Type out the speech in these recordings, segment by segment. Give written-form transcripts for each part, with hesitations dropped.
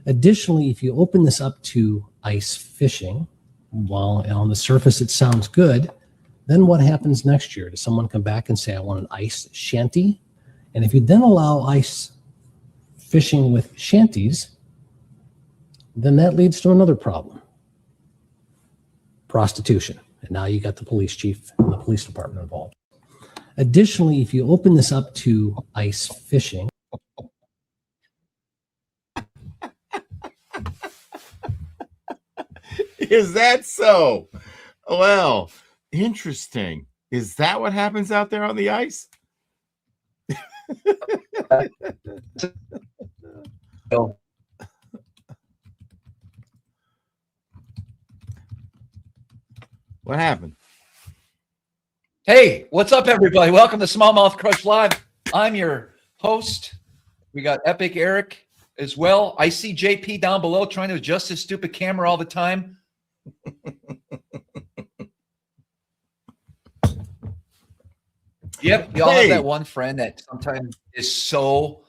Additionally, if you open this up to ice fishing, while on the surface it sounds good, then what happens next year? Does someone come back and say, I want an ice shanty? And if you then allow ice fishing with shanties, then that leads to another problem. Prostitution. And now you got the police chief and the police department involved. Additionally, if you open this up to ice fishing, is that so? Well, interesting. Is that what happens out there on the ice? What happened? Hey, what's up, everybody? Welcome to SmallmouthCrush Live. I'm your host. We got Epic Eric as well. I see JP down below trying to adjust his stupid camera all the time. Yep, y'all have that one friend that sometimes is so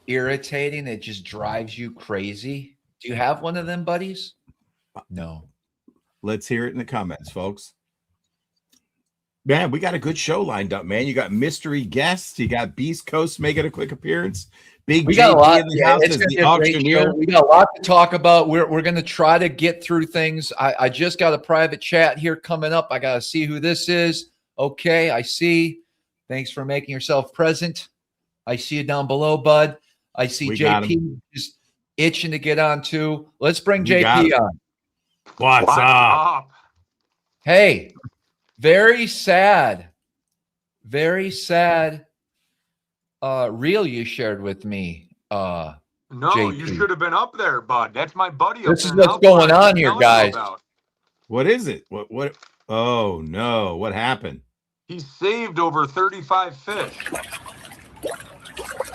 irritating it just drives you crazy. Do you have one of them, buddies? No. Let's hear it in the comments, folks. Man, we got a good show lined up, man. You got mystery guests. You got Beast Coast making a quick appearance. We got a lot in the house as the auctioneer. We got a lot to talk about. We're going to try to get through things. I just got a private chat here coming up. I got to see who this is. Okay, I see. Thanks for making yourself present. I see you down below, bud. I see JP just itching to get on too. Let's bring JP on. What's up? Hey, very sad reel you shared with me. No, JP. You should have been up there, bud. That's my buddy. This is what's going on here, guys. What is it? What? Oh no! What happened? He saved over 35 fish.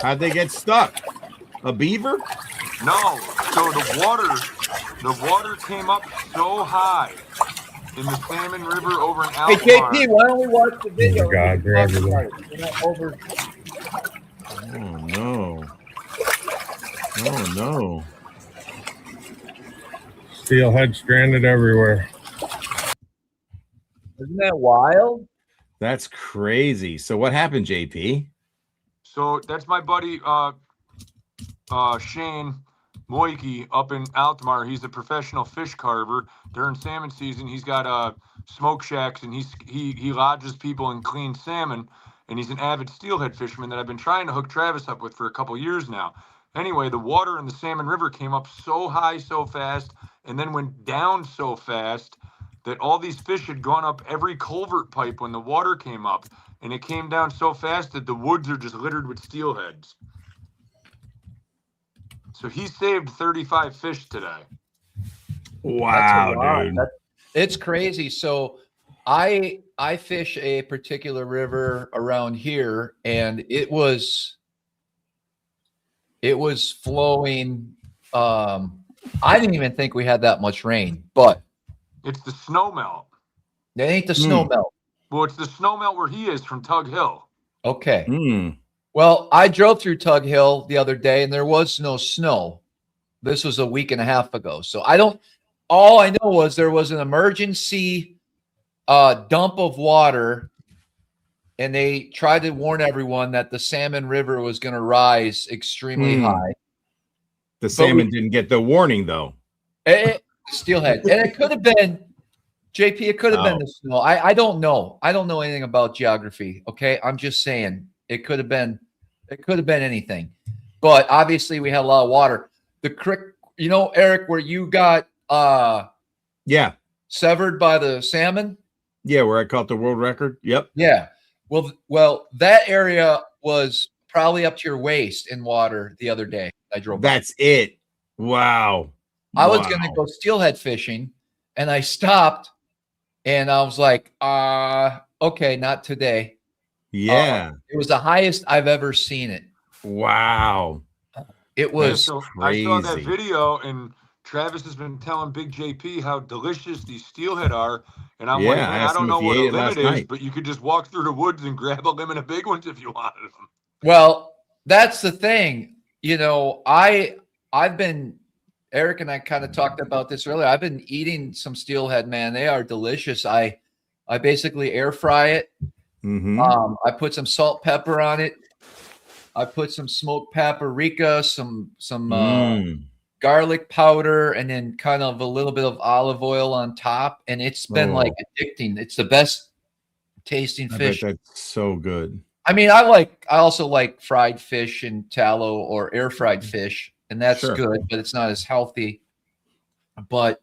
How'd they get stuck? A beaver? No. So the water came up so high in the Salmon River over in Altamar. Hey, JP, why don't we watch the video? Oh, God, they're everywhere. Oh, no. Oh, no. Steelhead stranded everywhere. Isn't that wild? That's crazy. So what happened, JP? So that's my buddy Shane Moike up in Altamar. He's a professional fish carver. During salmon season, he's got smoke shacks, and he lodges people in clean salmon. And he's an avid steelhead fisherman that I've been trying to hook Travis up with for a couple years now. Anyway, the water in the Salmon River came up so high so fast and then went down so fast that all these fish had gone up every culvert pipe when the water came up. And it came down so fast that the woods are just littered with steelheads. So he saved 35 fish today. Wow, dude. It's crazy. So I fish a particular river around here, and it was flowing. I didn't even think we had that much rain, but it's the snow melt. It ain't the snow melt. Well, it's the snow melt where he is from Tug Hill. Okay. Well, I drove through Tug Hill the other day, and there was no snow. This was a week and a half ago. So all I know was there was an emergency dump of water, and they tried to warn everyone that the Salmon River was going to rise extremely high. The salmon didn't get the warning, though. Steelhead. And it could have been, JP, it could have been the snow. I don't know. I don't know anything about geography, okay? I'm just saying it could have been anything. But obviously we had a lot of water. The creek, Eric, where you got severed by the salmon? Yeah, where I caught the world record. Yep. Yeah. Well, that area was probably up to your waist in water the other day. I drove by. That's it. Wow. I was going to go steelhead fishing, and I stopped, and I was like, okay, not today. Yeah. It was the highest I've ever seen it. Wow. It was crazy. I saw that video, and Travis has been telling Big JP how delicious these steelhead are. And I'm like, man, I don't know what a limit is, but you could just walk through the woods and grab a limit of big ones if you wanted them. Well, that's the thing. I've been Eric and I kind of talked about this earlier. I've been eating some steelhead, man. They are delicious. I basically air fry it. I put some salt, pepper on it. I put some smoked paprika, some garlic powder, and then kind of a little bit of olive oil on top. And it's been like addicting. It's the best tasting fish. I bet that's so good. I mean, I also like fried fish and tallow or air fried fish, and that's good, but it's not as healthy. But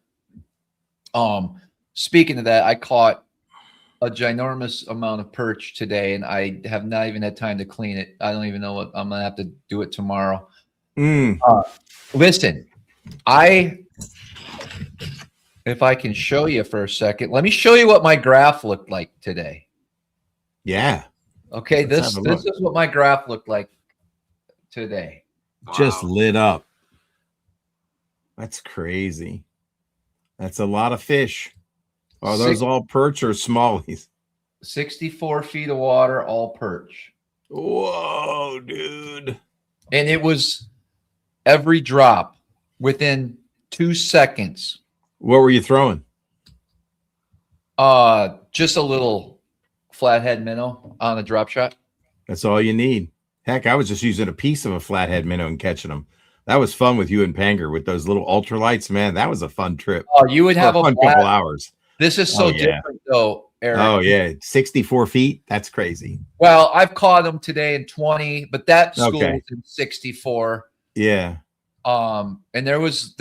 speaking of that, I caught a ginormous amount of perch today, and I have not even had time to clean it. I don't even know what I'm gonna have to do it tomorrow. Listen, if I can show you for a second, let me show you what my graph looked like today. Yeah. Okay, this is what my graph looked like today. Just lit up. That's crazy. That's a lot of fish. Are those all perch or smallies? 64 feet of water, all perch. Whoa, dude. And it was every drop within 2 seconds. What were you throwing? Just a little flathead minnow on a drop shot. That's all you need. Heck, I was just using a piece of a flathead minnow and catching them. That was fun with you and Panger with those little ultralights, man. That was a fun trip. Oh, you would have a fun couple hours. This is so different, though, Eric. Oh, yeah. 64 feet. That's crazy. Well, I've caught them today in 20, but that school was in 64. Yeah. And there was,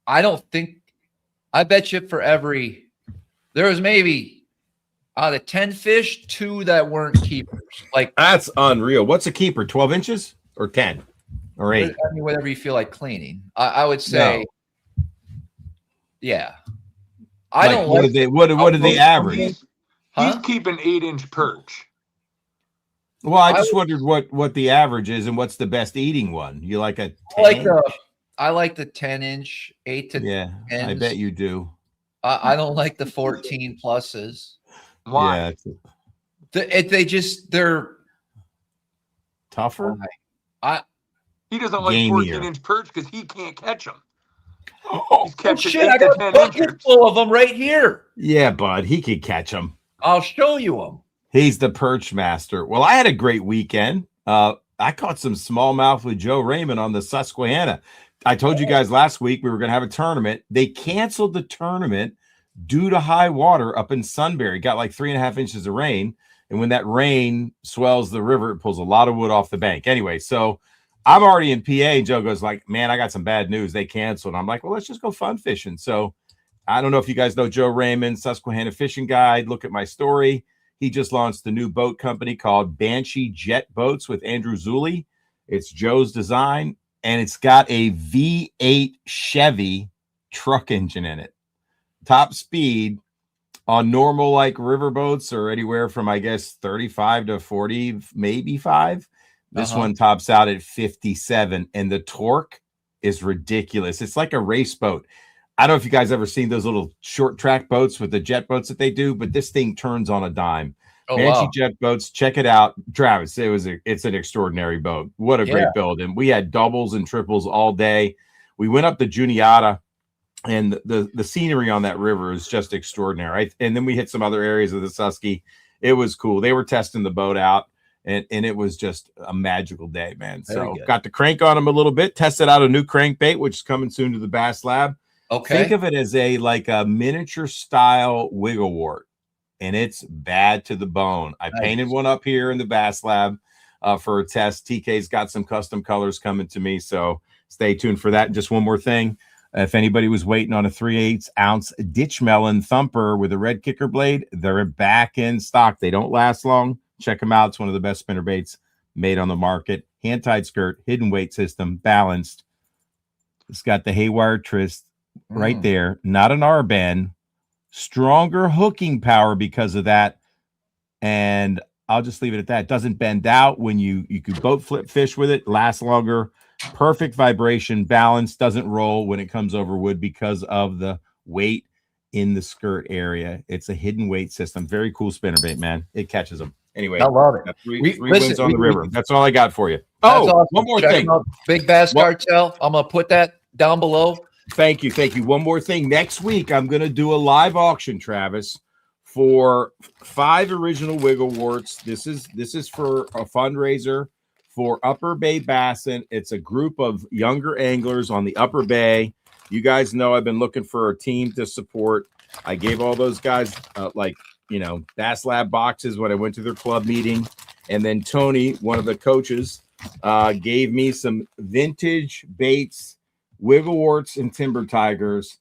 I bet you there was maybe out of 10 fish, 2 that weren't keepers. Like, that's unreal. What's a keeper? 12 inches or 10 or 8? I mean, whatever you feel like cleaning. I would say, yeah. I don't what did they average? He's keeping 8-inch perch. Well, I just wondered what the average is and what's the best eating one. You like a 10? I like the 10-inch, 8 to 10. I bet you do. I don't like the 14 pluses. Why? Yeah, they're tougher. He doesn't like 14-inch perch because he can't catch them. He's catching shit! I got a bucket full of them right here. Yeah, bud, he could catch them. I'll show you them. He's the perch master. Well, I had a great weekend. I caught some smallmouth with Joe Raymond on the Susquehanna. I told you guys last week we were going to have a tournament. They canceled the tournament due to high water up in Sunbury. Got like 3.5 inches of rain. And when that rain swells the river, it pulls a lot of wood off the bank. Anyway, so I'm already in PA. And Joe goes like, man, I got some bad news. They canceled. I'm like, well, let's just go fun fishing. So I don't know if you guys know Joe Raymond, Susquehanna Fishing Guide. Look at my story. He just launched a new boat company called Banshee Jet Boats with Andrew Zulli. It's Joe's design, and it's got a V8 Chevy truck engine in it. Top speed on normal like river boats or anywhere from, I guess, 35 to 40, maybe 5. This one tops out at 57, and the torque is ridiculous. It's like a race boat. I don't know if you guys ever seen those little short track boats with the jet boats that they do, but this thing turns on a dime. Banshee Jet Boats, check it out, Travis. It's an extraordinary boat. What a great build! And we had doubles and triples all day. We went up the Juniata, and the scenery on that river is just extraordinary. And then we hit some other areas of the Susky. It was cool. They were testing the boat out. And it was just a magical day, man. So got to crank on them a little bit, tested out a new crankbait, which is coming soon to the Bass Lab. Okay. Think of it as a miniature style wiggle wart, and it's bad to the bone. I painted one up here in the Bass Lab for a test. TK's got some custom colors coming to me, so stay tuned for that. And just one more thing. If anybody was waiting on a 3/8 ounce ditch melon thumper with a red kicker blade, they're back in stock. They don't last long. Check them out. It's one of the best spinner baits made on the market. Hand-tied skirt, hidden weight system, balanced. It's got the haywire twist right there. Not an R-bend. Stronger hooking power because of that. And I'll just leave it at that. It doesn't bend out when you could boat flip fish with it. Lasts longer. Perfect vibration. Balance. Doesn't roll when it comes over wood because of the weight in the skirt area. It's a hidden weight system. Very cool spinnerbait, man. It catches them. Anyway, I love it. Three wins on the river. That's all I got for you. Oh, awesome. One more thing. Big Bass Cartel. I'm going to put that down below. Thank you. Thank you. One more thing. Next week, I'm going to do a live auction, Travis, for 5 original wiggle warts. This is for a fundraiser for Upper Bay Bassin. It's a group of younger anglers on the Upper Bay. You guys know I've been looking for a team to support. I gave all those guys Bass Lab boxes when I went to their club meeting. And then Tony, one of the coaches, gave me some vintage baits, wiggle warts, and timber tigers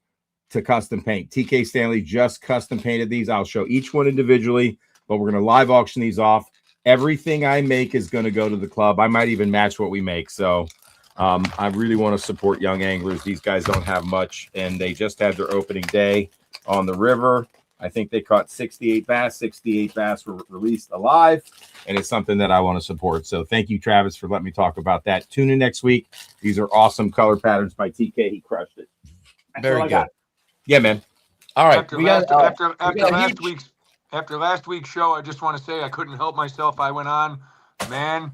to custom paint. TK Stanley just custom painted these. I'll show each one individually, but we're going to live auction these off. Everything I make is going to go to the club. I might even match what we make. So I really want to support young anglers. These guys don't have much, and they just had their opening day on the river. I think they caught 68 bass. 68 bass were released alive, and it's something that I want to support. So thank you, Travis, for letting me talk about that. Tune in next week. These are awesome color patterns by TK. He crushed it. That's very good. Yeah, man. All right. After last week's show, I just want to say I couldn't help myself. I went on, man,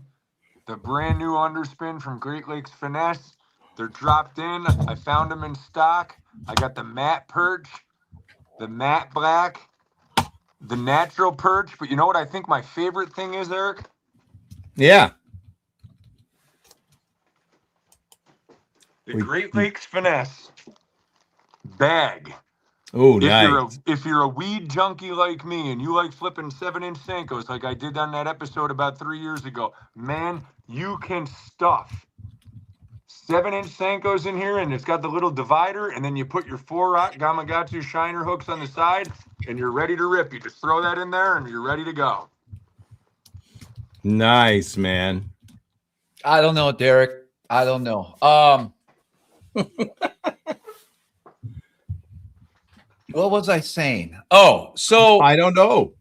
the brand new underspin from Great Lakes Finesse. They're dropped in. I found them in stock. I got the matte perch, the matte black, the natural perch. But you know what I think my favorite thing is, Eric? Yeah. The Great Lakes Finesse bag. Oh, nice. If you're a weed junkie like me and you like flipping 7-inch Senkos like I did on that episode about 3 years ago, man, you can stuff 7-inch Senkos in here, and it's got the little divider, and then you put your 4-aught Gamakatsu shiner hooks on the side, and you're ready to rip. You just throw that in there, and you're ready to go. Nice, man. I don't know, Derek. I don't know. What was I saying? Oh, so I don't know.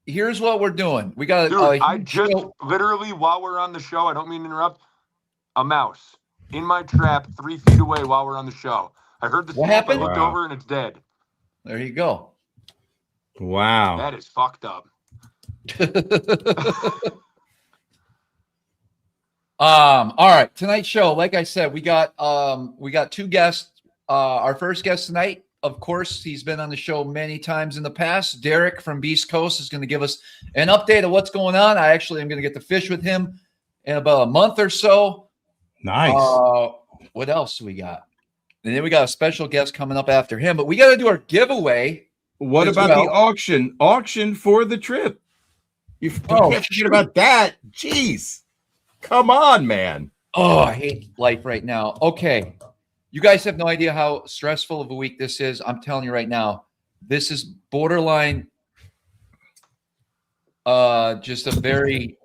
Here's what we're doing. We got. I just literally, while we're on the show, I don't mean to interrupt. A mouse in my trap 3 feet away while we're on the show. I heard the snap. I looked over and it's dead. There you go. Wow. That is fucked up. All right. Tonight's show, like I said, we got 2 guests. Our first guest tonight, of course, he's been on the show many times in the past. Derek from Beast Coast is going to give us an update of what's going on. I actually am going to get to fish with him in about a month or so. Nice. What else do we got? And then we got a special guest coming up after him, but we got to do our giveaway. What about the auction for the trip? You can't forget about that. Jeez. Come on, man. Oh, I hate life right now. Okay. You guys have no idea how stressful of a week this is. I'm telling you right now, this is borderline just a very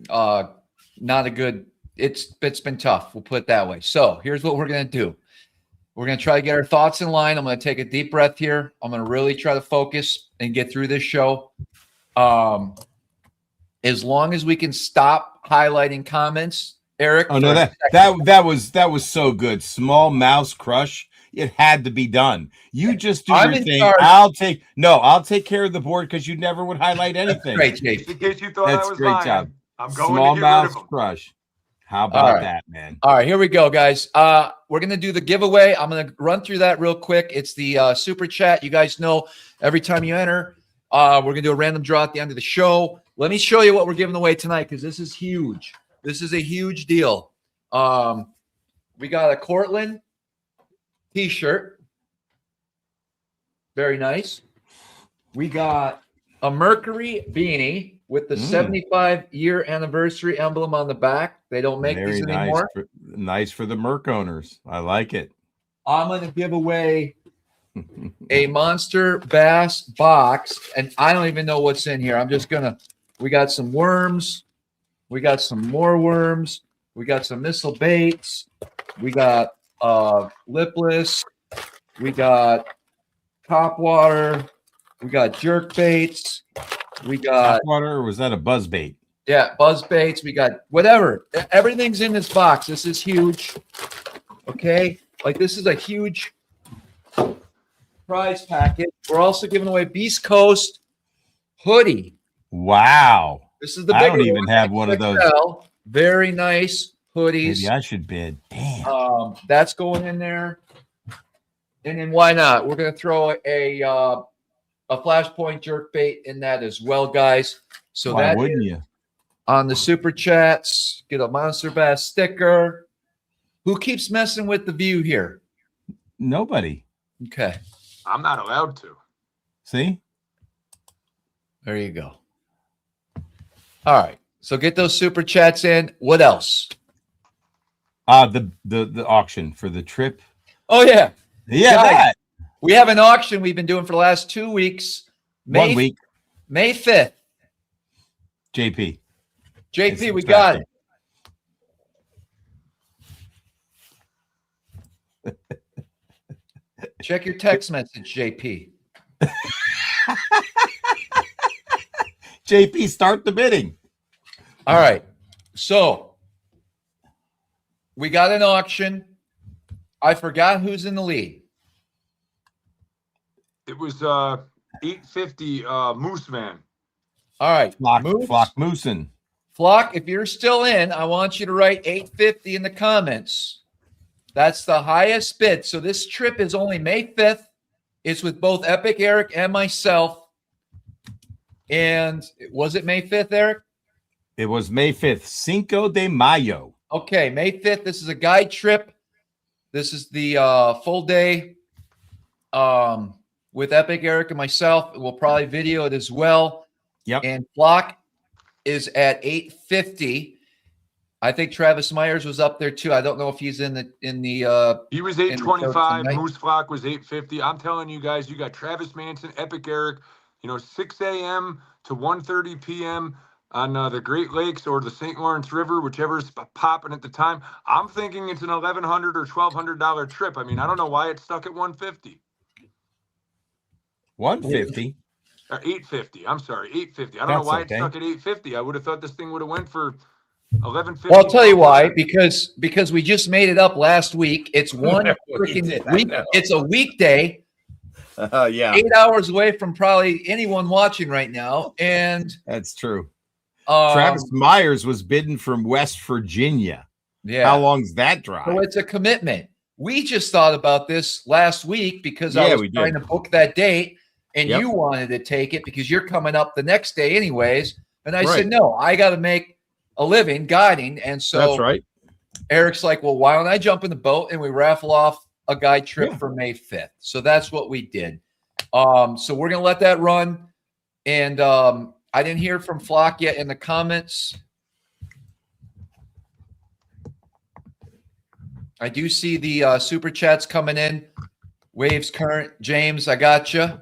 not a good, it's been tough. We'll put it that way. So here's what we're going to do. We're going to try to get our thoughts in line. I'm going to take a deep breath here. I'm going to really try to focus and get through this show. As long as we can stop highlighting comments, Eric. Oh no, that was so good. SmallmouthCrush. It had to be done. You just do your thing. I'll take care of the board because you never would highlight anything. Great, Jake. In case you thought I was great lying, job. I'm going to get rid of them. SmallmouthCrush. How about that, man? All right, here we go, guys. We're going to do the giveaway. I'm going to run through that real quick. It's the super chat. You guys know every time you enter, we're going to do a random draw at the end of the show. Let me show you what we're giving away tonight because this is huge. This is a huge deal. We got a Cortland t-shirt. Very nice. We got a Mercury beanie with the 75-year anniversary emblem on the back. They don't make these anymore. Nice for the Merc owners. I like it. I'm going to give away a Monster Bass box, and I don't even know what's in here. I'm just going to – we got some worms. We got some more worms. We got some missile baits. We got lipless. We got topwater. We got jerk baits. We got topwater, or was that a buzz bait? Yeah, buzz baits. We got whatever. Everything's in this box. This is huge. Okay, like this is a huge prize packet. We're also giving away Beast Coast hoodie. Wow. This is the I bigger don't even have one of those. Very nice hoodies. Maybe I should bid. Damn. That's going in there. And then why not? We're gonna throw a flashpoint jerk bait in that as well, guys. So Why that wouldn't you? on the super chats, get a Monster Bass sticker. Who keeps messing with the view here? Nobody. Okay. I'm not allowed to. See? There you go. All right. So get those super chats in. What else? The auction for the trip. Oh, yeah. Yeah, Guys, that. we have an auction we've been doing for the last 2 weeks. 1 week. May 5th. JP, we got it. Check your text message, JP. JP, start the bidding. All right. So we got an auction. I forgot who's in the lead. It was 850 Moose Van. All right. Flock Moosin. Flock, if you're still in, I want you to write 850 in the comments. That's the highest bid. So this trip is only May 5th. It's with both Epic Eric and myself. And was it May 5th, Eric? It was May 5th, Cinco de Mayo. Okay, May 5th. This is a guide trip. This is the full day with Epic Eric and myself. We'll probably video it as well. Yep. And Flock is at 850. I think Travis Myers was up there too. I don't know if he's in the he was 825. Moose Flock was 850. I'm telling you guys, you got Travis Manson, Epic Eric, 6 a.m. to 1:30 p.m. on the Great Lakes or the St. Lawrence River, whichever's popping at the time. I'm thinking it's an $1,100 or $1,200 trip. I mean, I don't know why it's stuck at 150. 150. Or 850. I'm sorry, 850. I don't know why it's stuck at 850. I would have thought this thing would have went for 1150. Well, I'll tell you why. Because we just made it up last week. It's one freaking week. It's a weekday. Yeah. 8 hours away from probably anyone watching right now. And that's true. Travis Myers was bidding from West Virginia. Yeah. How long's that drive? So it's a commitment. We just thought about this last week because I was trying to book that date and you wanted to take it because you're coming up the next day anyways. And I said, no, I got to make a living guiding. And so that's right. Eric's like, well, why don't I jump in the boat and we raffle off a guide trip for May 5th. So that's what we did. So we're going to let that run. And I didn't hear from Flock yet in the comments. I do see the super chats coming in. Waves Current, James, I got you.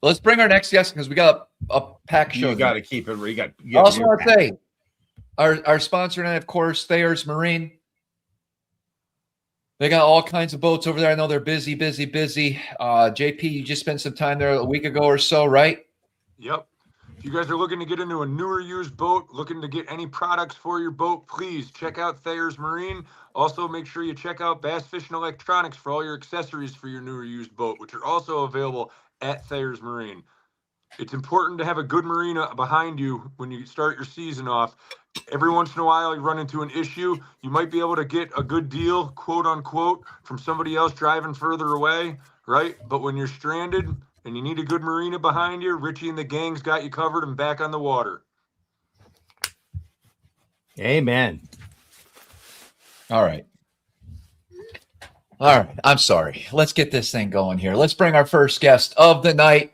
Let's bring our next guest because we got a pack show. You got to keep it. I also want to say our sponsor tonight, of course, Thayer's Marine. They got all kinds of boats over there. I know they're busy. JP, you just spent some time there a week ago or so, right? Yep. If you guys are looking to get into a newer used boat, looking to get any products for your boat, please check out Thayer's Marine. Also, make sure you check out Bass Fishing Electronics for all your accessories for your newer used boat, which are also available at Thayer's Marine. It's important to have a good marina behind you when you start your season off. Every once in a while, you run into an issue. You might be able to get a good deal, quote unquote, from somebody else driving further away, right? But when you're stranded and you need a good marina behind you, Richie and the gang's got you covered and back on the water. Amen. All right. I'm sorry. Let's get this thing going here. Let's bring our first guest of the night.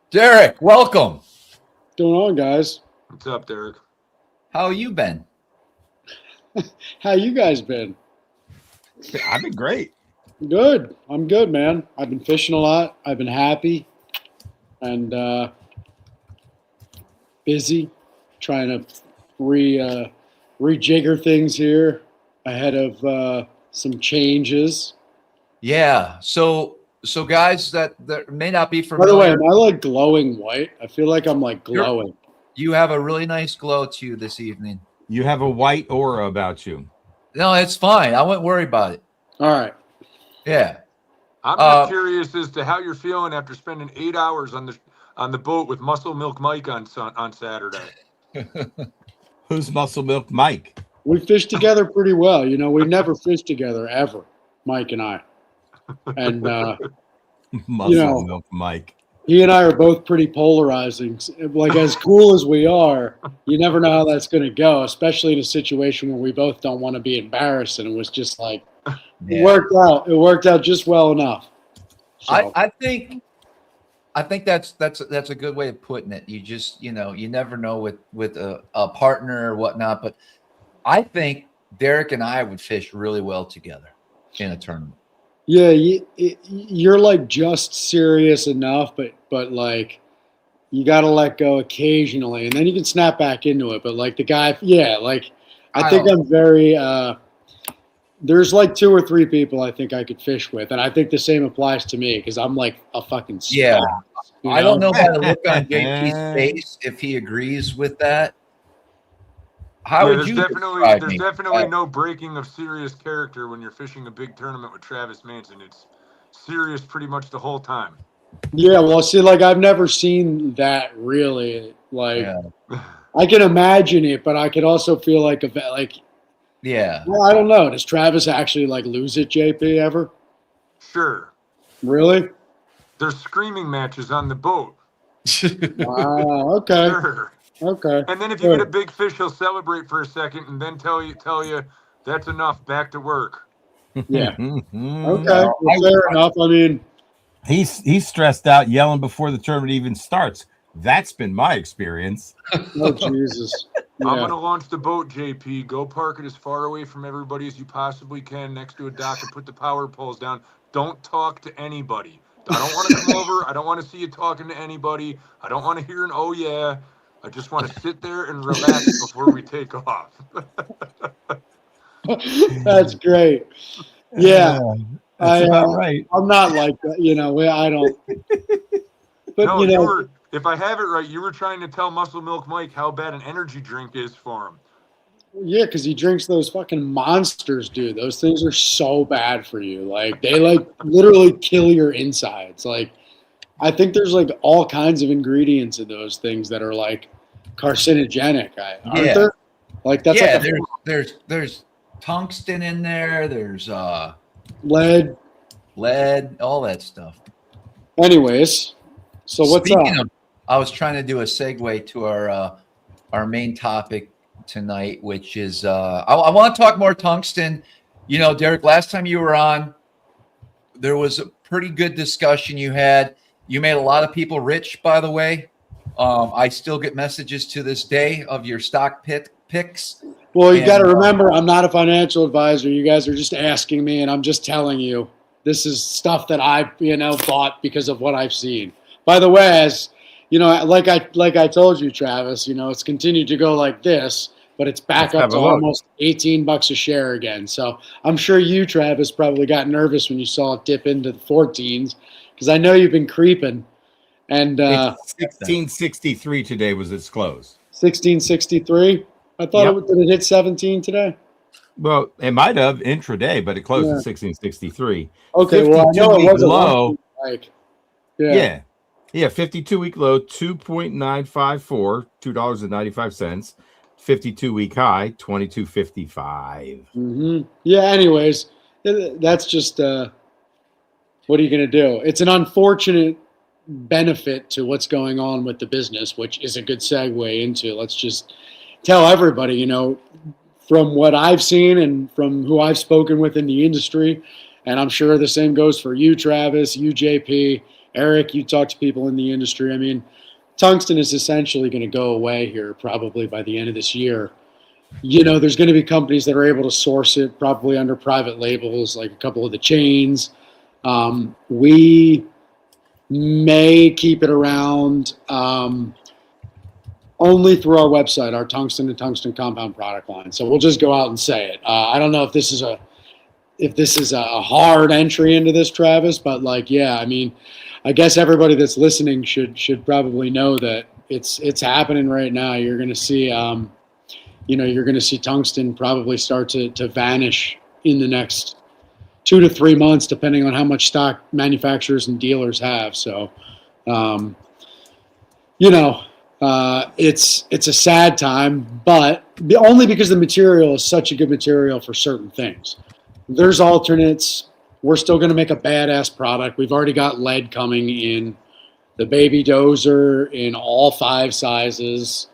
Derek, welcome. What's going on, guys? What's up, Derek? How you been? How you guys been? I've been great. Good. I'm good, man. I've been fishing a lot. I've been happy and busy trying to rejigger things here ahead of some changes. Yeah. So guys that may not be familiar. By the way, am I like glowing white? I feel like I'm like glowing. You have a really nice glow to you this evening. You have a white aura about you. No, it's fine. I wouldn't worry about it. All right. Yeah. I'm just curious as to how you're feeling after spending 8 hours on on the boat with Muscle Milk Mike on Saturday. Who's Muscle Milk Mike? We fish together pretty well. You know, we never fished together ever, Mike and I. And Muscle Milk Mike. He and I are both pretty polarizing. Like, as cool as we are, you never know how that's going to go, especially in a situation where we both don't want to be embarrassed. And it was just like, it worked out just well enough. So. I think that's a good way of putting it. You just, you never know with a partner or whatnot, but I think Derek and I would fish really well together in a tournament. Yeah, you're like just serious enough, but like you got to let go occasionally, and then you can snap back into it. But like the guy, I think I'm very. There's like 2 or 3 people I think I could fish with, and I think the same applies to me because I'm like a fucking spaz, yeah. You know? I don't know by the look on JP's face if he agrees with that. How would you? There's definitely no breaking of serious character when you're fishing a big tournament with Travis Manson. It's serious pretty much the whole time. Yeah, well, see, like I've never seen that really. Like, I can imagine it, but I could also feel like yeah. Well, I don't know. Does Travis actually like lose it, JP, ever? Sure. Really? There's screaming matches on the boat. Wow. Okay. Sure. Okay. And then if you get a big fish, he'll celebrate for a second and then tell you that's enough, back to work. Yeah. Okay. Well, fair enough. I mean, he's stressed out, yelling before the tournament even starts. That's been my experience. Oh Jesus. Yeah. I'm gonna launch the boat, JP. Go park it as far away from everybody as you possibly can, next to a dock, and put the power poles down. Don't talk to anybody. I don't want to come over. I don't want to see you talking to anybody. I don't want to hear an "oh yeah." I just want to sit there and relax before we take off. That's great. Yeah, that's about right. I'm not like that. I don't. But no, if I have it right, you were trying to tell Muscle Milk Mike how bad an energy drink is for him. Yeah, because he drinks those fucking monsters, dude. Those things are so bad for you. Like, they like literally kill your insides. Like, I think there's like all kinds of ingredients in those things that are like carcinogenic. Aren't there? Like, that's there's tungsten in there. There's lead, all that stuff. Anyways, so what's up? I was trying to do a segue to our main topic tonight, which is I want to talk more tungsten. Derek, last time you were on, there was a pretty good discussion you had. You made a lot of people rich, by the way. I still get messages to this day of your stock picks. Well, you got to remember, I'm not a financial advisor. You guys are just asking me, and I'm just telling you this is stuff that I, bought because of what I've seen. By the way, as like I told you, Travis, it's continued to go like this, but it's back up to almost $18 a share again. So I'm sure you, Travis, probably got nervous when you saw it dip into the 14s because I know you've been creeping. And 1663 today was its close. 1663. I thought did it hit 17 today? Well, it might have intraday, but it closed at 1663. Okay, well, I know it was low. Yeah, 52-week low, 2.954, $2.95. 52-week high, 22.55. Mm-hmm. Yeah. Anyways, that's just what are you going to do? It's an unfortunate benefit to what's going on with the business, which is a good segue into. Let's just tell everybody, from what I've seen and from who I've spoken with in the industry, and I'm sure the same goes for you, Travis, you, JP, Eric. You talk to people in the industry. I mean, tungsten is essentially going to go away here probably by the end of this year. There's going to be companies that are able to source it probably under private labels, like a couple of the chains. We may keep it around only through our website, our tungsten and tungsten compound product line. So we'll just go out and say it. I don't know if this is a hard entry into this, Travis, but I guess everybody that's listening should probably know that it's happening right now. You're going to see, you're going to see tungsten probably start to vanish in the next 2 to 3 months, depending on how much stock manufacturers and dealers have. So, you know, it's a sad time, but only because the material is such a good material for certain things. There's alternates. We're still going to make a badass product. We've already got lead coming in the Baby Dozer in all 5 sizes,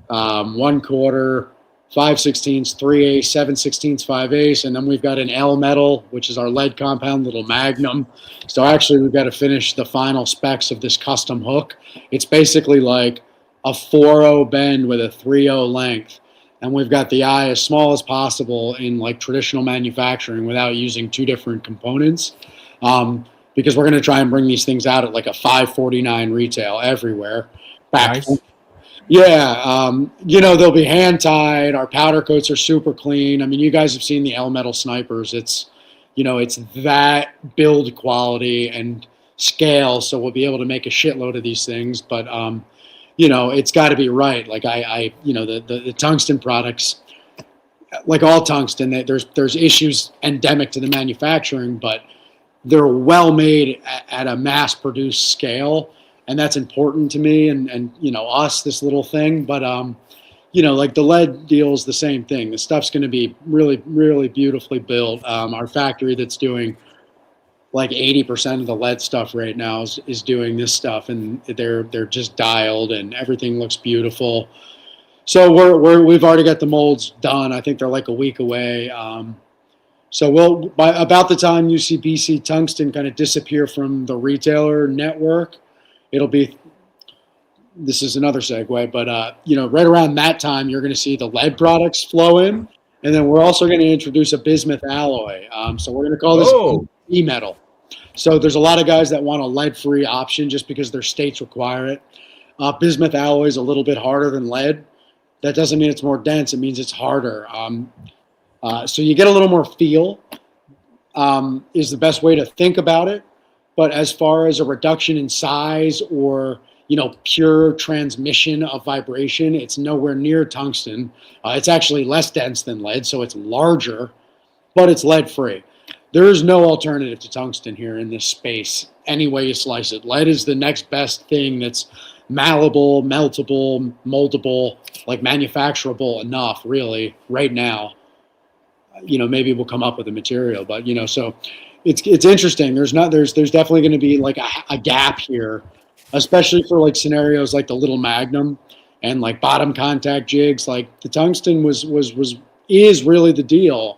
1/4, 5/16, 3/8, 7/16, 5/8, and then we've got an L metal, which is our lead compound, little Magnum. So actually, we've got to finish the final specs of this custom hook. It's basically like a 4/0 bend with a 3/0 length, and we've got the eye as small as possible in like traditional manufacturing without using 2 different components. Because we're going to try and bring these things out at like a $549 retail everywhere. Nice. Yeah, they'll be hand tied. Our powder coats are super clean. I mean, you guys have seen the L metal snipers. It's that build quality and scale. So we'll be able to make a shitload of these things. But it's got to be right. Like the tungsten products, like all tungsten, there's issues endemic to the manufacturing, but they're well made at a mass produced scale. And that's important to me and us, this little thing. But, like the lead deal is the same thing. The stuff's going to be really, really beautifully built. Our factory that's doing like 80% of the lead stuff right now is doing this stuff. And they're just dialed and everything looks beautiful. So we've already got the molds done. I think they're like a week away. So by about the time you see BC Tungsten kind of disappear from the retailer network, it'll be, this is another segue, but, right around that time, you're going to see the lead products flow in. And then we're also going to introduce a bismuth alloy. So we're going to call this E-metal. So there's a lot of guys that want a lead-free option just because their states require it. Bismuth alloy is a little bit harder than lead. That doesn't mean it's more dense. It means it's harder. So you get a little more feel is the best way to think about it. But as far as a reduction in size or, pure transmission of vibration, it's nowhere near tungsten. It's actually less dense than lead, so it's larger, but it's lead-free. There is no alternative to tungsten here in this space, any way you slice it. Lead is the next best thing that's malleable, meltable, moldable, like manufacturable enough, really, right now. Maybe we'll come up with a material, but, so it's interesting. There's definitely going to be like a gap here, especially for like scenarios like the little Magnum and like bottom contact jigs. Like the tungsten is really the deal.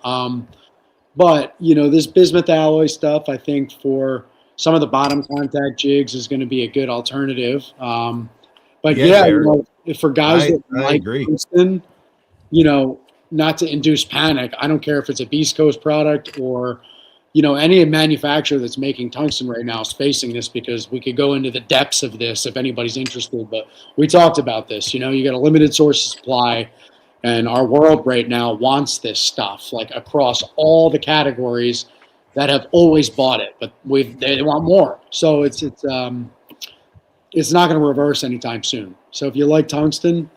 But this bismuth alloy stuff, I think for some of the bottom contact jigs is going to be a good alternative. But for guys that like tungsten, not to induce panic, I don't care if it's a Beast Coast product or, any manufacturer that's making tungsten right now is facing this, because we could go into the depths of this if anybody's interested. But we talked about this, you got a limited source of supply, and our world right now wants this stuff, like across all the categories that have always bought it, but they want more. So it's not going to reverse anytime soon. So if you like tungsten,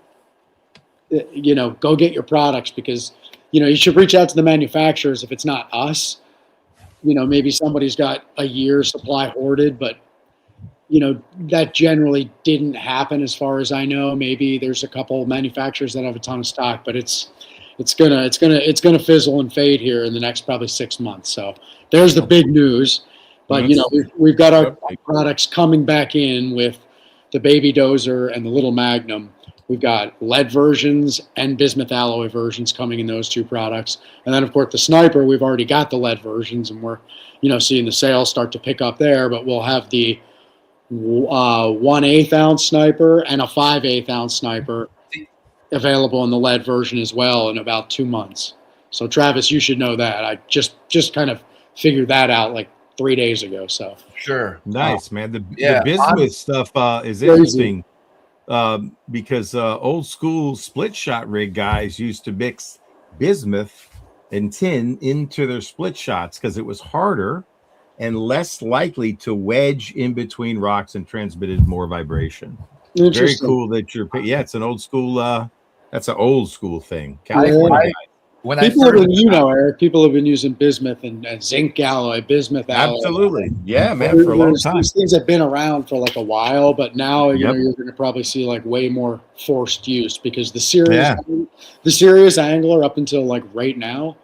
go get your products, because, you should reach out to the manufacturers if it's not us. Maybe somebody's got a year's supply hoarded, but, that generally didn't happen as far as I know. Maybe there's a couple of manufacturers that have a ton of stock, but it's gonna fizzle and fade here in the next probably 6 months. So there's the big news. But, we've got our products coming back in with the Baby Dozer and the Little Magnum. We've got lead versions and bismuth alloy versions coming in those 2 products. And then, of course, the sniper, we've already got the lead versions, and we're, seeing the sales start to pick up there. But we'll have the 1/8 ounce sniper and a 5/8 ounce sniper available in the lead version as well in about 2 months. So, Travis, you should know that. I just kind of figured that out like 3 days ago. So sure. Nice, man. The bismuth stuff is interesting. Because old school split shot rig guys used to mix bismuth and tin into their split shots because it was harder and less likely to wedge in between rocks and transmitted more vibration. Very cool that it's an old school that's an old school thing. California when people I have first, been, Eric, people have been using bismuth and zinc alloy, bismuth alloy. Absolutely. Yeah, man, for a long time. These things have been around for like a while, but now Yep. you're going to probably see like way more forced use because the serious angler up until like right now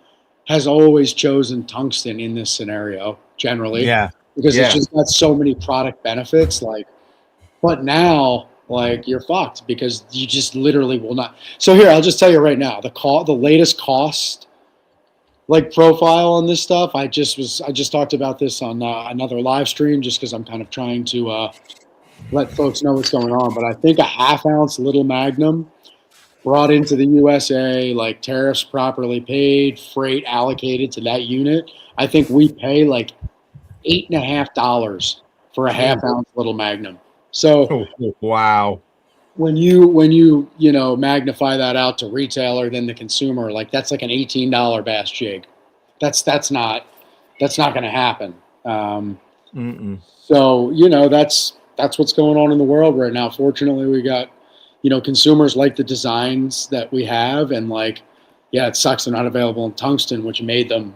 has always chosen tungsten in this scenario generally. Yeah. Because it's just got so many product benefits. But now, like, you're fucked because you just literally will not. So here, I'll just tell you right now, the latest cost, like, profile on this stuff. I just talked about this on another live stream, just because I'm kind of trying to let folks know what's going on. But I think a 1/2 ounce little Magnum brought into the USA, like tariffs properly paid, freight allocated to that unit. I think we pay like $8.50 for a 1/2 ounce little Magnum. So wow, when you magnify that out to retailer, then the consumer, like that's like an $18 bass jig. That's not going to happen. So that's what's going on in the world right now. Fortunately, we got consumers like the designs that we have, and like it sucks they're not available in tungsten, which made them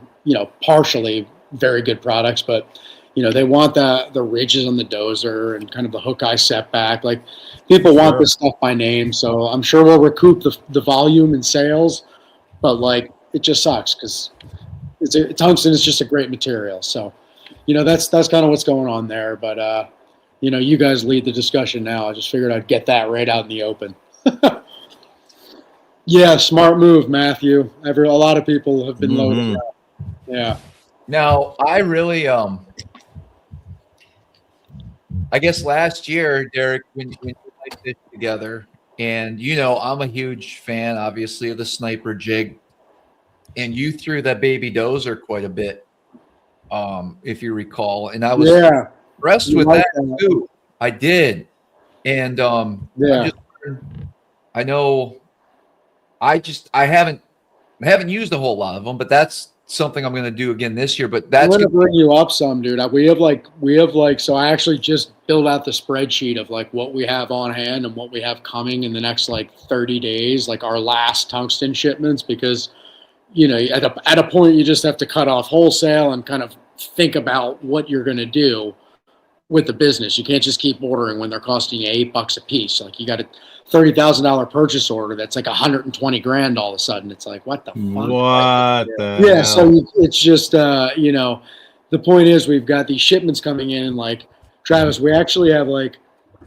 partially very good products, but they want the ridges on the dozer and kind of the hook eye setback. Like people want this stuff by name, so I'm sure we'll recoup the volume and sales, but like it just sucks because tungsten is just a great material. So that's kind of what's going on there. But you guys lead the discussion now. I just figured I'd get that right out in the open. Yeah, smart move, Matthew. A lot of people have been loaded up. Yeah. Now, I really, I guess last year, Derek, when we played this together, and I'm a huge fan, obviously, of the sniper jig, and you threw that baby dozer quite a bit, if you recall, and I was impressed with that too. I did, and I know, I haven't used a whole lot of them, but that's something I'm going to do again this year. But I'm going to bring you up some, dude. We have like, so I actually just built out the spreadsheet of like what we have on hand and what we have coming in the next like 30 days, like our last tungsten shipments, because, at a point you just have to cut off wholesale and kind of think about what you're going to do with the business. You can't just keep ordering when they're costing you $8 a piece. Like you got a $30,000 purchase order that's like 120 grand all of a sudden. It's like, what the fuck? What the yeah, hell? so it's just the point is we've got these shipments coming in. Like Travis, we actually have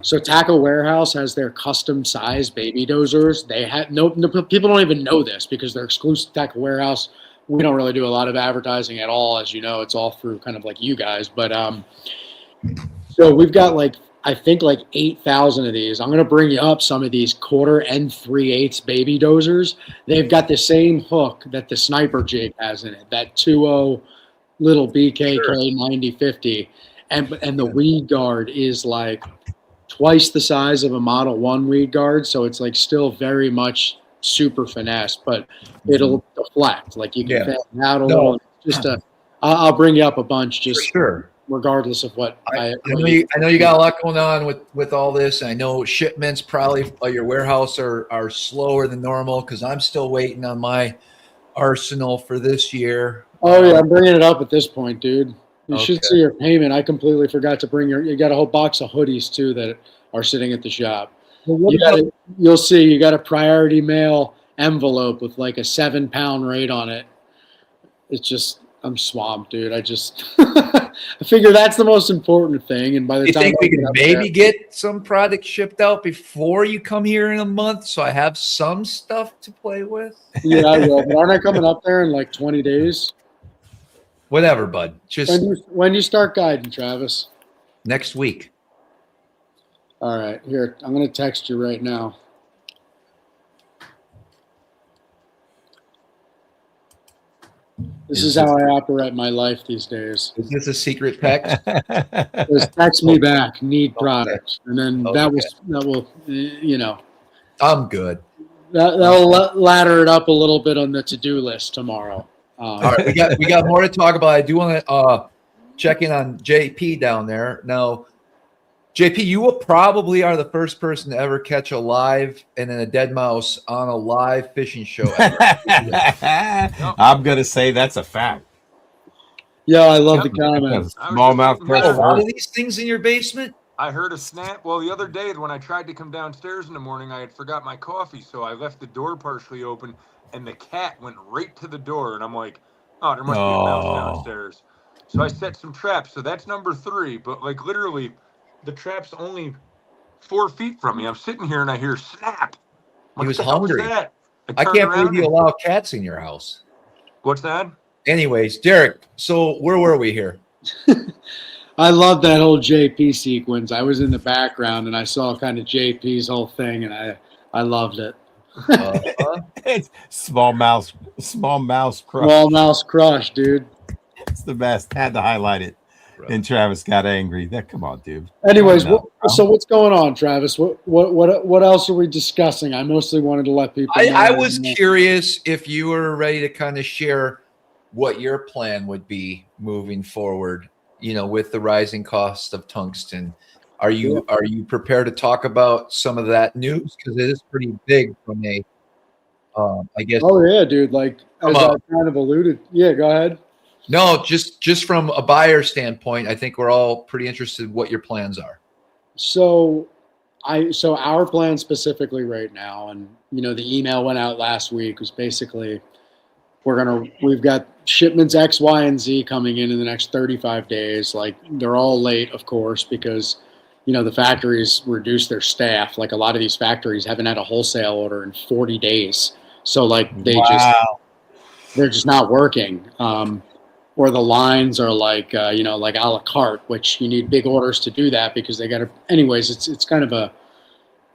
so Tackle Warehouse has their custom size baby dozers. They had no people don't even know this because they're exclusive to Tackle Warehouse. We don't really do a lot of advertising at all, as you know. It's all through kind of like you guys, but so we've got I think 8,000 of these. I'm going to bring you up some of these 1/4 and 3/8 baby dozers. They've got the same hook that the sniper jig has in it, that 2.0 little BKK 9050. And the weed guard is like twice the size of a Model 1 weed guard. So it's still very much super finesse, but it'll deflect. Like you can fatten out a little. Just I'll bring you up a bunch just regardless of what I know you got a lot going on with all this. I know shipments probably at your warehouse are slower than normal because I'm still waiting on my arsenal for this year. Oh yeah, I'm bringing it up at this point, dude. You should see your payment. I completely forgot to bring you got a whole box of hoodies too that are sitting at the shop. You'll see you got a priority mail envelope with like a 7-pound rate on it. It's just I'm swamped, dude. I figure that's the most important thing. And by the time you think we can maybe get some product shipped out before you come here in a month, so I have some stuff to play with? Yeah, I will. But aren't I coming up there in like 20 days? Whatever, bud. Just when you start guiding, Travis? Next week. All right, here I'm going to text you right now. This is how I operate my life these days. Is this a secret text? Just text me back, need product. And then that will, I'm good. That'll ladder it up a little bit on the to-do list tomorrow. All right, we got more to talk about. I do want to check in on JP down there. Now, JP, you will probably are the first person to ever catch a live and then a dead mouse on a live fishing show ever. I'm gonna say that's a fact. Yeah, I love the comment. SmallmouthCrush. A lot of these things in your basement. I heard a snap. Well, the other day when I tried to come downstairs in the morning, I had forgot my coffee, so I left the door partially open, and the cat went right to the door, and I'm like, oh, there must be a mouse downstairs. So I set some traps. So that's number 3. But like literally, the trap's only 4 feet from me. I'm sitting here and I hear snap. He was hungry. I can't believe you allow cats in your house. What's that? Anyways, Derek, so where were we here? I love that whole JP sequence. I was in the background and I saw kind of JP's whole thing, and I loved it. It's SmallmouthCrush. SmallmouthCrush, dude. It's the best. Had to highlight it. Right. And Travis got angry. Come on, dude. Anyways, so what's going on, Travis? What else are we discussing? I mostly wanted to let people know. I was curious if you were ready to kind of share what your plan would be moving forward, with the rising cost of tungsten. Are you prepared to talk about some of that news? Because it is pretty big from a, I guess. Oh yeah, dude. Like as I kind of alluded. Yeah, go ahead. No, just from a buyer standpoint, I think we're all pretty interested in what your plans are. So our plan specifically right now, and the email went out last week, was basically we've got shipments X, Y, and Z coming in the next 35 days. Like they're all late, of course, because the factories reduced their staff. Like a lot of these factories haven't had a wholesale order in 40 days. So like they're just not working. Or the lines are like like a la carte, which you need big orders to do that because they got to. Anyways, it's kind of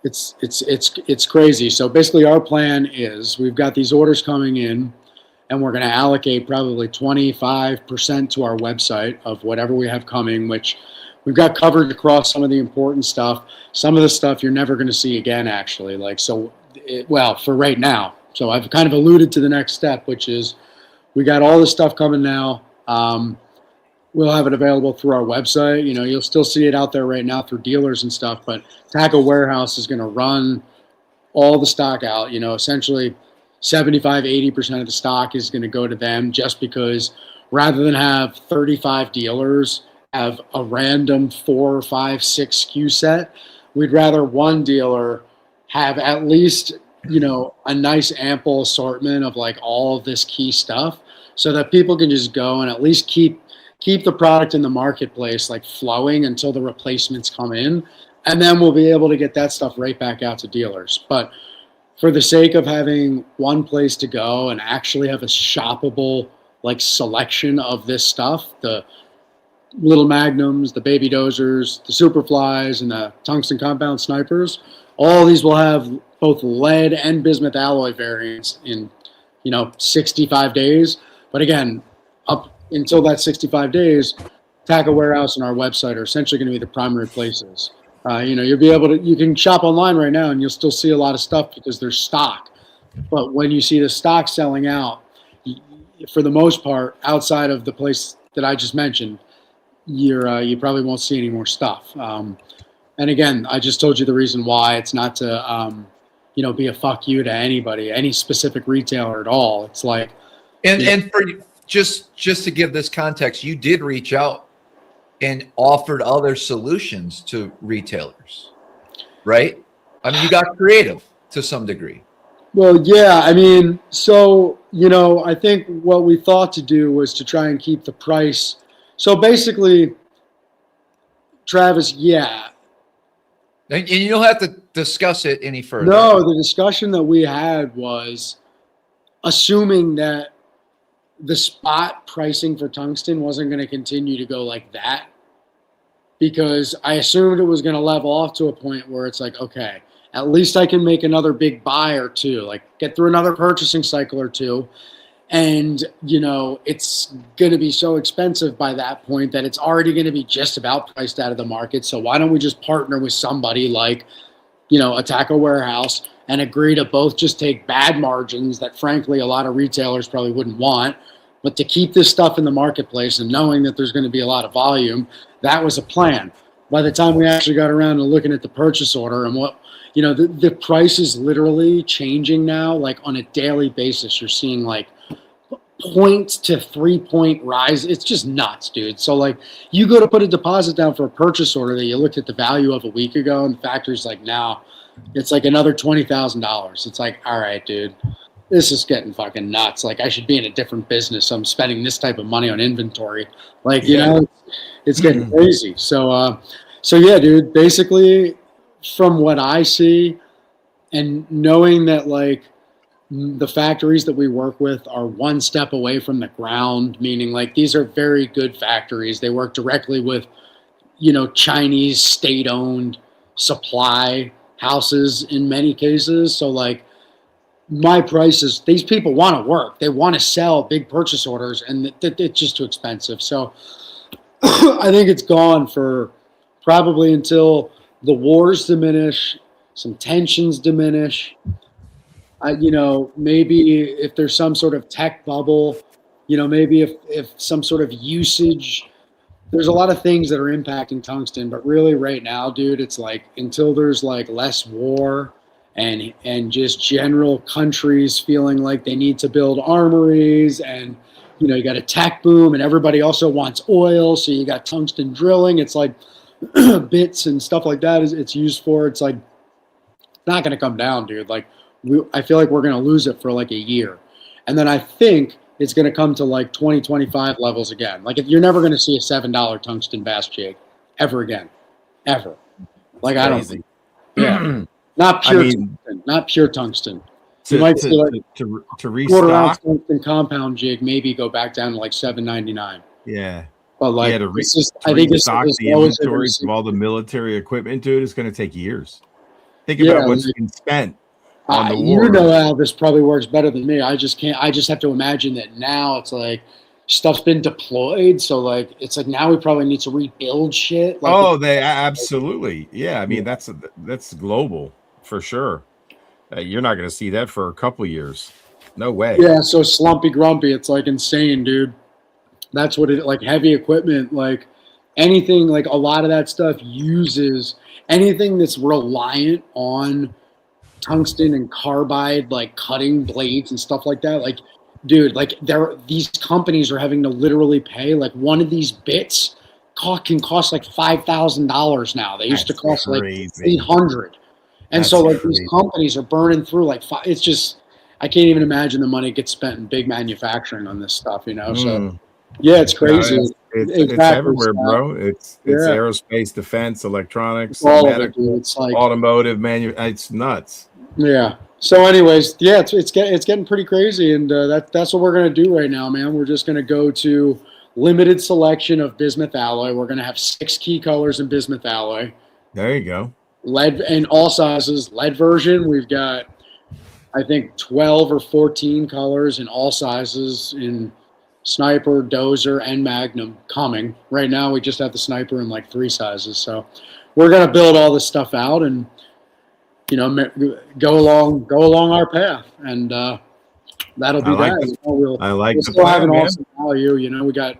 it's crazy. So basically, our plan is we've got these orders coming in, and we're going to allocate probably 25% to our website of whatever we have coming, which we've got covered across some of the important stuff. Some of the stuff you're never going to see again, actually. For right now. So I've kind of alluded to the next step, which is we got all this stuff coming now. We'll have it available through our website. You'll still see it out there right now through dealers and stuff, but Tackle Warehouse is going to run all the stock out. Essentially 75-80% of the stock is going to go to them, just because rather than have 35 dealers have a random 4, 5, 6 SKU set, we'd rather one dealer have at least a nice ample assortment of like all of this key stuff, so that people can just go and at least keep the product in the marketplace like flowing until the replacements come in, and then we'll be able to get that stuff right back out to dealers. But for the sake of having one place to go and actually have a shoppable like selection of this stuff, the little magnums, the baby dozers, the superflies, and the tungsten compound snipers, all these will have both lead and bismuth alloy variants in 65 days. But again, up until that 65 days, Tackle Warehouse and our website are essentially going to be the primary places. You can shop online right now and you'll still see a lot of stuff because there's stock. But when you see the stock selling out, for the most part, outside of the place that I just mentioned, you probably won't see any more stuff. And again, I just told you the reason why. It's not to be a fuck you to anybody, any specific retailer at all. It's like, and for just to give this context, you did reach out and offered other solutions to retailers, right? I mean, you got creative to some degree. Well, yeah. I mean, so I think what we thought to do was to try and keep the price. So basically, Travis, yeah. And you don't have to discuss it any further. No, the discussion that we had was assuming that the spot pricing for tungsten wasn't going to continue to go like that, because I assumed it was going to level off to a point where it's like, okay, at least I can make another big buy or two, like get through another purchasing cycle or two. And, it's going to be so expensive by that point that it's already going to be just about priced out of the market. So why don't we just partner with somebody like, a Tackle Warehouse and agree to both just take bad margins that, frankly, a lot of retailers probably wouldn't want, but to keep this stuff in the marketplace and knowing that there's going to be a lot of volume. That was a plan. by the time we actually got around to looking at the purchase order and what, the price is literally changing now. Like on a daily basis, you're seeing like 0.0 to 3 point rise. It's just nuts, dude. So like you go to put a deposit down for a purchase order that you looked at the value of a week ago, and the factory's like, now it's like another $20,000. It's like, all right, dude, this is getting fucking nuts. Like I should be in a different business. I'm spending this type of money on inventory. Like, it's getting crazy. So yeah, dude, basically from what I see and knowing that like the factories that we work with are one step away from the ground, meaning like these are very good factories. They work directly with, Chinese state-owned supply houses in many cases. So like my prices, these people want to work. They want to sell big purchase orders, and it's just too expensive. So I think it's gone for probably until the wars diminish, some tensions diminish. Maybe if there's some sort of tech bubble, maybe if some sort of usage, there's a lot of things that are impacting tungsten, but really right now, dude, it's like until there's like less war and just general countries feeling like they need to build armories, and you got a tech boom and everybody also wants oil, so you got tungsten drilling. It's like bits and stuff like that it's used for. It's like not going to come down, dude. Like I feel like we're going to lose it for like a year, and then I think it's going to come to like 2025 levels again. Like if you're never going to see a $7 tungsten bass jig ever again, ever. Like I don't think, not pure tungsten, not pure tungsten. You might see like to quarter-ounce tungsten compound jig maybe go back down to like $7.99. Yeah. But like, I think restock the inventories of all the military equipment, dude, it's going to take years. Think about what's been spent on the war. How this probably works better than me. I just have to imagine that now it's like stuff's been deployed. So like, it's like now we probably need to rebuild shit. Like, they absolutely. Yeah. I mean, that's global for sure. You're not going to see that for a couple of years. No way. Yeah. So slumpy grumpy. It's like insane, dude. That's what it like. Heavy equipment, like anything, like a lot of that stuff uses anything that's reliant on tungsten and carbide, like cutting blades and stuff like that. Like, dude, like these companies are having to literally pay like one of these bits can cost like $5,000 now. They used to cost like $800, and so like these companies are burning through like it's just I can't even imagine the money gets spent in big manufacturing on this stuff, So. Yeah, it's crazy. It's everywhere, bro. It's aerospace, defense, electronics, all of it, dude. It's like automotive, it's nuts. Yeah. So, anyways, yeah, it's getting pretty crazy, and that's what we're gonna do right now, man. We're just gonna go to limited selection of bismuth alloy. We're gonna have 6 key colors in bismuth alloy. There you go. Lead in all sizes. Lead version, we've got I think 12 or 14 colors in all sizes in Sniper, Dozer, and Magnum coming. Right now, we just have the Sniper in like 3 sizes. So we're going to build all this stuff out and, go along our path. And that'll be that. We'll still have an awesome value. We got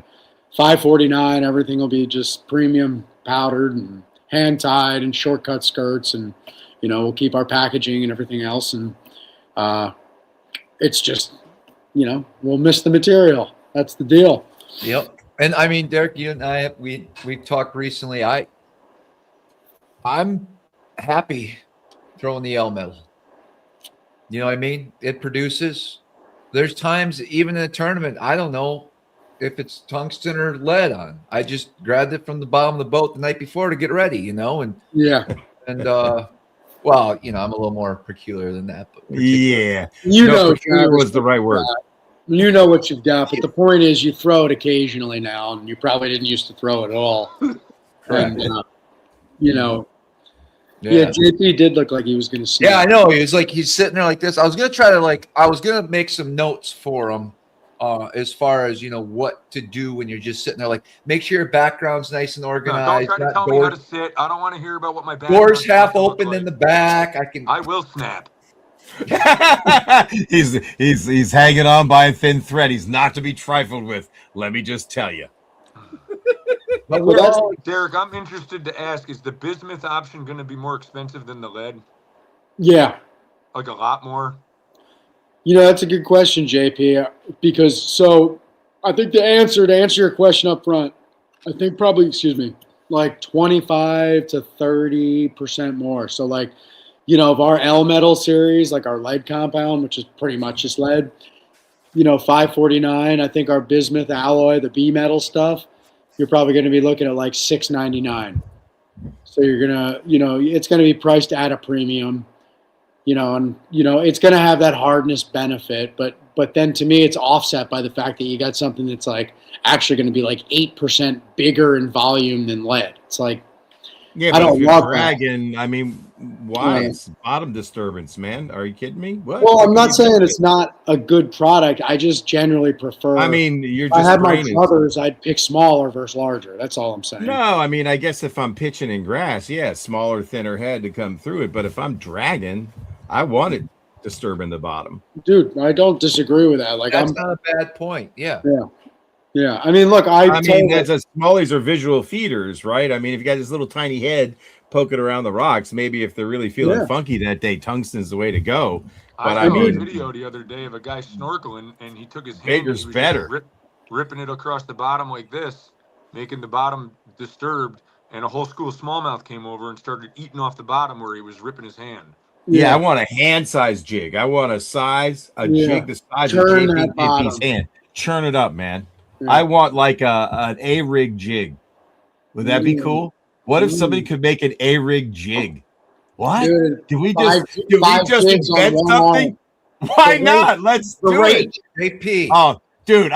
$549. Everything will be just premium powdered and hand-tied and shortcut skirts. And, we'll keep our packaging and everything else. And it's just, we'll miss the material. That's the deal. Yep. And I mean, Derek, you and I, we talked recently. I'm happy throwing the L metal. You know what I mean? It produces. There's times, even in a tournament, I don't know if it's tungsten or lead on. I just grabbed it from the bottom of the boat the night before to get ready, and yeah. And well, I'm a little more peculiar than that. But yeah, peculiar was the right word. You know what you've got, but the point is you throw it occasionally now, and you probably didn't used to throw it at all. And, yeah, JP did look like he was going to snap. Yeah, I know. He was like, he's sitting there like this. I was going to try to I was going to make some notes for him as far as, what to do when you're just sitting there. Like, make sure your background's nice and organized. Don't try to tell me how to sit. I don't want to hear about what my back. Doors half open in the back. I will snap. he's hanging on by a thin thread. He's not to be trifled with. Let me just tell you. But Well, that's Derek, I'm interested to ask: is the bismuth option going to be more expensive than the lead? yeah. Like a lot more? That's a good question, JP. Because I think to answer your question up front, I think probably like 25 to 30% more. So like, of our L metal series, like our lead compound, which is pretty much just lead, $549. I think our bismuth alloy, the B metal stuff, you're probably going to be looking at like $699. So you're gonna, it's going to be priced at a premium, and it's going to have that hardness benefit, but then to me, it's offset by the fact that you got something that's like actually going to be like 8% bigger in volume than lead. It's like, Yeah, I but don't if you're love dragging, I mean, why? Yeah. It's bottom disturbance, man. Are you kidding me? What? Well, What I'm can not you saying do? it's not a good product. I just generally prefer. I mean, you're if I just had my draining. brothers, I'd pick smaller versus larger. That's all I'm saying. No, I mean, I guess if I'm pitching in grass, yeah, smaller, thinner head to come through it. But if I'm dragging, I want it disturbing the bottom. Dude, I don't disagree with that. Like, That's not a bad point. Yeah. Yeah. I mean, look, I mean, that's a smallies are visual feeders, right? I mean, if you got this little tiny head poking around the rocks, maybe if they're really feeling funky that day, tungsten's the way to go. But I saw a video the other day of a guy snorkeling, and he took his hand bigger's and he was better. ripping it across the bottom like this, making the bottom disturbed, and a whole school of smallmouth came over and started eating off the bottom where he was ripping his hand. Yeah, I want a hand-sized jig. I want a jig the size of JP's hand. Churn it up, man. Yeah. I want like an A-rig jig. Would that be cool? What if somebody could make an A-rig jig? What? Dude, do we just invent something? Why not? Let's do it. JP. Oh, dude,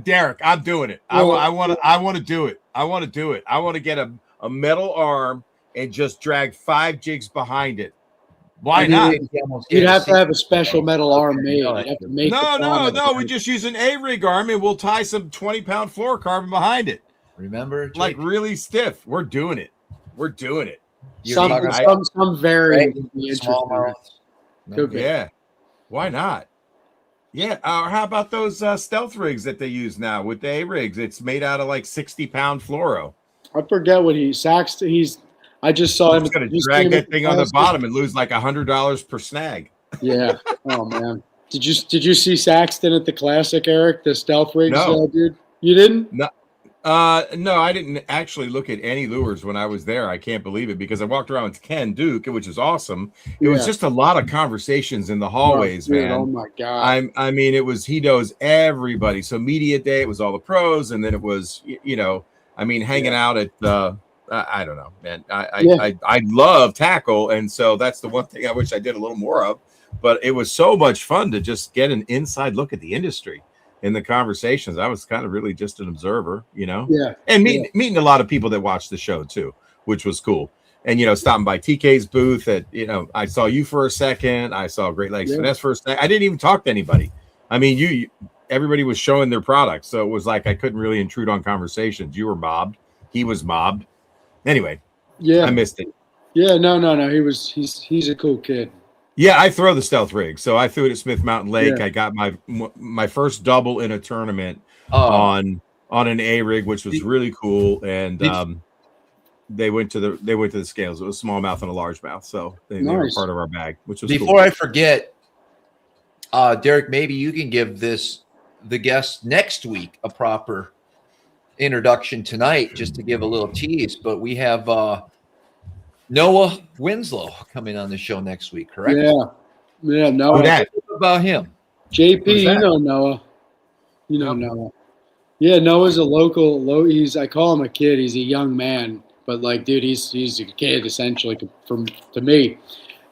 Derek, I'm doing it. I want to do it. I want to do it. I want to get a metal arm and just drag 5 jigs behind it. Why not? You'd have to have a special metal arm made. You'd have to make no. We just use an A-rig arm and we'll tie some 20-pound fluorocarbon behind it. Remember, Jake? Like really stiff. We're doing it. Some variant. Yeah. Why not? Yeah. Or how about those stealth rigs that they use now with the A-rigs? It's made out of like 60-pound fluoro. I forget what I just saw him. He's going to drag that thing on the bottom and lose like $100 per snag. Yeah. Oh man. Did you see Saxton at the Classic, Eric? The stealth rigs, dude. You didn't? No. No, I didn't actually look at any lures when I was there. I can't believe it because I walked around with Ken Duke, which is awesome. It was just a lot of conversations in the hallways, man. Oh my God. I mean, he knows everybody. So media day, it was all the pros, and then it was, hanging out at I don't know, man. I love tackle, and so that's the one thing I wish I did a little more of. But it was so much fun to just get an inside look at the industry. In the conversations, I was kind of really just an observer, and meeting a lot of people that watched the show too, which was cool. And stopping by TK's booth I saw you for a second. I saw Great Lakes Finesse for a second. I didn't even talk to anybody. I mean, everybody was showing their products, so it was like I couldn't really intrude on conversations. You were mobbed. He was mobbed. Anyway, I missed it. Yeah, no. He's a cool kid. Yeah, I throw the stealth rig. So I threw it at Smith Mountain Lake. Yeah. I got my first double in a tournament on an A rig, which was really cool. And they went to the scales. It was smallmouth and a largemouth. So they were part of our bag, which was Before I forget, Derek, maybe you can give the guest next week a proper introduction tonight, just to give a little tease. But we have Noah Winslow coming on the show next week, correct? Yeah. Noah. What about him? JP, you know Noah. Noah. Yeah, Noah's a local. I call him a kid. He's a young man, but like, dude, he's a kid essentially to me,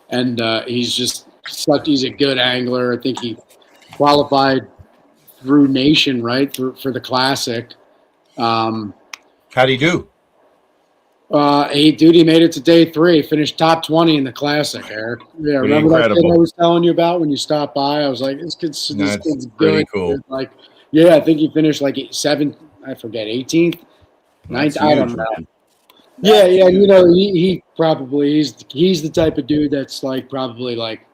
and he's a good angler. I think he qualified through Nation, right, for the Classic. How'd he do? He made it to day 3, finished top 20 in the Classic, Eric. Yeah, remember that kid I was telling you about when you stopped by? I was like, this kid's good. Cool. Like, I think he finished like 18th, 9th, I don't know. Yeah, he probably he's the type of dude that's like probably like,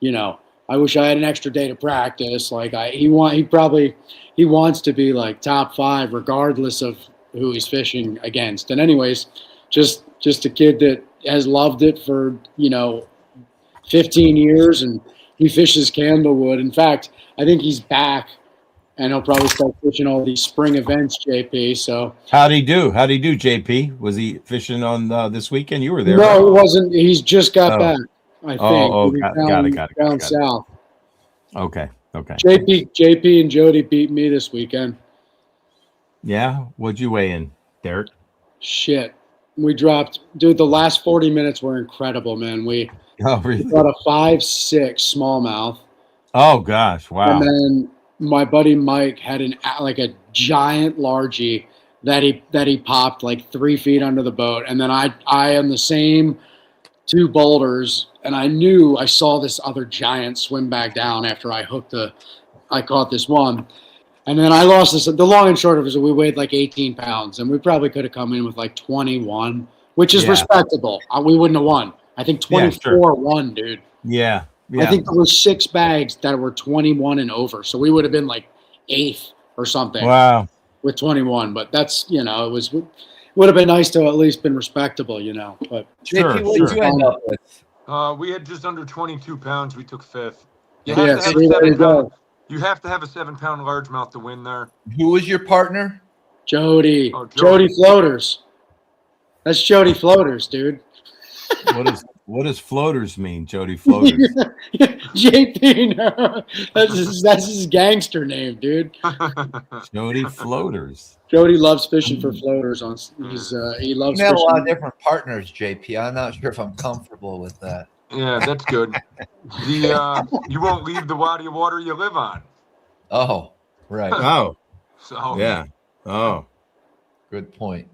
I wish I had an extra day to practice. Like he wants to be like top 5 regardless of who he's fishing against. And anyways, just a kid that has loved it for 15 years, and he fishes Candlewood. In fact, I think he's back, and he'll probably start fishing all these spring events, JP. So how'd he do, JP? Was he fishing on this weekend? You were there. No, right? it wasn't. He's just got back, I think. Got it. Down south. Okay. JP and Jody beat me this weekend. Yeah, what'd you weigh in, Derek? Shit, we dropped, dude. The last 40 minutes were incredible, man. We really? got a 5.6 smallmouth. Oh gosh, wow. And then my buddy Mike had a giant largie that he popped like 3 feet under the boat, and then I on the same 2 boulders, and I saw this other giant swim back down after I caught this one, and then I lost this. The long and short of it is we weighed like 18 pounds, and we probably could have come in with like 21, which is respectable. We wouldn't have won. I think 24 won, dude. Yeah. I think there were 6 bags that were 21 and over, so we would have been like 8th or something. Wow. With 21, but that's it would have been nice to at least been respectable, But Sure. What did you end up with? We had just under 22 pounds. We took 5th. You Yeah, have to have a 7-pound. You have to have a 7-pound largemouth to win there. Who was your partner? Jody. Oh, Jody Floaters. That's Jody Floaters, dude. What does floaters mean, Jody Floaters? JP, no. That's his gangster name, dude. Jody Floaters. Jody loves fishing for floaters. He loves. You have a lot of fishing. different partners, JP. I'm not sure if I'm comfortable with that. Yeah, that's good. You won't leave the body of water you live on. Oh, right. Oh, So yeah. Oh, Good point.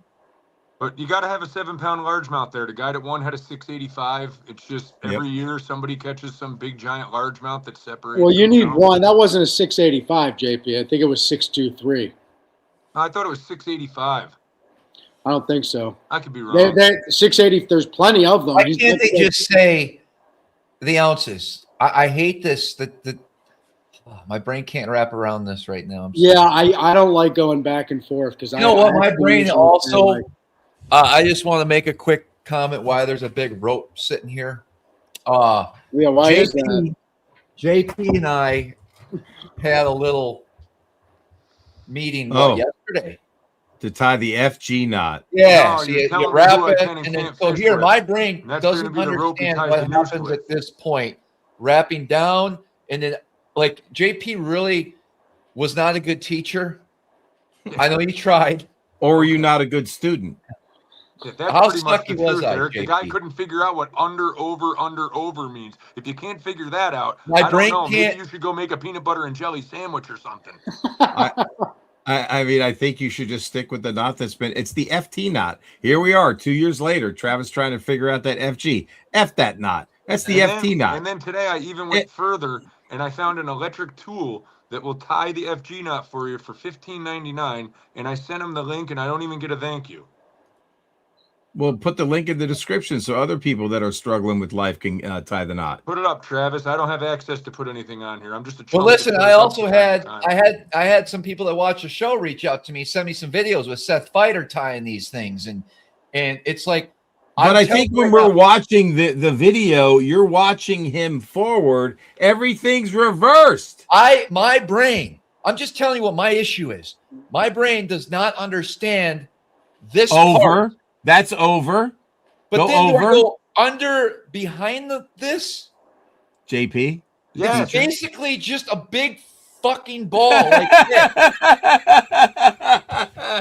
But you got to have a 7-pound largemouth there. The guy that won had a 685. It's just every year somebody catches some big giant largemouth that separates. Well, you need one. That wasn't a 685, JP. I think it was 623. I thought it was 685. I don't think so. I could be wrong. 680. There's plenty of them. Why can't they just say the ounces? I hate this. My brain can't wrap around this right now. I don't like going back and forth because you know what? My brain also. I just want to make a quick comment why there's a big rope sitting here. Why is that? JP and I had a little meeting yesterday to tie the FG knot. Yeah, No, so you're you telling me wrap who I it, can and and then can't so fish here with. my brain That's doesn't gonna be the rope he understand ties what the noose happens with. at this point, wrapping down, and then like JP really was not a good teacher. I know he tried. Or were you not a good student? Yeah, that's How pretty much sucky the was truth, I, Eric. The JP? guy couldn't figure out what under, over means. If you can't figure that out, My I brain don't know. can't- Maybe you should go make a peanut butter and jelly sandwich or something. I mean, I think you should just stick with the knot it's the FT knot. Here we are 2 years later. Travis trying to figure out that FG. F that knot. That's the FT knot. And then today I even went further and I found an electric tool that will tie the FG knot for you for $15.99. And I sent him the link and I don't even get a thank you. We'll put the link in the description so other people that are struggling with life can tie the knot. Put it up, Travis. I don't have access to put anything on here. I'm just a Well, chump listen, that I shows also up had from time to time. I had some people that watch the show reach out to me, send me some videos with Seth Fighter tying these things, and it's like. But I think when we're watching the video, you're watching him forward. Everything's reversed. My brain. I'm just telling you what my issue is. My brain does not understand this part. That's over. But go then over. go under behind this. JP. Yeah, It's basically just a big fucking ball. Like this.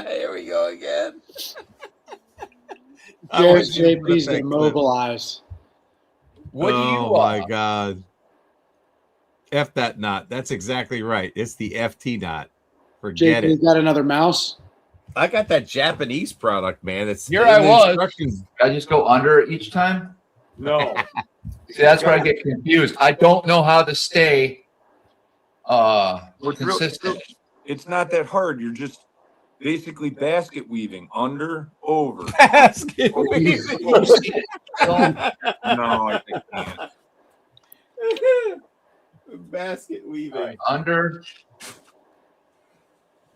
Here we go again. JP's gonna mobilize. What do you? Oh my God. F that knot. That's exactly right. It's the FT knot. Forget JP it. got another mouse. I got that Japanese product, man. It's Here I was. instructions. I just go under each time. No. See, that's where I get confused. I don't know how to stay consistent. It's not that hard. You're just basically basket weaving under, over. Basket weaving. No, I think not. Basket weaving. Right, under,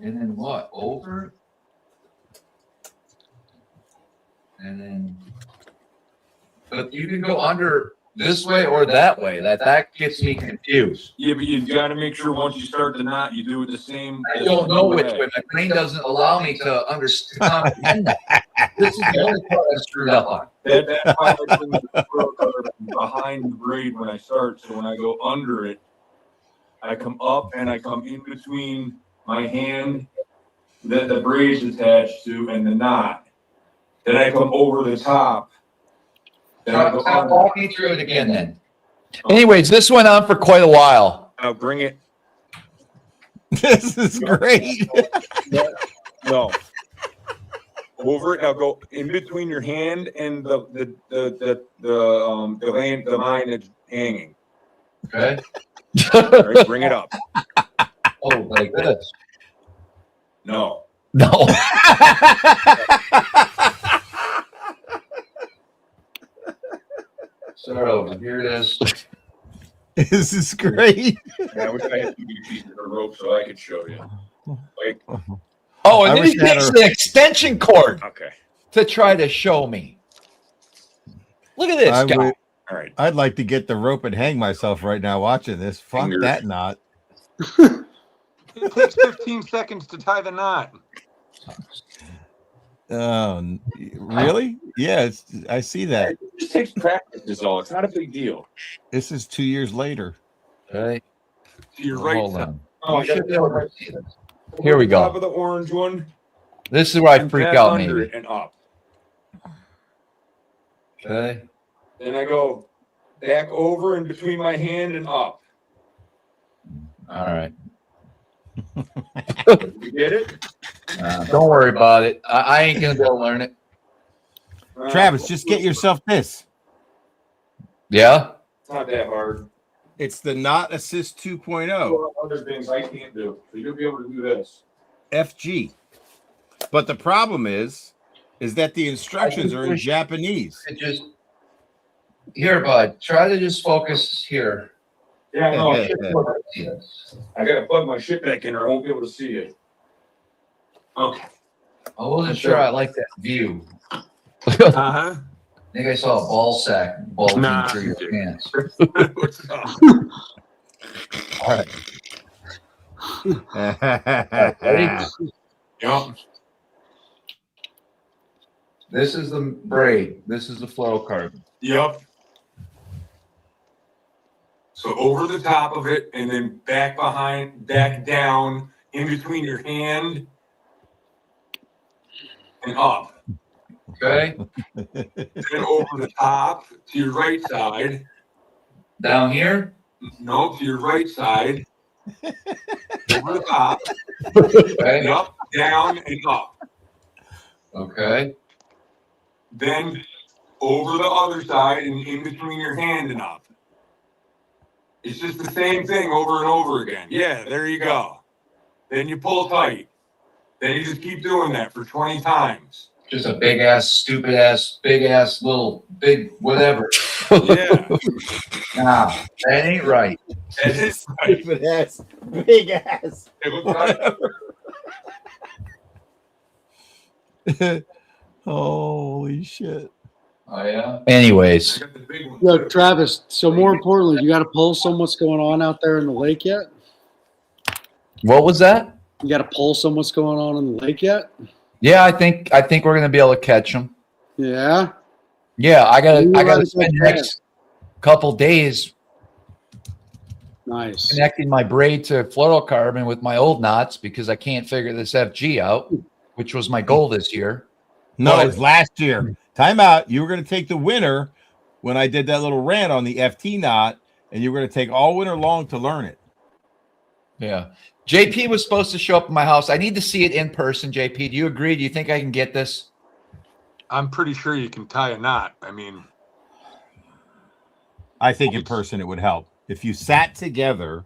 and then what? Over. and then, but you can go under this way or that way. That gets me confused. Yeah, but you got to make sure once you start the knot, you do it the same. I don't know which way. My brain doesn't allow me to understand that. This is the only part I screwed up on. That's why I bring the fluoro carb behind the braid when I start. So when I go under it, I come up and I come in between my hand that the braid's attached to and the knot. Then I come over the top. Then I go under. Walk me through it again then. Anyways, this went on for quite a while. I'll bring it. This is great. No. Over it. I'll go in between your hand and the line that's hanging. Okay. All right, bring it up. Oh, like this. No. No. So here it is. This is great. I wish I had 2 pieces of rope so I could show you. Like, Oh, I and then wish he I had takes a- the extension cord okay. to try to show me. Look at this I guy. would- All right. I'd like to get the rope and hang myself right now watching this. Fuck Fingers. that knot. It takes 15 seconds to tie the knot. Really? Yeah, I see that. It just takes practice is all. It's not a big deal. This is 2 years later. Okay. To your Hold right. on. Oh, You should be able to see this. Here we go. Top of the orange one. This is where I and freak back out under maybe. it and up. Okay. Then I go back over in between my hand and up. All right. You get it? Don't worry about it. I ain't gonna be able to learn it. Travis, just get yourself this. Yeah. It's not that hard. It's the Knot Assist 2.0 Other things I can't do. So you'll be able to do this. FG. But the problem is that the instructions are in Japanese. It just here, bud. Try to just focus here. Yeah, no, Yes. I gotta plug my shit back in or I won't be able to see it. Okay. I wasn't sure I like that view. Uh-huh. I think I saw a ball sack bulging Nah. through your pants. What's up? All right. Ready? Yep. This is the braid. This is the fluorocarbon. Yep. So over the top of it and then back down in between your hand and up. Okay. Then over the top to your right side. Down here. No, to your right side. Over the top. Okay. Up, down, and up. Okay. Then over the other side and in between your hand and up. It's just the same thing over and over again. Yeah, there you go. Then you pull tight. Then you just keep doing that for 20 times. Just a big ass, stupid ass, big ass, little, big, whatever. Yeah. Nah, that ain't right. That is right. Big ass. Big ass. It was right. Holy shit. Oh yeah. Anyways, I got the big one. Look, Travis. So more importantly, you got a pulse on what's going on out there in the lake yet? what was that? You got a pulse on what's going on in the lake yet? Yeah, I think we're gonna be able to catch them. Yeah. Yeah, I gotta Right, spend the okay. next couple days Nice. connecting my braid to fluorocarbon with my old knots because I can't figure this FG out, which was my goal this year. No, But- it was last year. Time out. You were going to take the winter when I did that little rant on the FT knot, and you were going to take all winter long to learn it. Yeah. JP was supposed to show up at my house. I need to see it in person, JP. Do you agree? Do you think I can get this? I'm pretty sure you can tie a knot. I mean, I think in person it would help. If you sat together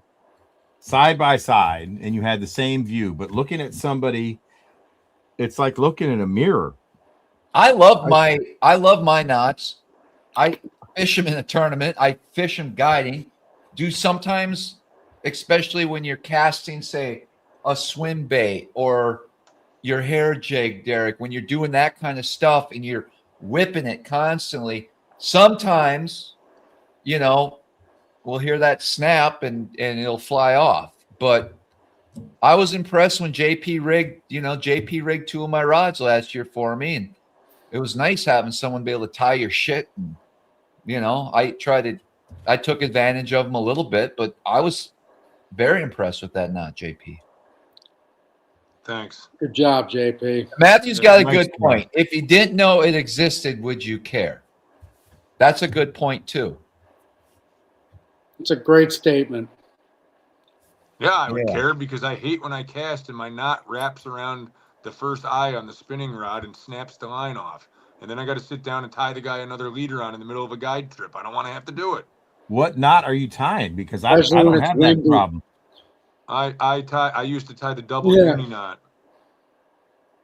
side by side and you had the same view, but looking at somebody, it's like looking in a mirror. I love my knots. I fish them in a tournament. I fish them guiding. Do sometimes, especially when you're casting, say, a swim bait or your hair jig, Derek, when you're doing that kind of stuff and you're whipping it constantly. Sometimes, you know, we'll hear that snap and it'll fly off. But I was impressed when JP rigged two of my rods last year for me. And it was nice having someone be able to tie your shit. And, you know, I took advantage of them a little bit, but I was very impressed with that knot, JP. Thanks. Good job, JP. Matthew's got a nice good point. If you didn't know it existed, would you care? That's a good point too. It's a great statement. Yeah, I would care because I hate when I cast and my knot wraps around the first eye on the spinning rod and snaps the line off. And then I got to sit down and tie the guy another leader on in the middle of a guide trip. I don't want to have to do it. What knot are you tying? Because I don't have that problem. I used to tie the double uni knot.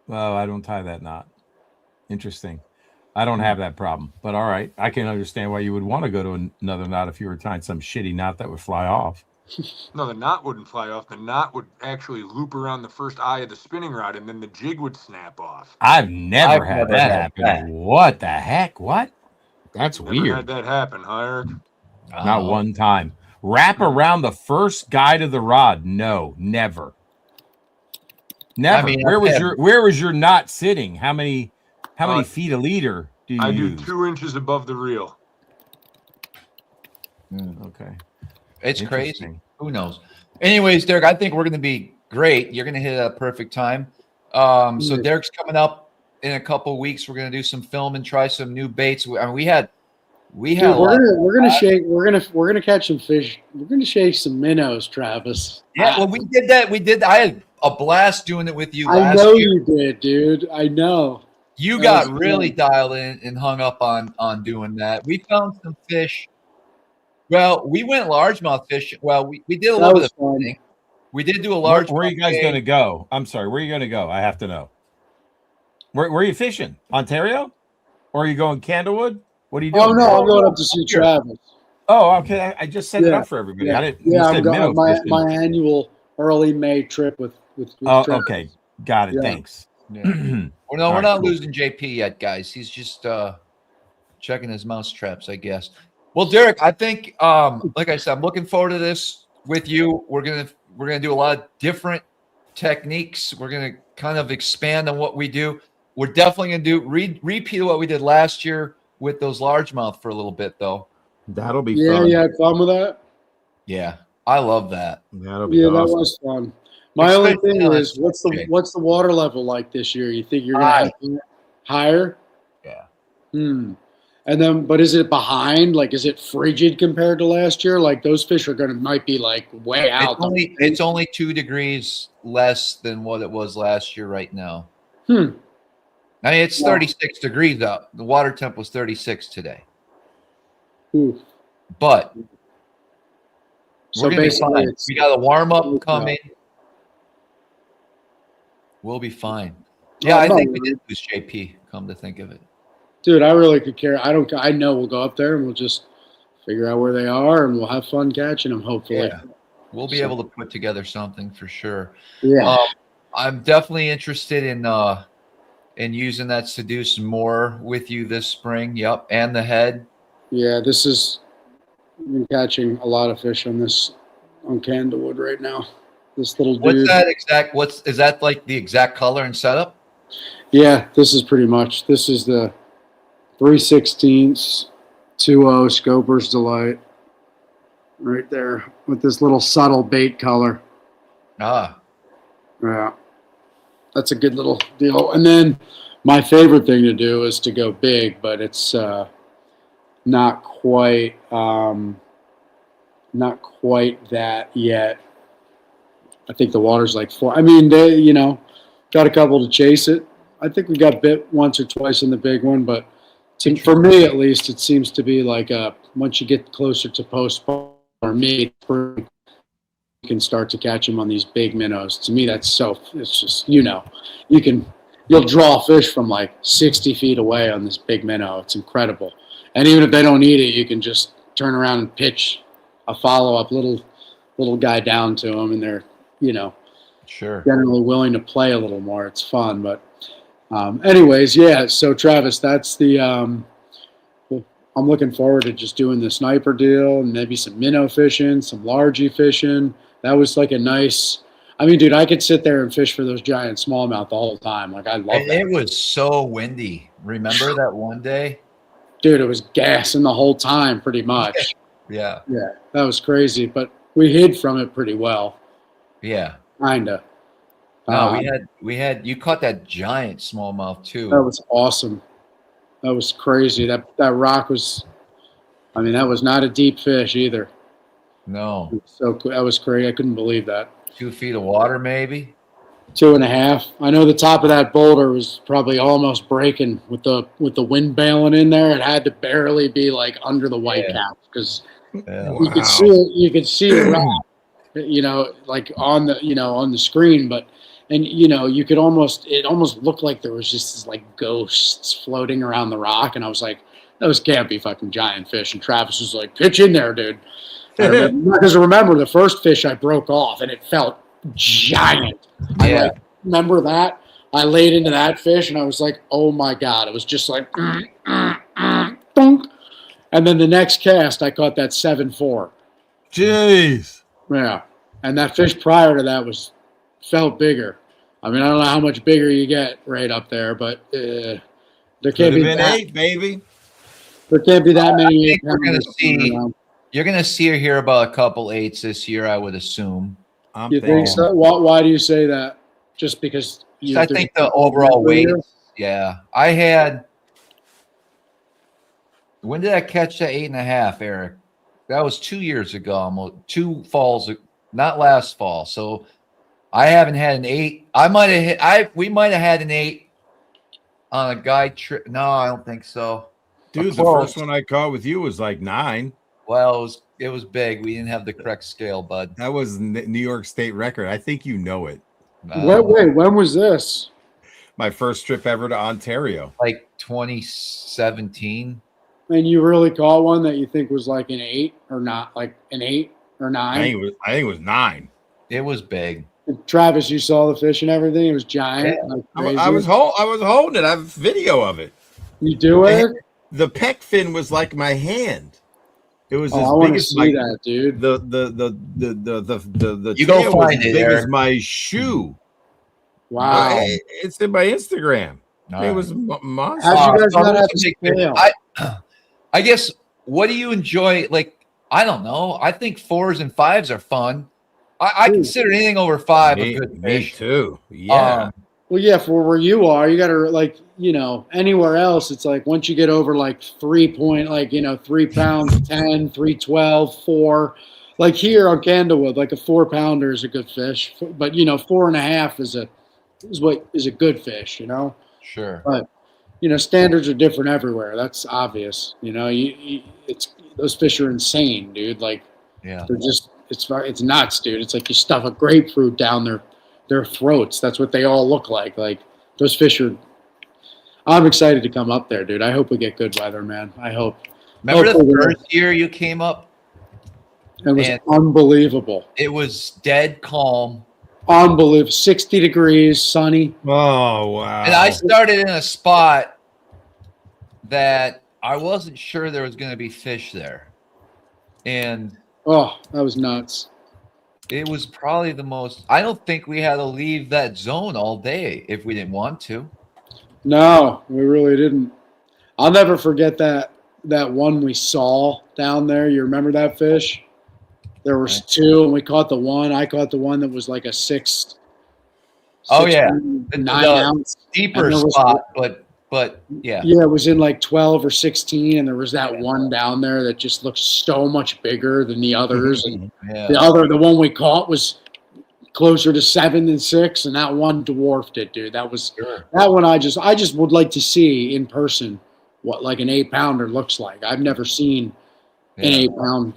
Well, I don't tie that knot. Interesting. I don't have that problem, but all right. I can understand why you would want to go to another knot if you were tying some shitty knot that would fly off. No, the knot wouldn't fly off. The knot would actually loop around the first eye of the spinning rod, and then the jig would snap off. I've never had that happen. What the heck? What? That's weird. Never had that happen, huh, Eric? Not one time. Wrap around the first guide of the rod. No, never. Never. I mean, where was your knot sitting? How many feet a leader do you use? Do 2 inches above the reel. Okay. It's crazy. Who knows? Anyways, Derek, I think we're going to be great. You're going to hit it at a perfect time. So Derek's coming up in a couple of weeks. We're going to do some film and try some new baits. I mean, we had. Dude, we're gonna catch some fish. We're gonna shake some minnows, Travis. Yeah, well, we did that. I had a blast doing it with you. I know you did, dude. I know. You got really dialed in and hung up on doing that. We found some fish. Well, we went largemouth fishing. Well, we did a little bit of fishing. We did do a large. Where are you guys going to go? I'm sorry. Where are you going to go? I have to know. Where are you fishing? Ontario? Or are you going Candlewood? What are you doing? Oh, no, I'm going up to see Travis. Oh, okay. I just set it up for everybody. Yeah, I didn't. Yeah, I'm going my annual early May trip with Oh, Travis. okay. Got it. Yeah. Thanks. Yeah. Well, no, we're not losing JP yet, guys. He's just checking his mouse traps, I guess. Well, Derek, I think, like I said, I'm looking forward to this with you. We're gonna do a lot of different techniques. We're gonna kind of expand on what we do. We're definitely gonna do repeat what we did last year with those largemouth for a little bit, though. That'll be fun. Yeah, you had fun with that? Yeah, I love that. That'll be awesome. That was fun. My only thing is, what's the water level like this year? You think you're gonna have higher? Yeah. And then, but is it behind? Like, is it frigid compared to last year? Like, those fish might be like way out. It's only 2 degrees less than what it was last year right now. I mean, it's 36 degrees out. The water temp was 36 today. But we're gonna be fine. We got a warm up coming. We'll be fine. Yeah, I think we did lose JP. Come to think of it, dude, I really could care. I know we'll go up there and we'll just figure out where they are and we'll have fun catching them. Hopefully, we'll be able to put together something for sure. Yeah, I'm definitely interested in using that Seduce more with you this spring. Yep, and the head. Yeah, I've been catching a lot of fish on Candlewood right now. This little dude. What's that exact? Is that like the exact color and setup? Yeah, this is the 3/16 2.0 Scoper's Delight right there with this little subtle bait color. Yeah, that's a good little deal. And then my favorite thing to do is to go big, but it's not quite that yet. I think the water's like 4. I mean, they, got a couple to chase it. I think we got bit once or twice in the big one, but for me at least, it seems to be like once you get closer to post or me, you can start to catch them on these big minnows. To me, it's just, you'll draw fish from like 60 feet away on this big minnow. It's incredible. And even if they don't eat it, you can just turn around and pitch a follow-up little guy down to them, and they're, sure, generally willing to play a little more. It's fun, but Anyways, yeah. So Travis, that's the. I'm looking forward to just doing the sniper deal and maybe some minnow fishing, some largie fishing. That was like a nice. I mean, dude, I could sit there and fish for those giant smallmouth the whole time. Like I love And that. it was so windy. Remember that one day? Dude, it was gassing the whole time, pretty much. Yeah. Yeah, that was crazy. But we hid from it pretty well, Yeah. kinda. No, we had you caught that giant smallmouth too. That was awesome. That was crazy. That rock was. I mean, that was not a deep fish either. No. So that was crazy. I couldn't believe that. 2 feet of water, maybe. 2.5. I know the top of that boulder was probably almost breaking with the wind bailing in there. It had to barely be like under the white cap because you could see it. You could see the rock, like on the screen, but you could almost looked like there was just this, like ghosts floating around the rock, and I was like, those can't be fucking giant fish. And Travis was like, pitch in there, dude. Because remember the first fish I broke off and it felt giant. Yeah. Remember that? I laid into that fish and I was like, oh my God. It was just like, thunk. And then the next cast, I caught that 7.4. Jeez. Yeah. And that fish prior to that felt bigger. I mean, I don't know how much bigger you get right up there, but there can't be 8, baby. There can't be that many. I think we're going to see. You're going to see or hear about a couple 8s this year, I would assume. You think so? Why do you say that? Just because I think the overall weight. Yeah. I had. When did I catch that 8.5, Eric? That was 2 years ago, almost 2 falls, not last fall. So I haven't had an 8. We might have had an 8 on a guide trip. No, I don't think so. Dude, the first one I caught with you was like 9. Well, it was big. We didn't have the correct scale, bud. That was New York State record. I think you know it. Wait, when was this? My first trip ever to Ontario. Like 2017. And you really caught one that you think was like an 8 or not, like an 8 or 9? I think it was 9. It was big. And Travis, you saw the fish and everything. It was giant. Yeah. Like I was holding it. I have video of it. You do it? The peck fin was like my hand. It was as I big want to as see that, dude. The You tail go was find as it, big Eric. as my shoe. Wow. It's in my Instagram. All It was monster. How'd you guys not have to scale? I guess, what do you enjoy? Like, I don't know. I think 4s and 5s are fun. I consider anything over 5 a good Me fish. too. Yeah. Well, yeah, for where you are, you got to anywhere else, it's like once you get over like 3 pounds, 10, 312, 4. Like here on Candlewood, like a 4-pounder is a good fish, but 4.5 is a good fish, Sure. But standards are different everywhere. That's obvious. It's those fish are insane, dude. Like, Yeah. they're just it's nuts, dude. It's like you stuff a grapefruit down their throats. That's what they all look like. Like those fish are. I'm excited to come up there, dude. I hope we get good weather, man. I hope. Remember the first year you came up? It was unbelievable. It was dead calm. Unbelievable. 60 degrees, sunny. Oh wow. And I started in a spot that I wasn't sure there was going to be fish there. And oh, that was nuts. It was probably the most. I don't think we had to leave that zone all day if we didn't want to. No, we really didn't. I'll never forget that one we saw down there. You remember that fish? There was 2, and we caught the one. I caught the one that was like a 6. Oh yeah, 9 ounce deeper spot, but yeah. Yeah, it was in like 12 or 16, and there was that one down there that just looked so much bigger than the others. And the one we caught was closer to 7 than 6, and that one dwarfed it, dude. That one I just would like to see in person what like an 8-pounder looks like. I've never seen an 8-pound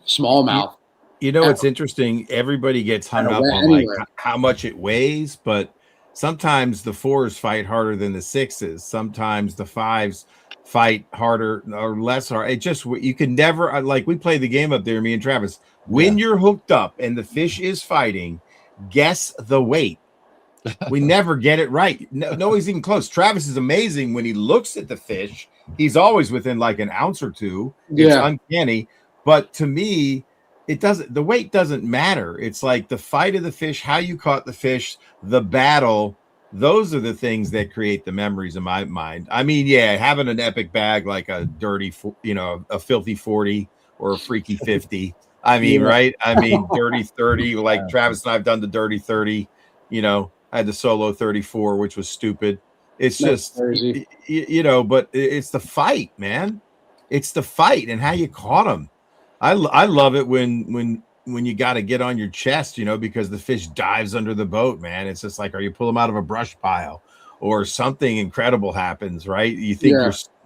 smallmouth. What's interesting? Everybody gets hung up on like how much it weighs, but sometimes the 4s fight harder than the 6s. Sometimes the 5s fight harder or less hard. It just, you can never, like we play the game up there, me and Travis. When you're hooked up and the fish is fighting, guess the weight. We never get it right. Nobody's even close. Travis is amazing when he looks at the fish. He's always within like an ounce or two. It's uncanny. But to me, the weight doesn't matter. It's like the fight of the fish, how you caught the fish, the battle. Those are the things that create the memories in my mind. I mean, yeah, having an epic bag like a dirty, a filthy 40 or a freaky 50. I mean, right? I mean, dirty 30, like Travis and I have done the dirty 30, I had the solo 34, which was stupid. It's just, crazy. But it's the fight, man. It's the fight and how you caught them. I love it when you got to get on your chest, because the fish dives under the boat, man. It's just like, or you pull them out of a brush pile or something incredible happens, right? You think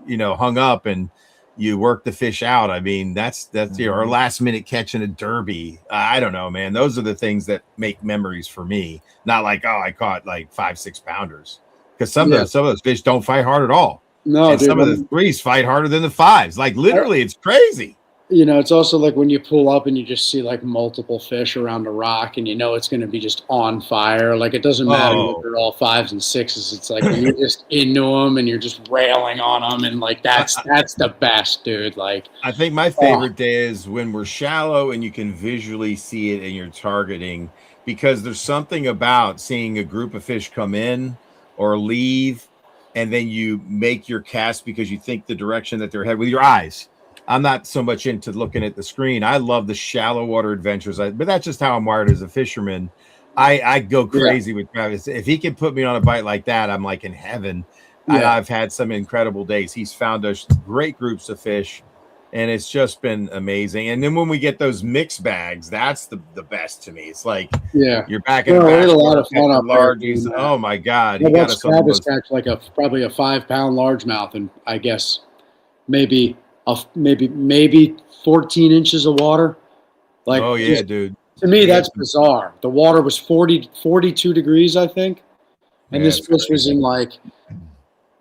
you're, hung up and you work the fish out. I mean, that's our last minute catch in a derby. I don't know, man. Those are the things that make memories for me. Not like, oh, I caught like 5-6 pounders, because some of those fish don't fight hard at all. No, and some of the 3s fight harder than the 5s. Like literally, it's crazy. It's also like when you pull up and you just see like multiple fish around a rock and it's going to be just on fire. Like it doesn't matter if they're all 5s and 6s. It's like when you're just into them and you're just railing on them, and like that's the best, dude. Like I think my favorite day is when we're shallow and you can visually see it and you're targeting, because there's something about seeing a group of fish come in or leave, and then you make your cast because you think the direction that they're headed with your eyes. I'm not so much into looking at the screen. I love the shallow water adventures, but that's just how I'm wired as a fisherman. I go crazy with Travis. If he can put me on a bite like that, I'm like in heaven. I've had some incredible days. He's found us great groups of fish, and it's just been amazing. And then when we get those mixed bags, that's the best to me. It's like you're back in the back. A lot of fun up large. Oh my God! He got us Travis catch like probably a 5-pound largemouth, and I guess maybe 14 inches of water. Like, dude. To me, that's bizarre. The water was 42 degrees, I think. And this fish was in like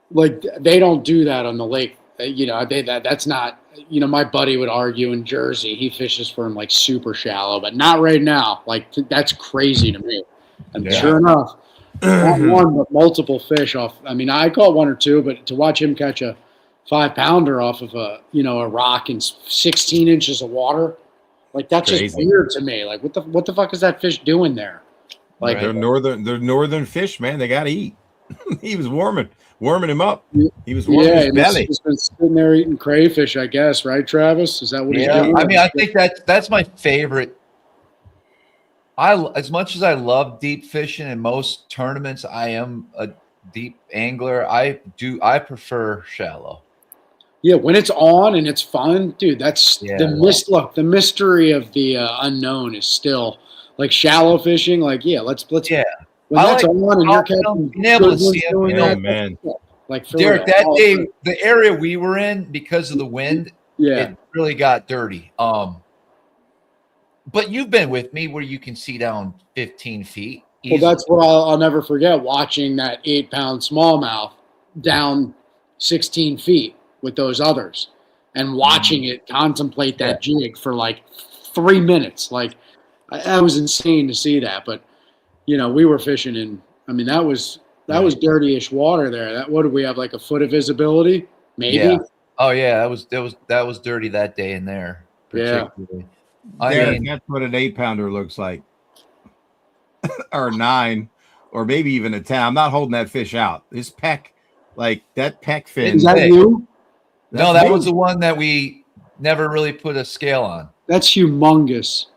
they don't do that on the lake. That's not, my buddy would argue in Jersey, he fishes from like super shallow, but not right now. Like that's crazy to me. And sure enough, not one, but multiple fish off. I mean, I caught 1 or 2, but to watch him catch a 5-pounder off of a rock in 16 inches of water, like that's just weird to me. Like what the fuck is that fish doing there? Like they're northern fish, man. They gotta eat. He was warming him up. He was warming his belly. He's been sitting there eating crayfish, I guess, right, Travis? Is that what he's doing? I mean, I think that's my favorite. As much as I love deep fishing in most tournaments, I am a deep angler. I prefer shallow. Yeah, when it's on and it's fun, dude, that's the mystery of the unknown is still like shallow fishing. Like, let's when that's on and you're catching being able to see them, man. Like Derek, that day, the area we were in, because of the wind, it really got dirty. But you've been with me where you can see down 15 feet. Easily. Well, that's what I'll never forget, watching that 8-pound smallmouth down 16 feet. With those others and watching it contemplate that jig for like 3 minutes. Like that was insane to see that. But we were fishing in, I mean, that was dirty-ish water there. What did we have, like a foot of visibility? Maybe. Yeah. Oh yeah. That was dirty that day in there. Yeah. That's what an 8-pounder looks like. Or 9, or maybe even a 10. I'm not holding that fish out. His peck, like that peck fin. Is that you? No, that was the one that we never really put a scale on. That's humongous.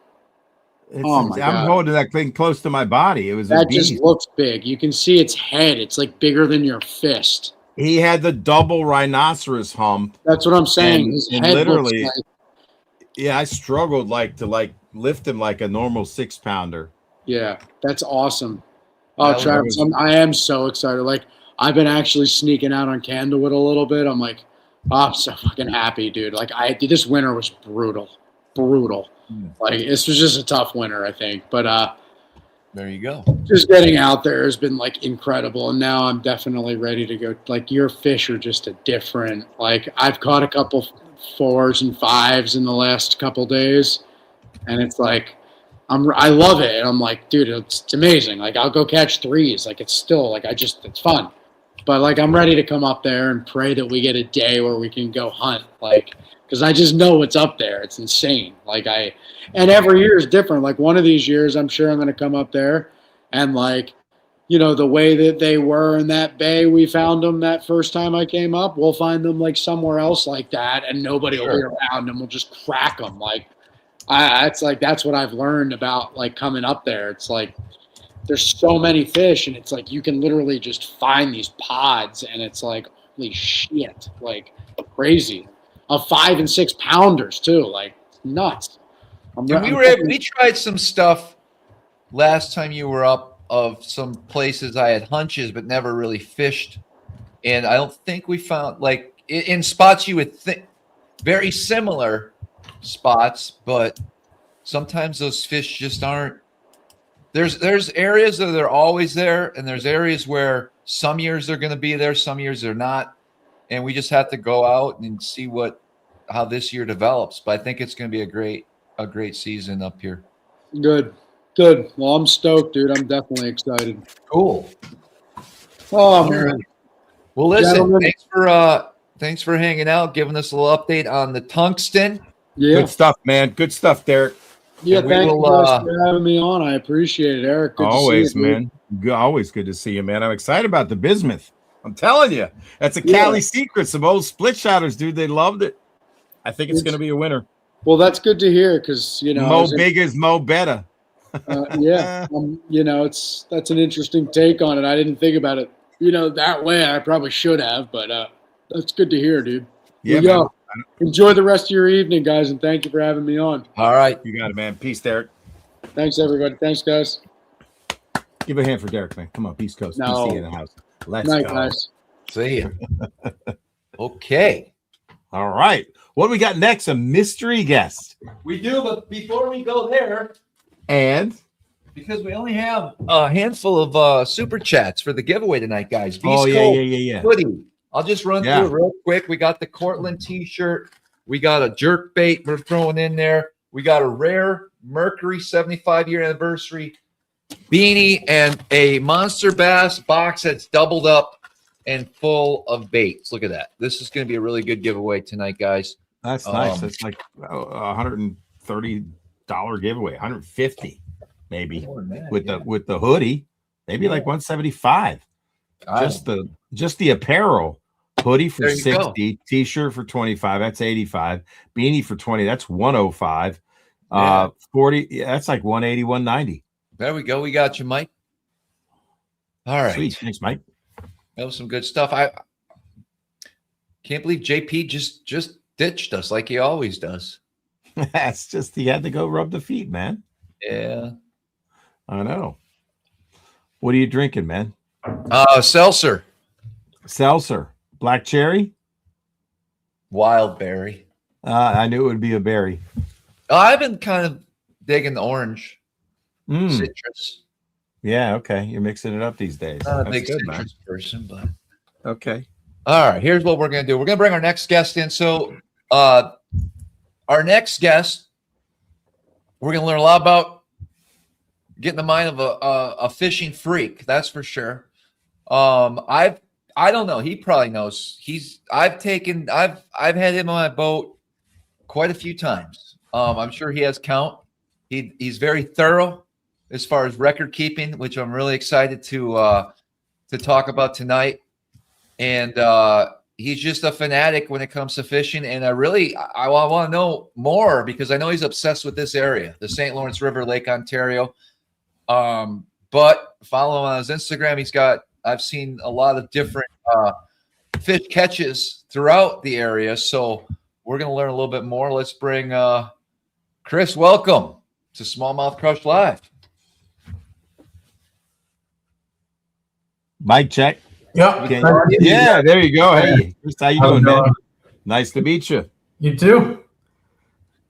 I'm holding that thing close to my body. It was that just looks big. You can see its head. It's like bigger than your fist. He had the double rhinoceros hump. That's what I'm saying. His head literally, I struggled to lift him like a normal 6-pounder. Yeah, that's awesome. Oh, Travis, I am so excited. Like I've been actually sneaking out on Candlewood a little bit. I'm like, I'm so fucking happy, dude. Like this winter was brutal. Like this was just a tough winter, I think. But there you go. Just getting out there has been like incredible, and now I'm definitely ready to go. Like your fish are just a different. Like I've caught a couple 4s and 5s in the last couple days, and it's like I love it, and I'm like, dude, it's amazing. Like, I'll go catch threes. Like, it's still like it's fun. But like, I'm ready to come up there and pray that we get a day where we can go hunt. Like, because I just know what's up there. It's insane. And every year is different. Like, one of these years, I'm sure I'm going to come up there, and like, you know, the way that they were in that bay, we found them that first time I came up. We'll find them like somewhere else like that, and nobody will be around, and we'll just crack them. Like, it's like that's what I've learned about like coming up there. It's like there's so many fish, and it's like you can literally just find these pods, and it's like holy shit, like crazy. Of 5 and 6 pounders too, like nuts. We tried some stuff last time you were up of some places I had hunches but never really fished, and I don't think we found like in spots you would think very similar spots, but sometimes those fish just aren't. There's areas that they're always there, and there's areas where some years they're going to be there, some years they're not, and we just have to go out and see how this year develops. But I think it's going to be a great season up here. Good. Well, I'm stoked, dude. I'm definitely excited. Cool. Oh man. Well, listen. Gentlemen. Thanks for hanging out, giving us a little update on the Tungsten. Yeah. Good stuff, man. Good stuff, Derek. Yeah, thank you guys for having me on. I appreciate it, Eric. Good always, to see you, man. Always good to see you, man. I'm excited about the bismuth. I'm telling you, that's a Cali secret. Some old split shotters, dude. They loved it. I think it's going to be a winner. Well, that's good to hear because Mo big is Mo better. That's an interesting take on it. I didn't think about it, that way. I probably should have, but that's good to hear, dude. Yeah. Enjoy the rest of your evening, guys, and thank you for having me on. All right. You got it, man. Peace, Derek. Thanks, everybody. Thanks, guys. Give a hand for Derek, man. Come on, East Coast. No. PC in the house. Let's Night, go. guys. See ya. Okay. All right. What do we got next? A mystery guest. We do, but before we go there, and because we only have a handful of super chats for the giveaway tonight, guys. Yeah. Hoodie. I'll just run through it real quick. We got the Cortland t-shirt. We got a jerk bait we're throwing in there. We got a rare Mercury 75-year anniversary beanie and a monster bass box that's doubled up and full of baits. Look at that. This is going to be a really good giveaway tonight, guys. That's nice. That's like $130 giveaway, $150 maybe with the hoodie, maybe like $175. Just the apparel. Hoodie for $60, t-shirt for $25, that's $85, beanie for $20, that's $105, $40, that's like $180, $190. There we go. We got you, Mike. All right. Sweet. Thanks, Mike. That was some good stuff. I can't believe JP just ditched us like he always does. That's just he had to go rub the feet, man. Yeah. I know. What are you drinking, man? Seltzer. Black cherry? Wild berry. I knew it would be a berry. I've been kind of digging the orange. Citrus. Yeah, okay. You're mixing it up these days. Not a big citrus person, but okay. All right, here's what we're gonna do. We're gonna bring our next guest in. So our next guest, we're gonna learn a lot about getting the mind of a fishing freak, that's for sure. I don't know. He probably knows. I've had him on my boat quite a few times. I'm sure he has count. He's very thorough as far as record keeping, which I'm really excited to talk about tonight. And he's just a fanatic when it comes to fishing. And I want to know more because I know he's obsessed with this area, the St. Lawrence River, Lake Ontario. But follow him on his Instagram. I've seen a lot of different fish catches throughout the area. So we're going to learn a little bit more. Let's bring Chris. Welcome to Smallmouth Crush Live. Mic check. Yep. Yeah, there you go. Hey, Chris, how you doing, man? Nice to meet you. You too.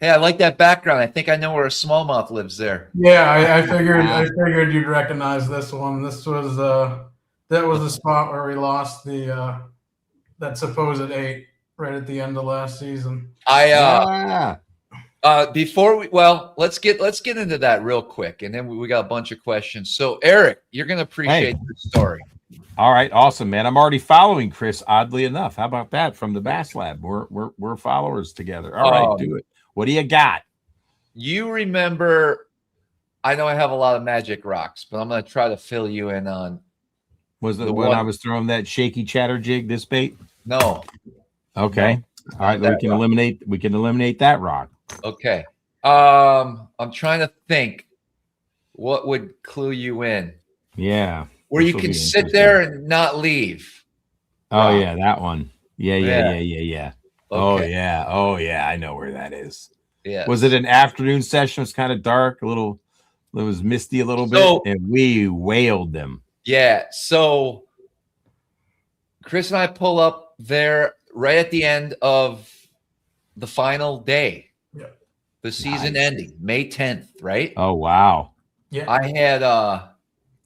Hey, I like that background. I think I know where a smallmouth lives there. Yeah, I figured you'd recognize this one. This was that was the spot where we lost that supposed 8 right at the end of last season. I Let's get into that real quick, and then we got a bunch of questions. So, Eric, you're gonna appreciate the story. All right, awesome, man. I'm already following Chris. Oddly enough, how about that? From the Bass Lab, we're followers together. All right, do it. What do you got? You remember? I know I have a lot of magic rocks, but I'm gonna try to fill you in on. Was it when I was throwing that shaky chatter jig? This bait? No. Okay. No, all right. We can eliminate that rock. Okay. I'm trying to think what would clue you in. Yeah. Where you can sit there and not leave. Oh yeah, that one. Yeah. Okay. Oh yeah. I know where that is. Yeah. Was it an afternoon session? It was kind of dark, it was misty a little bit, and we whaled them. Yeah. So Chris and I pull up there right at the end of the final day. Yeah. The season ending, May 10th, right? Oh wow. Yeah. I had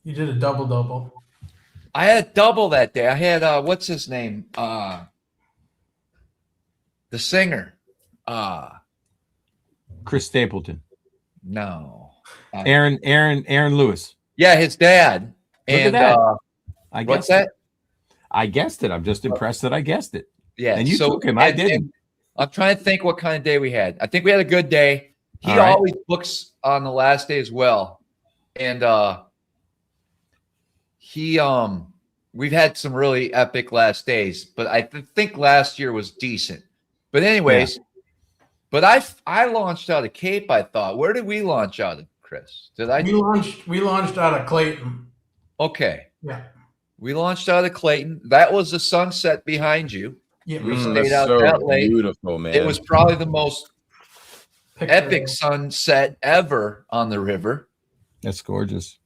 you did a double. I had a double that day. I had what's his name? The singer. Chris Stapleton. No. Aaron Lewis. Yeah, his dad. Look and at that. What's that? I guessed it. I'm just impressed that I guessed it. Yeah. And you took him. I didn't. I'm trying to think what kind of day we had. I think we had a good day. He always books on the last day as well. And we've had some really epic last days, but I think last year was decent. But anyways, but I launched out of Cape, I thought. Where did we launch out of, Chris? We launched out of Clayton. Okay. Yeah. We launched out of Clayton. That was the sunset behind you. Yeah. We stayed out that late. Beautiful, man. It was probably the most epic sunset ever on the river. That's gorgeous.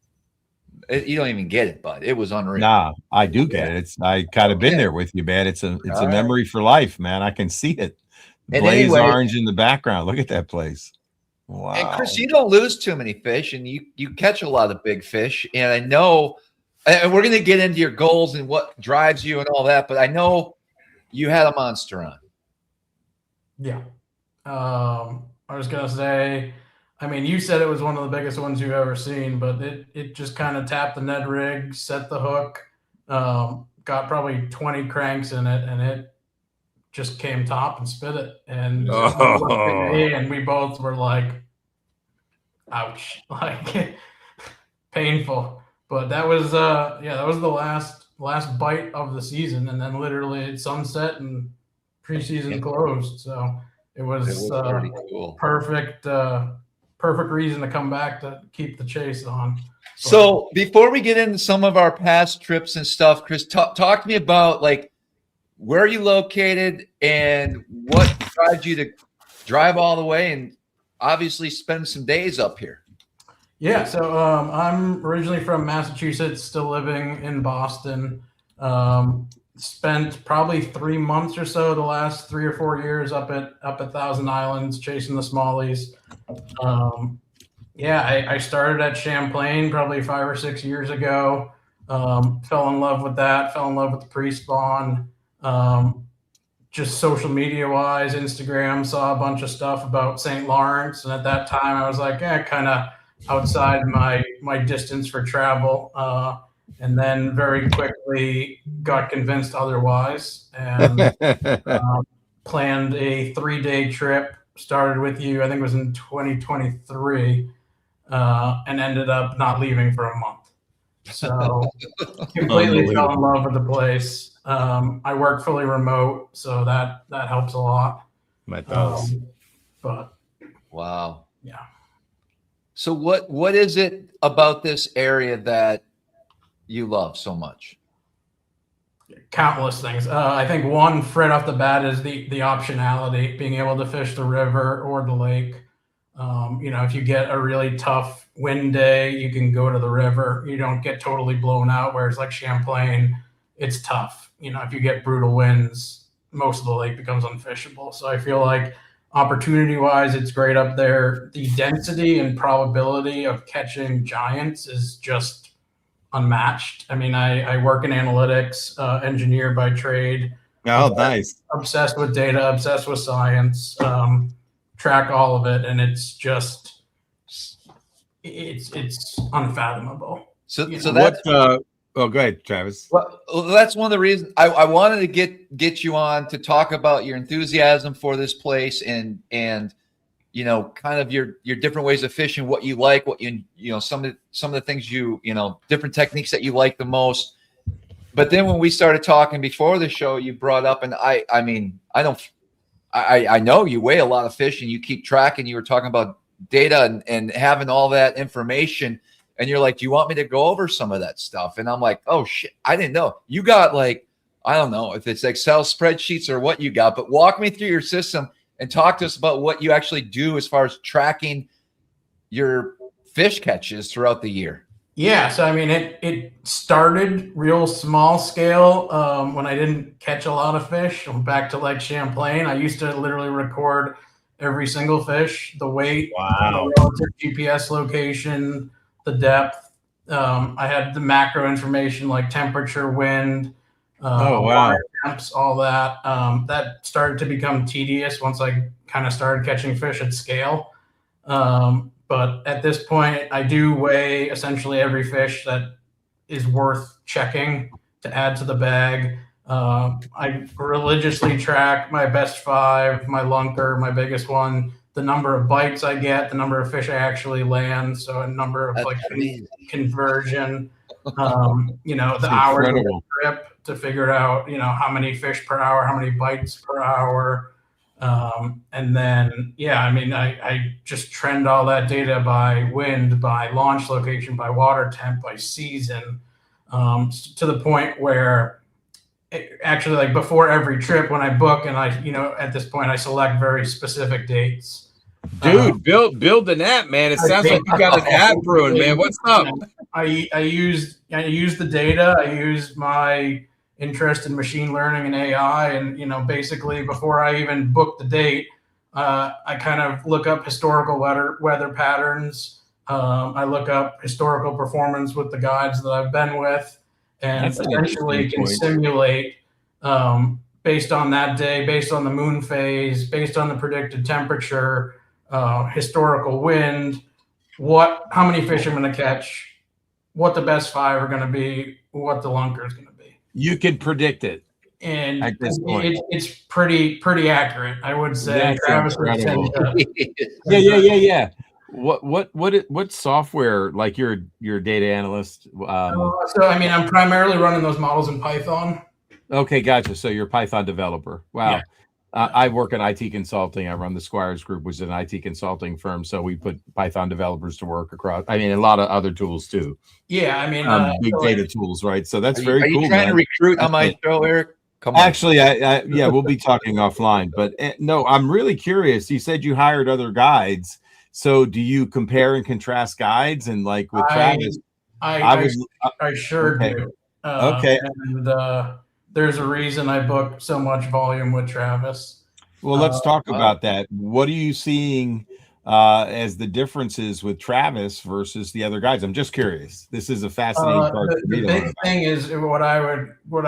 You don't even get it, bud. It was unreal. Nah, I do get it. I kind of been there with you, man. It's a memory for life, man. I can see it. Blaze orange in the background. Look at that place. Wow. And Chris, you don't lose too many fish, and you catch a lot of big fish. And I know, and we're going to get into your goals and what drives you and all that, but I know you had a monster on. Yeah. I was going to say, I mean, you said it was one of the biggest ones you've ever seen, but it just kind of tapped the Ned rig, set the hook, got probably 20 cranks in it, and it just came top and spit it. And and we both were like, ouch, like painful. But that was that was the last bite of the season, and then literally at sunset and preseason closed. So it was pretty cool. Perfect reason to come back to keep the chase on. So before we get into some of our past trips and stuff, Chris, talk to me about like where are you located and what drives you to drive all the way and obviously spend some days up here. Yeah, so I'm originally from Massachusetts, still living in Boston. Spent probably 3 months or so the last 3 or 4 years up at Thousand Islands chasing the smallies. I started at Champlain probably 5 or 6 years ago. Fell in love with that. Fell in love with the pre-spawn. Just social media wise, Instagram, saw a bunch of stuff about St. Lawrence, and at that time I was like, kind of outside my distance for travel. And then very quickly got convinced otherwise and planned a 3-day trip. Started with you, I think it was in 2023, and ended up not leaving for a month. So completely fell in love with the place. I work fully remote, so that helps a lot. That does. But wow. Yeah. So what is it about this area that you love so much? Countless things. I think one right off the bat is the optionality, being able to fish the river or the lake. If you get a really tough wind day, you can go to the river. You don't get totally blown out, whereas like Champlain, it's tough. If you get brutal winds, most of the lake becomes unfishable. So I feel like opportunity-wise, it's great up there. The density and probability of catching giants is just unmatched. I mean, I work in analytics, engineer by trade. Oh, nice. Obsessed with data, obsessed with science. track all of it, and it's just it's unfathomable. So that's go ahead, Travis. Well, that's one of the reasons I wanted to get you on to talk about your enthusiasm for this place and kind of your different ways of fishing, what you like, what some of the things different techniques that you like the most. But then when we started talking before the show, you brought up, and I know you weigh a lot of fish and you keep track, and you were talking about data and having all that information. And you're like, do you want me to go over some of that stuff? And I'm like, oh shit, I didn't know. You got I don't know if it's Excel spreadsheets or what you got, but walk me through your system and talk to us about what you actually do as far as tracking your fish catches throughout the year. Yeah, so I mean, it started real small scale when I didn't catch a lot of fish. Back to Lake Champlain, I used to literally record every single fish, the weight, the relative GPS location, the depth. I had the macro information like temperature, wind, water temps, all that. That started to become tedious once I kind of started catching fish at scale. But at this point, I do weigh essentially every fish that is worth checking to add to the bag. I religiously track my best 5, my lunker, my biggest one, the number of bites I get, the number of fish I actually land, so a number of conversion, the hours of the trip to figure out, how many fish per hour, how many bites per hour. And then, I just trend all that data by wind, by launch location, by water temp, by season, to the point where actually before every trip when I book, and at this point I select very specific dates. Dude, build an app, man. It sounds like you got an app brewing, man. What's up? I use the data. I use my interest in machine learning and AI, and basically before I even book the date, I kind of look up historical weather patterns. I look up historical performance with the guides that I've been with, and essentially can simulate based on that day, based on the moon phase, based on the predicted temperature, historical wind, how many fish I'm going to catch, what the best 5 are going to be, what the lunker is going to be. You can predict it, and at this point, it's pretty accurate, I would say. Travis would yeah. What software, like your data analyst? So I mean, I'm primarily running those models in Python. Okay, gotcha. So you're a Python developer. Wow. Yeah. I work in IT consulting. I run the Squires Group, which is an IT consulting firm. So we put Python developers to work across. I mean, a lot of other tools too. Yeah, I mean, big data tools, right? So that's very cool. Are you trying to recruit on my show, Eric? Come on. Actually, yeah, we'll be talking offline. But no, I'm really curious. You said you hired other guides. So do you compare and contrast guides and with Travis? I sure do. Okay. And there's a reason I booked so much volume with Travis. Well, let's talk about that. What are you seeing as the differences with Travis versus the other guys? I'm just curious. This is a fascinating part. The big thing is what I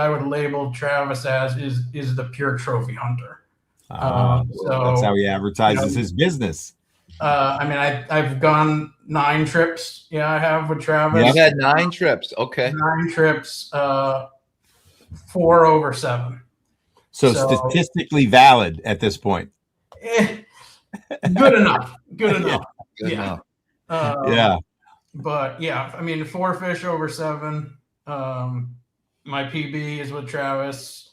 would label Travis as is the pure trophy hunter. So that's how he advertises his business. I mean, I've gone 9 trips. Yeah, I have with Travis. You've had 9 trips. Okay. 9 trips. 4 over 7. So statistically valid at this point. Good enough. Good enough. Yeah. Yeah. But yeah, I mean, 4 fish over 7. My PB is with Travis.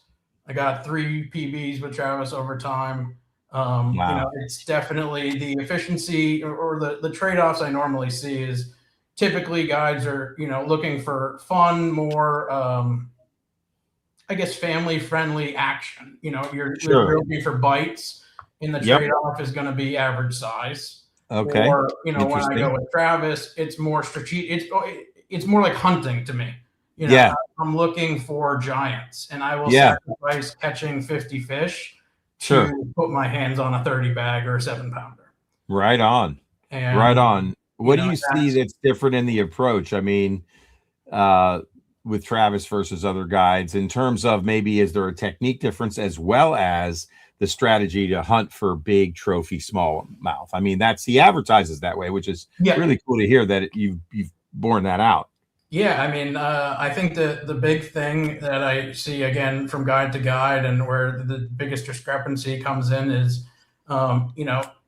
I got 3 PBs with Travis over time. Wow. It's definitely the efficiency or the trade-offs I normally see is typically guides are, looking for fun, more, I guess, family-friendly action. You're looking for bites, and the trade-off is going to be average size. Okay. Or, when I go with Travis, it's more strategic. It's more like hunting to me. I'm looking for giants, and I will sacrifice catching 50 fish to put my hands on a 30 bag or a 7-pounder. Right on. And, right on. What do you see that's different in the approach? I mean, with Travis versus other guides in terms of maybe is there a technique difference as well as the strategy to hunt for big trophy smallmouth. I mean, he advertises that way, which is really cool to hear that you've borne that out. Yeah, I mean, I think the big thing that I see again from guide to guide, and where the biggest discrepancy comes in is,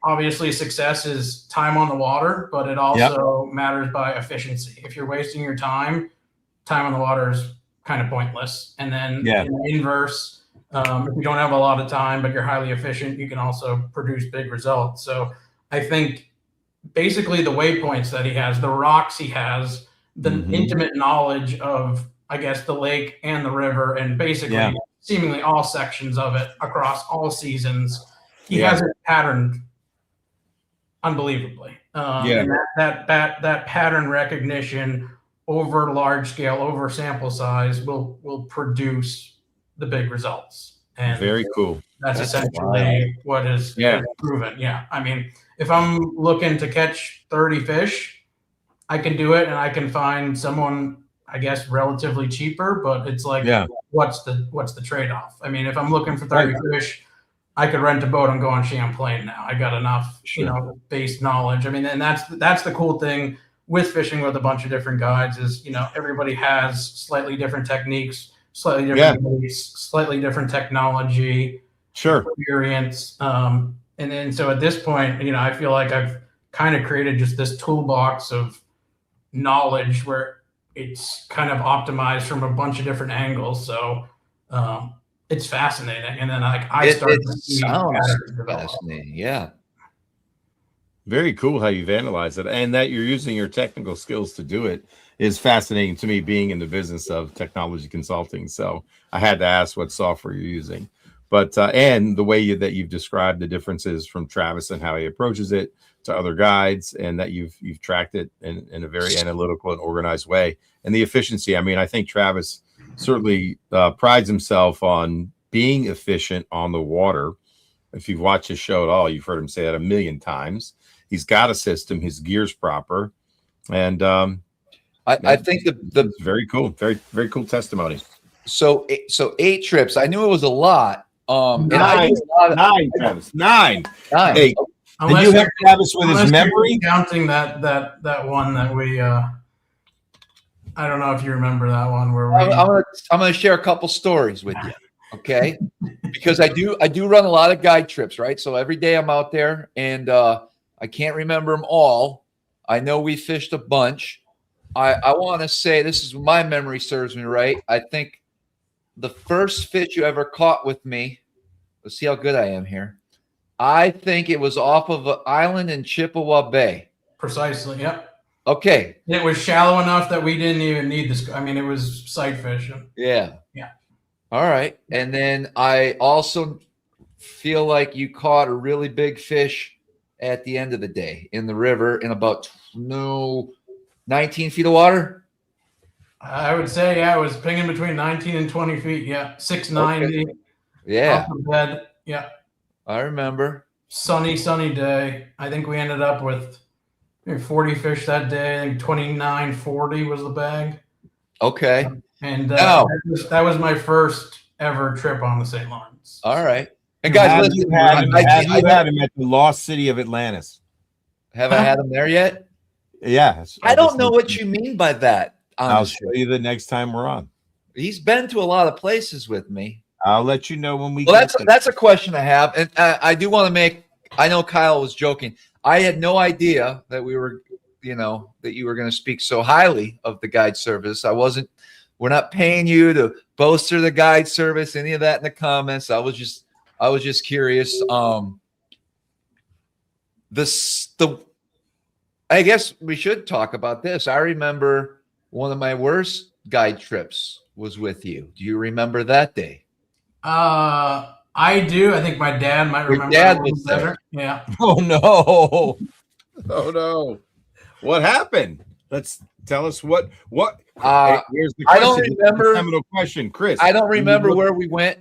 obviously success is time on the water, but it also matters by efficiency. If you're wasting your time on the water is kind of pointless. And then in the inverse, if you don't have a lot of time but you're highly efficient, you can also produce big results. So I think basically the waypoints that he has, the rocks he has, the intimate knowledge of, I guess, the lake and the river, and basically seemingly all sections of it across all seasons. He has it patterned unbelievably. And that pattern recognition over large scale, over sample size will produce the big results. And very cool. That's essentially what is proven. Yeah. I mean, if I'm looking to catch 30 fish, I can do it, and I can find someone, I guess, relatively cheaper, but it's like, what's the trade-off? I mean, if I'm looking for 30 fish, I could rent a boat and go on Champlain now. I got enough, base knowledge. I mean, and that's the cool thing with fishing with a bunch of different guides is, everybody has slightly different techniques, slightly different beliefs, slightly different technology, experience. And then so at this point, I feel like I've kind of created just this toolbox of knowledge where it's kind of optimized from a bunch of different angles. So it's fascinating. And then I start to see fascinating. Yeah. Very cool how you've analyzed it, and that you're using your technical skills to do it is fascinating to me, being in the business of technology consulting. So I had to ask what software you're using, but and the way that you've described the differences from Travis and how he approaches it to other guides, and that you've tracked it in a very analytical and organized way, and the efficiency. I mean, I think Travis certainly prides himself on being efficient on the water. If you've watched his show at all, you've heard him say that a million times. He's got a system, his gear's proper, and I think the very cool, very, very cool testimony. So 8 trips. I knew it was a lot. Nine, Travis. Nine. Hey, unless you have Travis with his memory? Counting that one that we I don't know if you remember that one where I'm gonna share a couple stories with you, okay? Because I do run a lot of guide trips, right? So every day I'm out there, and I can't remember them all. I know we fished a bunch. I want to say, this is my memory serves me right, I think the first fish you ever caught with me, let's see how good I am here, I think it was off of an island in Chippewa Bay. Precisely, yep. Okay. It was shallow enough that we didn't even need this. I mean, it was sight fishing. Yeah. Yeah. All right. And then I also feel like you caught a really big fish at the end of the day in the river in about 19 feet of water. I would say, yeah, it was pinging between 19 and 20 feet. Yeah. 690. Okay. Yeah. Off the bed. Yeah. I remember. Sunny day. I think we ended up with 40 fish that day. I think 29.40 was the bag. Okay. And that was my first ever trip on the St. Lawrence. All right. And guys, listen, you had him at the lost city of Atlantis. Have I had him there yet? Yeah. I don't know what you mean by that. Honestly. I'll show you the next time we're on. He's been to a lot of places with me. I'll let you know when we. Well, that's a question I have, and I do want to make. I know Kyle was joking. I had no idea that we were, that you were going to speak so highly of the guide service. We're not paying you to bolster the guide service, any of that in the comments. I was just curious. I guess we should talk about this. I remember one of my worst guide trips was with you. Do you remember that day? I do. I think my dad might remember. Your dad was there. Yeah. Oh no. Oh no. What happened? Let's tell us what here's the question. I don't remember. Seminal question, Chris. I don't remember where we went.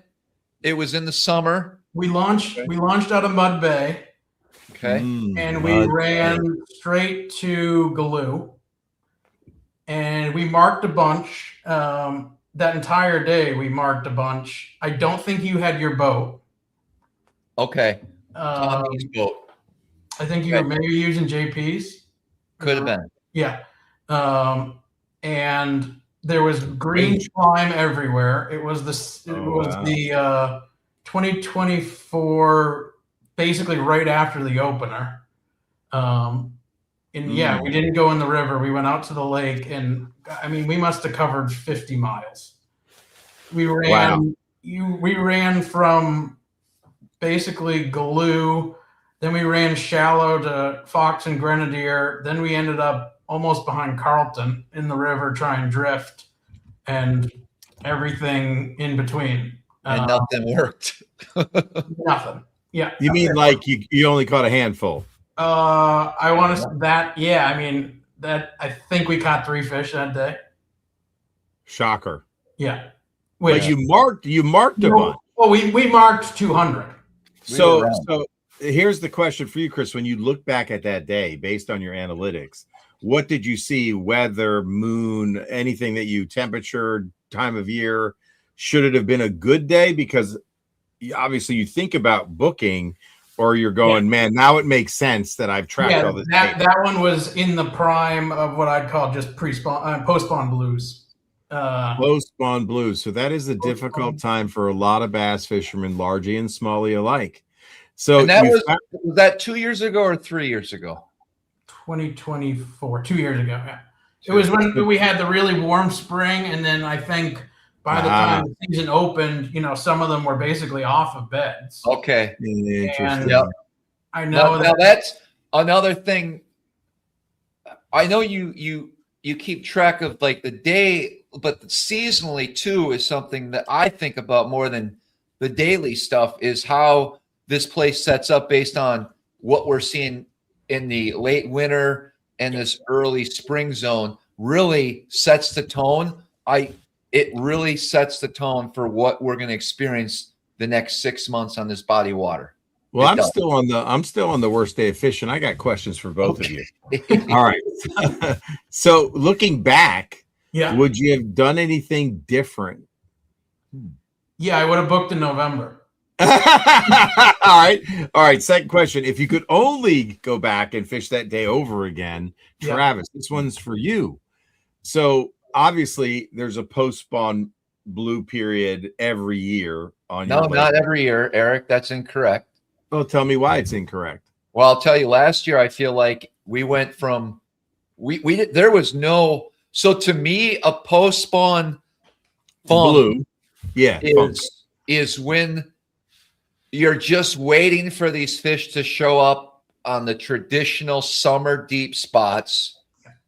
It was in the summer. We launched out of Mud Bay. Okay. And we ran straight to Galoo. And we marked a bunch. That entire day we marked a bunch. I don't think you had your boat. Okay. Tommy's boat. I think you were maybe using JP's. Could have been. Yeah. And there was green slime everywhere. It was the 2024, basically right after the opener. And yeah, we didn't go in the river. We went out to the lake, and I mean, we must have covered 50 miles. We ran. We ran from basically Galoo, then we ran shallow to Fox and Grenadier. Then we ended up almost behind Carlton in the river trying drift, and everything in between. And nothing worked. Nothing. Yeah. You mean like you only caught a handful? I want to that. Yeah, I mean that. I think we caught 3 fish that day. Shocker. Yeah. But you marked a bunch. Well, we marked 200. So here's the question for you, Chris. When you look back at that day, based on your analytics, what did you see? Weather, moon, anything that temperature, time of year? Should it have been a good day? Because obviously you think about booking, or you're going, man, now it makes sense that I've tracked all this. That one was in the prime of what I'd call just pre-spawn, post-spawn blues. Post-spawn blues. So that is a difficult time for a lot of bass fishermen, largie and smallie alike. So and that was that 2 years ago or 3 years ago? 2024, 2 years ago. Yeah. It was when we had the really warm spring, and then I think by the time the season opened, some of them were basically off of beds. Okay. Interesting. And I know now that's another thing. I know you keep track of like the day, but seasonally too is something that I think about more than the daily stuff, is how this place sets up based on what we're seeing in the late winter and this early spring zone. Really sets the tone. It really sets the tone for what we're going to experience the next 6 months on this body of water. Well, I'm still on the worst day of fishing. I got questions for both of you. All right. So looking back, would you have done anything different? Yeah, I would have booked in November. All right. Second question. If you could only go back and fish that day over again, Travis, this one's for you. So obviously there's a post-spawn blue period every year on your lake. Not every year, Eric. That's incorrect. Well, tell me why it's incorrect. Well, I'll tell you, last year I feel like we went from there was no, so to me a post-spawn blue is when you're just waiting for these fish to show up on the traditional summer deep spots,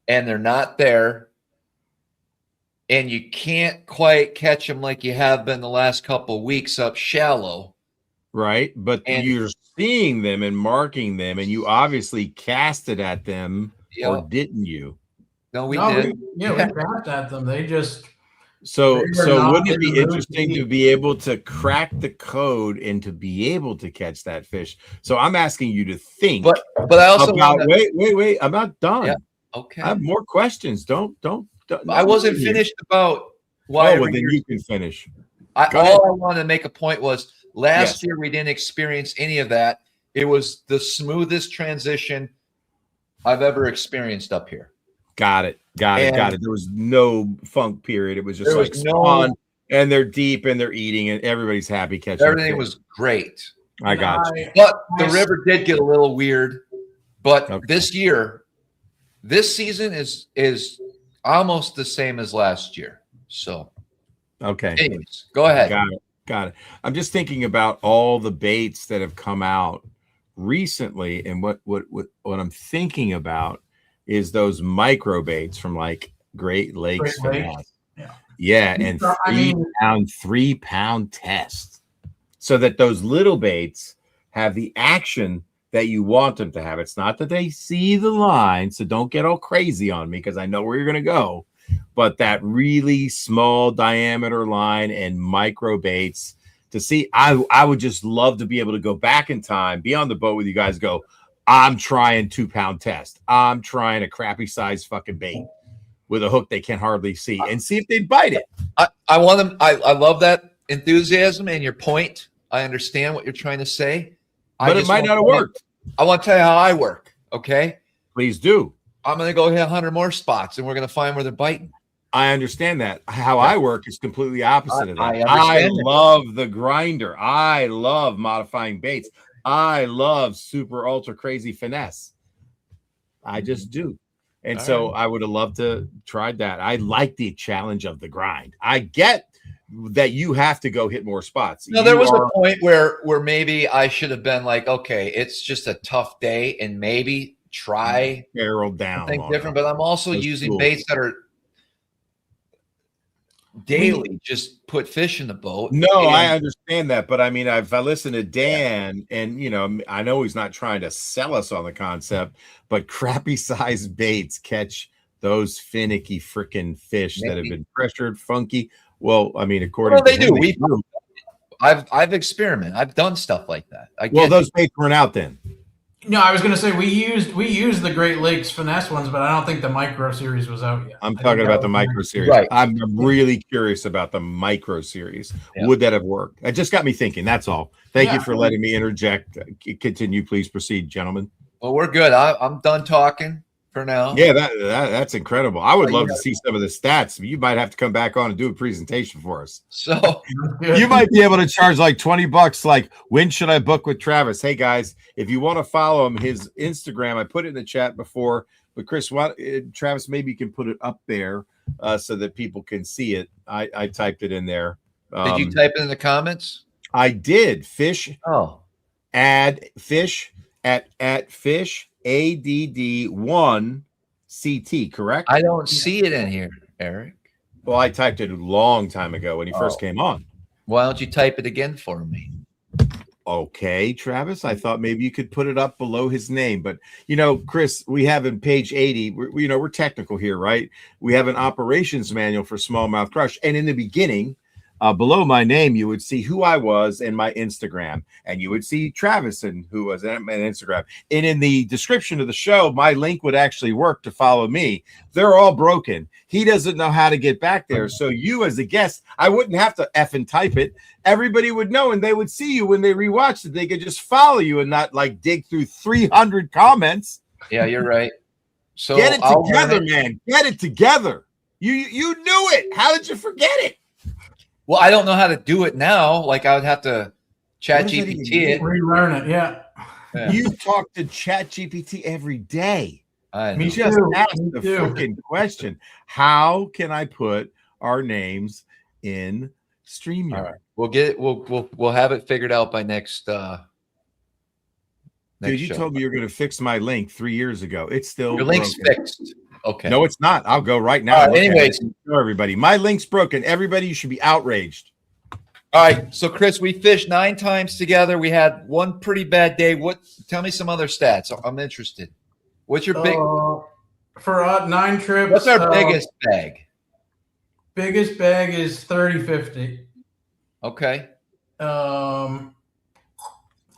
and they're not there, and you can't quite catch them like you have been the last couple of weeks up shallow. Right. But you're seeing them and marking them, and you obviously casted at them, or didn't you? No, we did. We cast at them. They just. So wouldn't it be interesting to be able to crack the code and to be able to catch that fish? So I'm asking you to think. But I also wait. I'm not done. Yeah. Okay. I have more questions. Don't. I wasn't finished about why. Well, then you can finish. All I wanted to make a point was last year we didn't experience any of that. It was the smoothest transition I've ever experienced up here. Got it. There was no funk period. It was just like spawn, and they're deep and they're eating, and everybody's happy catching. Everything was great. I got you. But the river did get a little weird. But this season is almost the same as last year. So, anyways, go ahead. Got it. I'm just thinking about all the baits that have come out recently, and what I'm thinking about is those micro baits from like Great Lakes. And 3-pound test, so that those little baits have the action that you want them to have. It's not that they see the line, so don't get all crazy on me, because I know where you're going to go. But that really small diameter line and micro baits to see, I would just love to be able to go back in time, be on the boat with you guys, go, I'm trying 2-pound test. I'm trying a crappy size fucking bait with a hook they can hardly see, and see if they bite it. I want them. I love that enthusiasm and your point. I understand what you're trying to say. But it might not have worked. I want to tell you how I work. Okay. Please do. I'm going to go hit 100 more spots and we're going to find where they're biting. I understand that. How I work is completely opposite of that. I love the grinder. I love modifying baits. I love super ultra crazy finesse. I just do. And so I would have loved to try that. I like the challenge of the grind. I get that you have to go hit more spots. No, there was a point where maybe I should have been like, okay, it's just a tough day and maybe try barrel down something different. But I'm also using baits that are daily, just put fish in the boat. No, I understand that, but I mean, if I listen to Dan, and you know, I know he's not trying to sell us on the concept, but crappy sized baits catch those finicky freaking fish that have been pressured, funky. Well, I mean, according to him, they do. I've experimented. I've done stuff like that. Well, those baits weren't out then. No, I was going to say we used the Great Lakes finesse ones, but I don't think the micro series was out yet. I'm talking about the micro series. Right. I'm really curious about the micro series. Yeah. Would that have worked? It just got me thinking. That's all. Thank you for letting me interject. Continue, please proceed, gentlemen. Well, we're good. I'm done talking for now. Yeah, that's incredible. I would love to see some of the stats. You might have to come back on and do a presentation for us. So you might be able to charge like $20. Like, when should I book with Travis? Hey guys, if you want to follow him, his Instagram, I put it in the chat before. But Chris, Travis, maybe you can put it up there so that people can see it. I typed it in there. Did you type it in the comments? I did. Fish. Oh, add fish at fish. ADD1 CT, correct? I don't see it in here, Eric. Well, I typed it a long time ago when he first came on. Why don't you type it again for me? Okay, Travis, I thought maybe you could put it up below his name. But, you know, Chris, we have in page 80, we're technical here, right? We have an operations manual for Smallmouth Crush. And in the beginning, below my name, you would see who I was and my Instagram, and you would see Travis and who was on my Instagram. And in the description of the show, my link would actually work to follow me. They're all broken. He doesn't know how to get back there. So you as a guest, I wouldn't have to effing type it. Everybody would know, and they would see you when they rewatched it. They could just follow you and not like dig through 300 comments. Yeah, you're right. So get it together, man. Get it together. You knew it. How did you forget it? Well, I don't know how to do it now. Like, I would have to chat GPT it. Relearn it, yeah. You talk to chat GPT every day. Me just ask the freaking question. How can I put our names in StreamYard? All right. We'll get it. We'll have it figured out by next Dude, you show. told me you're going to fix my link 3 years ago. It's still your link's fixed. Okay. No, it's not. I'll go right now. Anyways, show everybody, my link's broken. Everybody, you should be outraged. All right. So, Chris, we fished 9 times together. We had one pretty bad day. Tell me some other stats. I'm interested. What's your big for 9 trips? What's our biggest bag? Biggest bag is 30-50. Okay.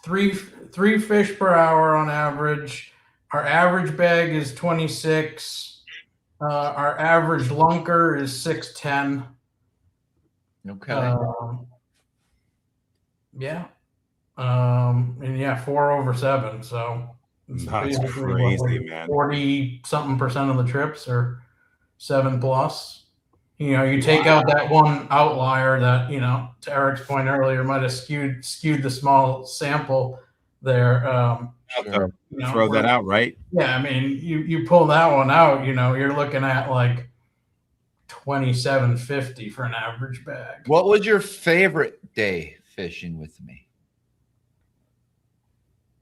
Three fish per hour on average. Our average bag is 26. Our average lunker is 610. Okay. Yeah. And yeah, 4 over 7. So it's crazy, man. 40-something% of the trips are 7+. You know, you take out that one outlier that, you know, to Eric's point earlier, might have skewed the small sample there. Sure. You know, throw that out, right? Yeah, I mean, you pull that one out, you know, you're looking at like $27.50 for an average bag. What was your favorite day fishing with me?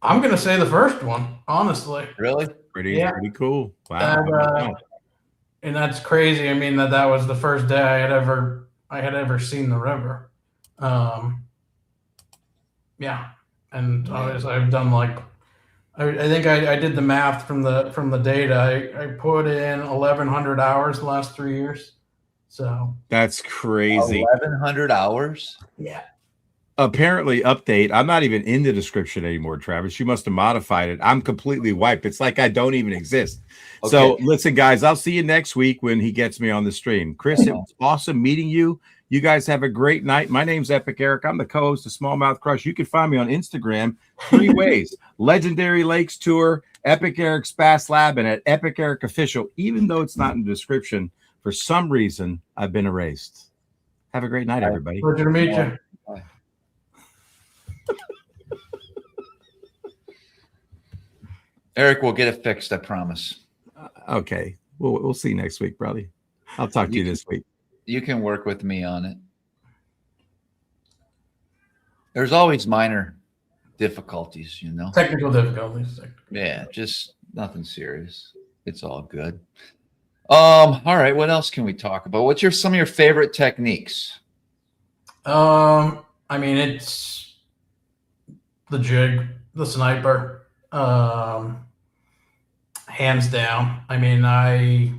I'm gonna say the first one, honestly. Really? Pretty cool. Wow. And that's crazy. I mean, that was the first day I had ever seen the river. Yeah, and I've done like. I think I did the math from the data. I put in 1,100 hours the last 3 years. So that's crazy. 1,100 hours. Yeah. Apparently, update. I'm not even in the description anymore, Travis. You must have modified it. I'm completely wiped. It's like I don't even exist. Okay. So listen, guys, I'll see you next week when he gets me on the stream. Chris, it was awesome meeting you. You guys have a great night. My name's Epic Eric. I'm the co-host of Smallmouth Crush. You can find me on Instagram 3 ways: Legendary Lakes Tour, Epic Eric's Bass Lab, and at Epic Eric Official. Even though it's not in the description, for some reason, I've been erased. Have a great night, everybody. Pleasure to meet you. Bye. Eric, we'll get it fixed, I promise. Okay. We'll see you next week, probably. I'll talk to you this week. You can work with me on it. There's always minor difficulties, you know. Technical difficulties. Yeah, just nothing serious. It's all good. All right, what else can we talk about? What's some of your favorite techniques? I mean, it's the jig, the sniper, hands down. I mean, I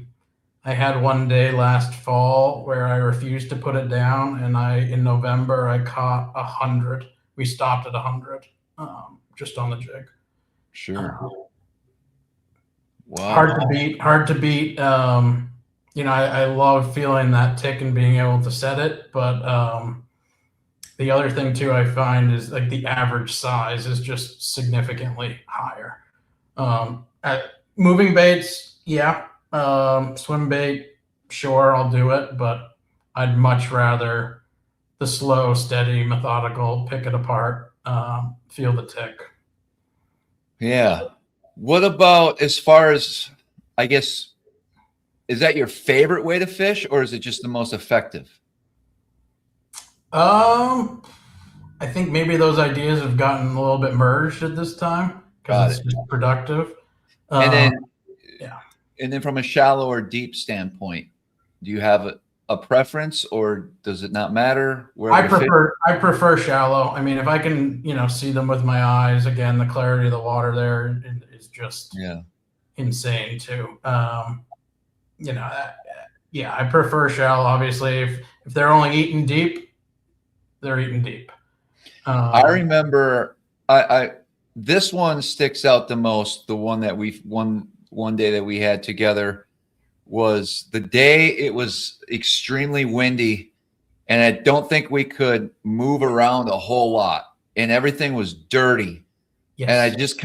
had one day last fall where I refused to put it down, and in November I caught 100. We stopped at 100, just on the jig. Sure. Wow. Hard to beat. You know, I love feeling that tick and being able to set it, but the other thing too I find is like the average size is just significantly higher. At moving baits, yeah. Swim bait, sure, I'll do it, but I'd much rather the slow, steady, methodical, pick it apart, feel the tick. Yeah. What about as far as, I guess, is that your favorite way to fish, or is it just the most effective? I think maybe those ideas have gotten a little bit merged at this time because it's just productive. And then, yeah. And then from a shallow or deep standpoint, do you have a preference, or does it not matter? I prefer shallow. I mean, if I can, you know, see them with my eyes, again, the clarity of the water there is just insane too. You know, yeah, I prefer shallow. Obviously, if they're only eating deep, they're eating deep. I remember this one sticks out the most. The one that one day that we had together was the day it was extremely windy, and I don't think we could move around a whole lot, and everything was dirty. Yes. And I just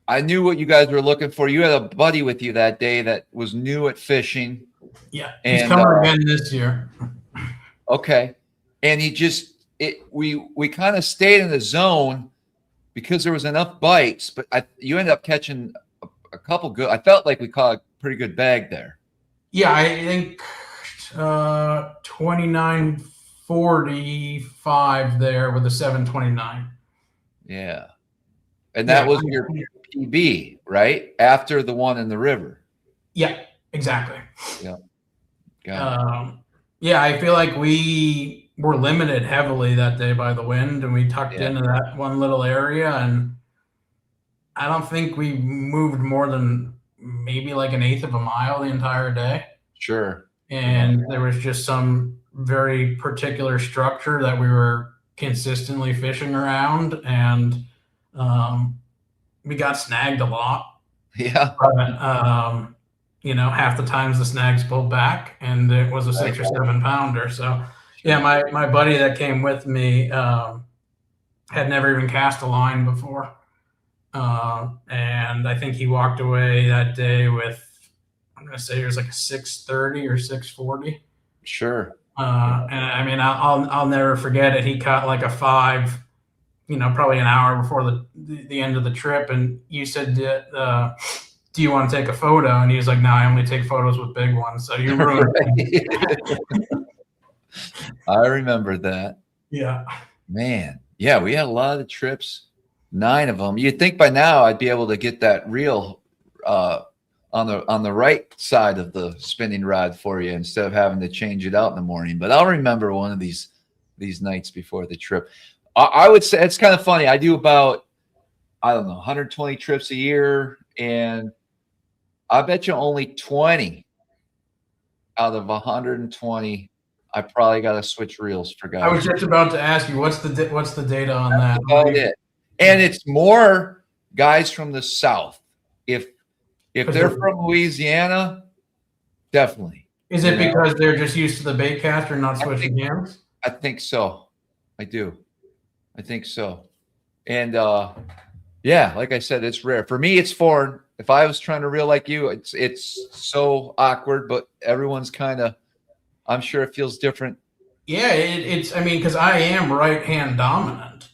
I knew what you guys were looking for. You had a buddy with you that day that was new at fishing. Yeah, he's coming again this year. Okay. And we kind of stayed in the zone because there was enough bites, but you ended up catching a couple good. I felt like we caught a pretty good bag there. Yeah, I think 29.45 there with a 7.29. Yeah. And that was your PB, right? After the one in the river. Yeah, exactly. Yeah. Got it. Yeah, I feel like we were limited heavily that day by the wind, and we tucked into that one little area, and I don't think we moved more than maybe like 1/8 of a mile the entire day. Sure. And there was just some very particular structure that we were consistently fishing around, and we got snagged a lot. Yeah. But, you know, half the times the snags pulled back, and it was a 6 or 7 pounder. So, yeah, my buddy that came with me had never even cast a line before. And I think he walked away that day with, I'm going to say it was like a 630 or 640. Sure. And I mean, I'll never forget it. He caught like a 5, you know, probably an hour before the end of the trip. And you said, do you want to take a photo? And he was like, no, I only take photos with big ones. So you ruined it. I remember that. Yeah. Man. Yeah, we had a lot of trips, 9 of them. You'd think by now I'd be able to get that reel on the right side of the spinning rod for you instead of having to change it out in the morning. But I'll remember one of these nights before the trip. I would say it's kind of funny. I do about, I don't know, 120 trips a year, and I bet you only 20 out of 120 I probably got to switch reels for guys. I was just about to ask you, what's the data on that? That's about it. And it's more guys from the South. If they're from Louisiana, definitely. Is it because they're just used to the bait caster and not switching hands? I think so. I do. I think so. And yeah, like I said, it's rare. For me, it's foreign. If I was trying to reel like you, it's so awkward, but everyone's kind of, I'm sure it feels different. Yeah, it's, I mean, because I am right hand dominant.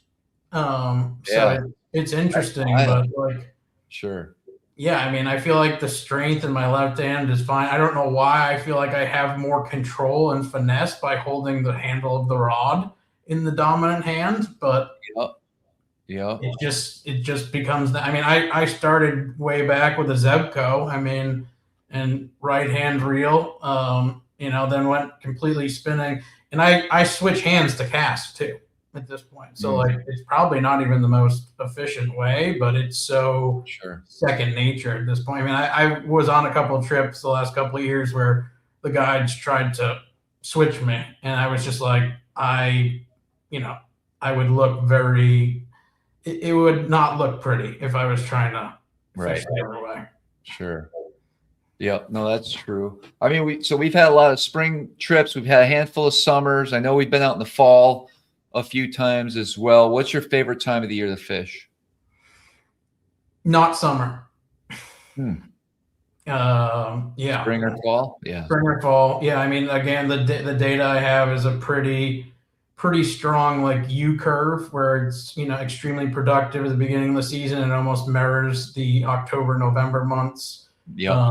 So it's interesting, but like, sure. Yeah, I mean, I feel like the strength in my left hand is fine. I don't know why. I feel like I have more control and finesse by holding the handle of the rod in the dominant hand, but it just becomes that. I mean, I started way back with a Zebco. I mean, and right hand reel. Then went completely spinning, and I switch hands to cast too at this point. So like, it's probably not even the most efficient way, but it's so second nature at this point. I mean, I was on a couple of trips the last couple of years where the guides tried to switch me, and I was just like, I would look very, it would not look pretty if I was trying to fish the other way. Sure. Yeah, no, that's true. I mean, we've had a lot of spring trips. We've had a handful of summers. I know we've been out in the fall a few times as well. What's your favorite time of the year to fish? Not summer. Yeah. Spring or fall? Yeah. Spring or fall. Yeah. I mean, again, the data I have is a pretty strong like U curve where it's, extremely productive at the beginning of the season and almost mirrors the October, November months. Yeah.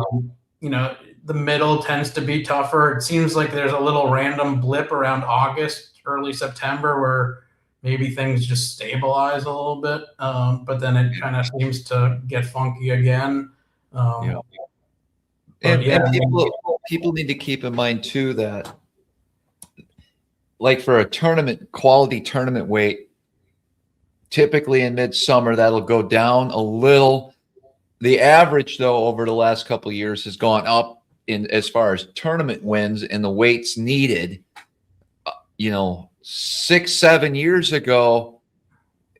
The middle tends to be tougher. It seems like there's a little random blip around August, early September, where maybe things just stabilize a little bit. But then it kind of seems to get funky again. And people need to keep in mind too that, like, for a quality tournament weight, typically in midsummer, that'll go down a little. The average, though, over the last couple of years has gone up in as far as tournament wins and the weights needed. 6-7 years ago,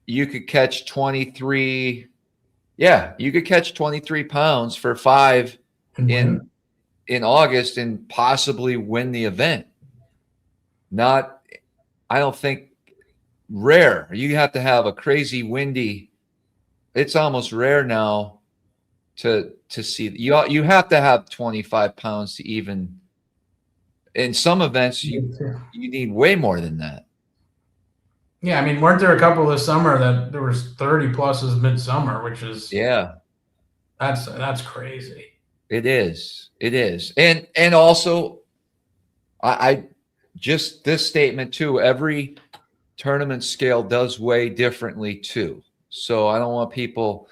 you could catch 23. Yeah, you could catch 23 pounds for 5 in August and possibly win the event. I don't think rare. You have to have a crazy windy. It's almost rare now to see. You have to have 25 pounds to even. In some events, you need way more than that. Yeah, I mean, weren't there a couple this summer that there was 30 pluses midsummer, which is that's crazy. It is, and also, I just this statement too. Every tournament scale does weigh differently too, so I don't want people.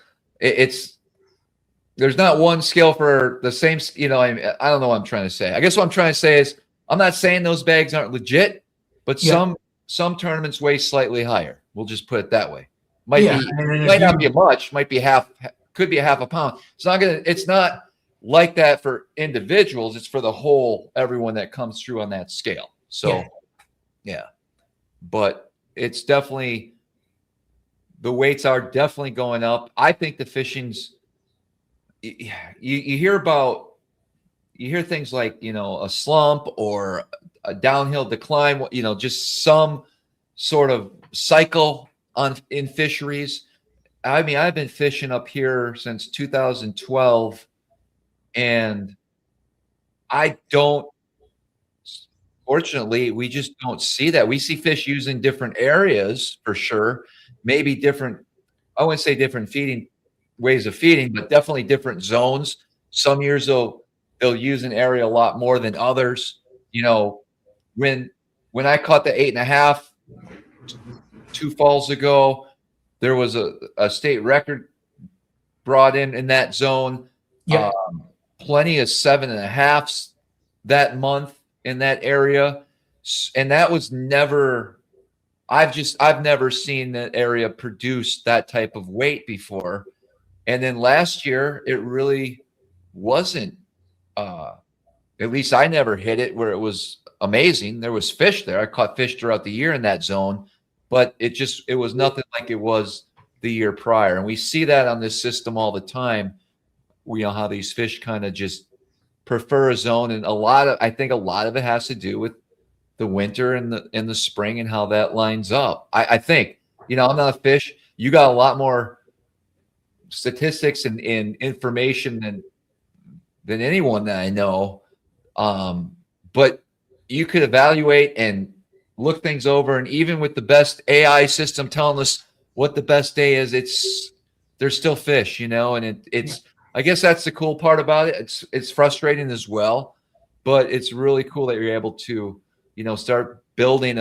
There's not one scale for the same. I don't know what I'm trying to say. I guess what I'm trying to say is I'm not saying those bags aren't legit, but some tournaments weigh slightly higher. We'll just put it that way. Might not be much. Might be could be a half a pound. It's not like that for individuals. It's for the whole, everyone that comes through on that scale. So, but it's definitely, the weights are definitely going up. I think the fishing's, you hear things like, a slump or a downhill decline, just some sort of cycle in fisheries. I mean, I've been fishing up here since 2012, and fortunately, we just don't see that. We see fish using different areas for sure, maybe different, I wouldn't say different ways of feeding, but definitely different zones. Some years they'll use an area a lot more than others. When I caught the 8.5 2 falls ago, there was a state record brought in that zone. Plenty of 7.5s that month in that area, and that was never. I've never seen that area produce that type of weight before. And then last year, it really wasn't. At least I never hit it where it was amazing. There was fish there. I caught fish throughout the year in that zone, but it was nothing like it was the year prior. And we see that on this system all the time. We know how these fish kind of just prefer a zone, and I think a lot of it has to do with the winter and the spring and how that lines up. I think, I'm not a fish. You got a lot more statistics and information than anyone that I know. But you could evaluate and look things over, and even with the best AI system telling us what the best day is, there's still fish, and it's I guess that's the cool part about it. It's frustrating as well, but it's really cool that you're able to, start building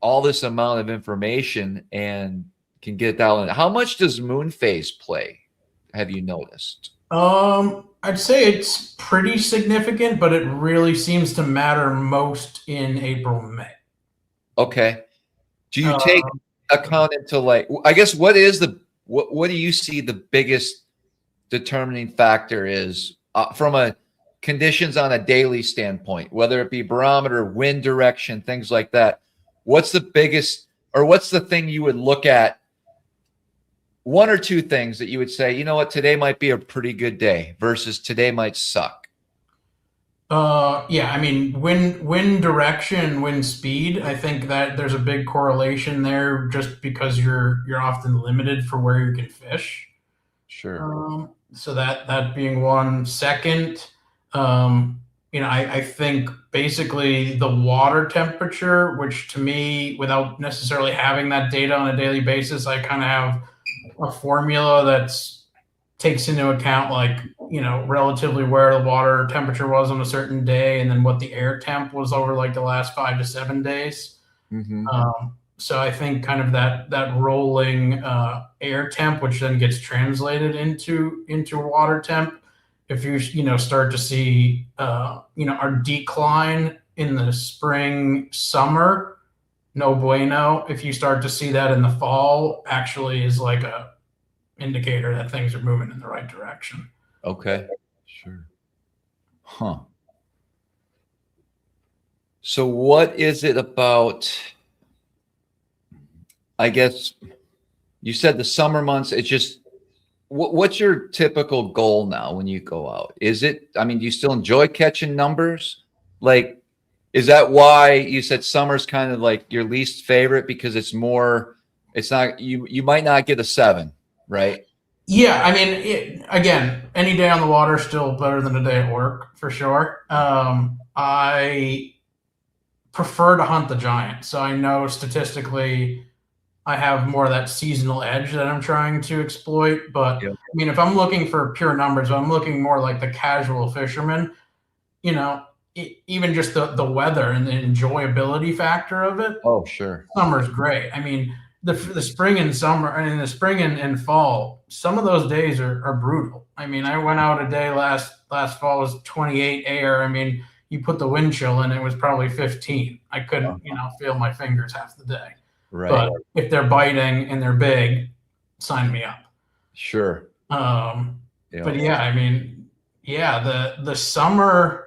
all this amount of information and can get that in. How much does moon phase play? Have you noticed? I'd say it's pretty significant, but it really seems to matter most in April, May. Okay. Do you take account into I guess what do you see the biggest determining factor is from a conditions on a daily standpoint, whether it be barometer, wind direction, things like that? What's the biggest, or what's the thing you would look at? One or two things that you would say, today might be a pretty good day versus today might suck. Yeah, I mean, wind direction, wind speed. I think that there's a big correlation there, just because you're often limited for where you can fish. Sure. So that being one. Second, I think basically the water temperature, which to me, without necessarily having that data on a daily basis, I kind of have a formula that's takes into account relatively where the water temperature was on a certain day, and then what the air temp was over the last 5 to 7 days. Mm-hmm. So I think kind of that rolling air temp, which then gets translated into water temp. If you start to see our decline in the spring, summer, no bueno. If you start to see that in the fall, actually is like a indicator that things are moving in the right direction. Okay. Sure. Huh. So what is it about, I guess you said the summer months, it's just, what's your typical goal now when you go out? Do you still enjoy catching numbers? Is that why you said summer's kind of like your least favorite, because it's not, you might not get a 7, right? Yeah, I mean, again, any day on the water is still better than a day at work, for sure. I prefer to hunt the giant, so I know statistically I have more of that seasonal edge that I'm trying to exploit. But yeah. I mean, if I'm looking for pure numbers, I'm looking more like the casual fisherman, even just the weather and the enjoyability factor of it. Oh, sure. Summer's great. I mean, the spring and summer, and the spring and fall, some of those days are brutal. I mean, I went out a day last fall, was 28 air. I mean, you put the wind chill in, it was probably 15. I couldn't, feel my fingers half the day. Right. But if they're biting and they're big, sign me up. Sure. But yeah, I mean, the summer,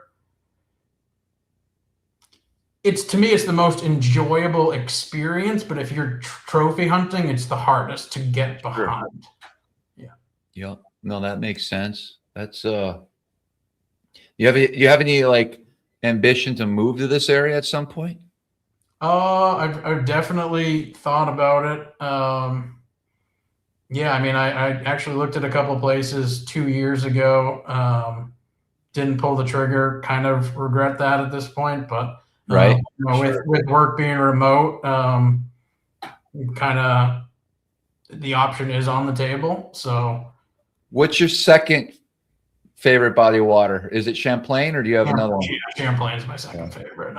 to me, it's the most enjoyable experience, but if you're trophy hunting, it's the hardest to get behind. Sure. Yeah. No, that makes sense. That's you have any ambition to move to this area at some point? I've definitely thought about it. Yeah, I mean, I actually looked at a couple of places 2 years ago. Didn't pull the trigger. Kind of regret that at this point, but right. With work being remote, kind of the option is on the table. So, what's your second favorite body of water? Is it Champlain, or do you have another one? Yeah, Champlain's my second favorite.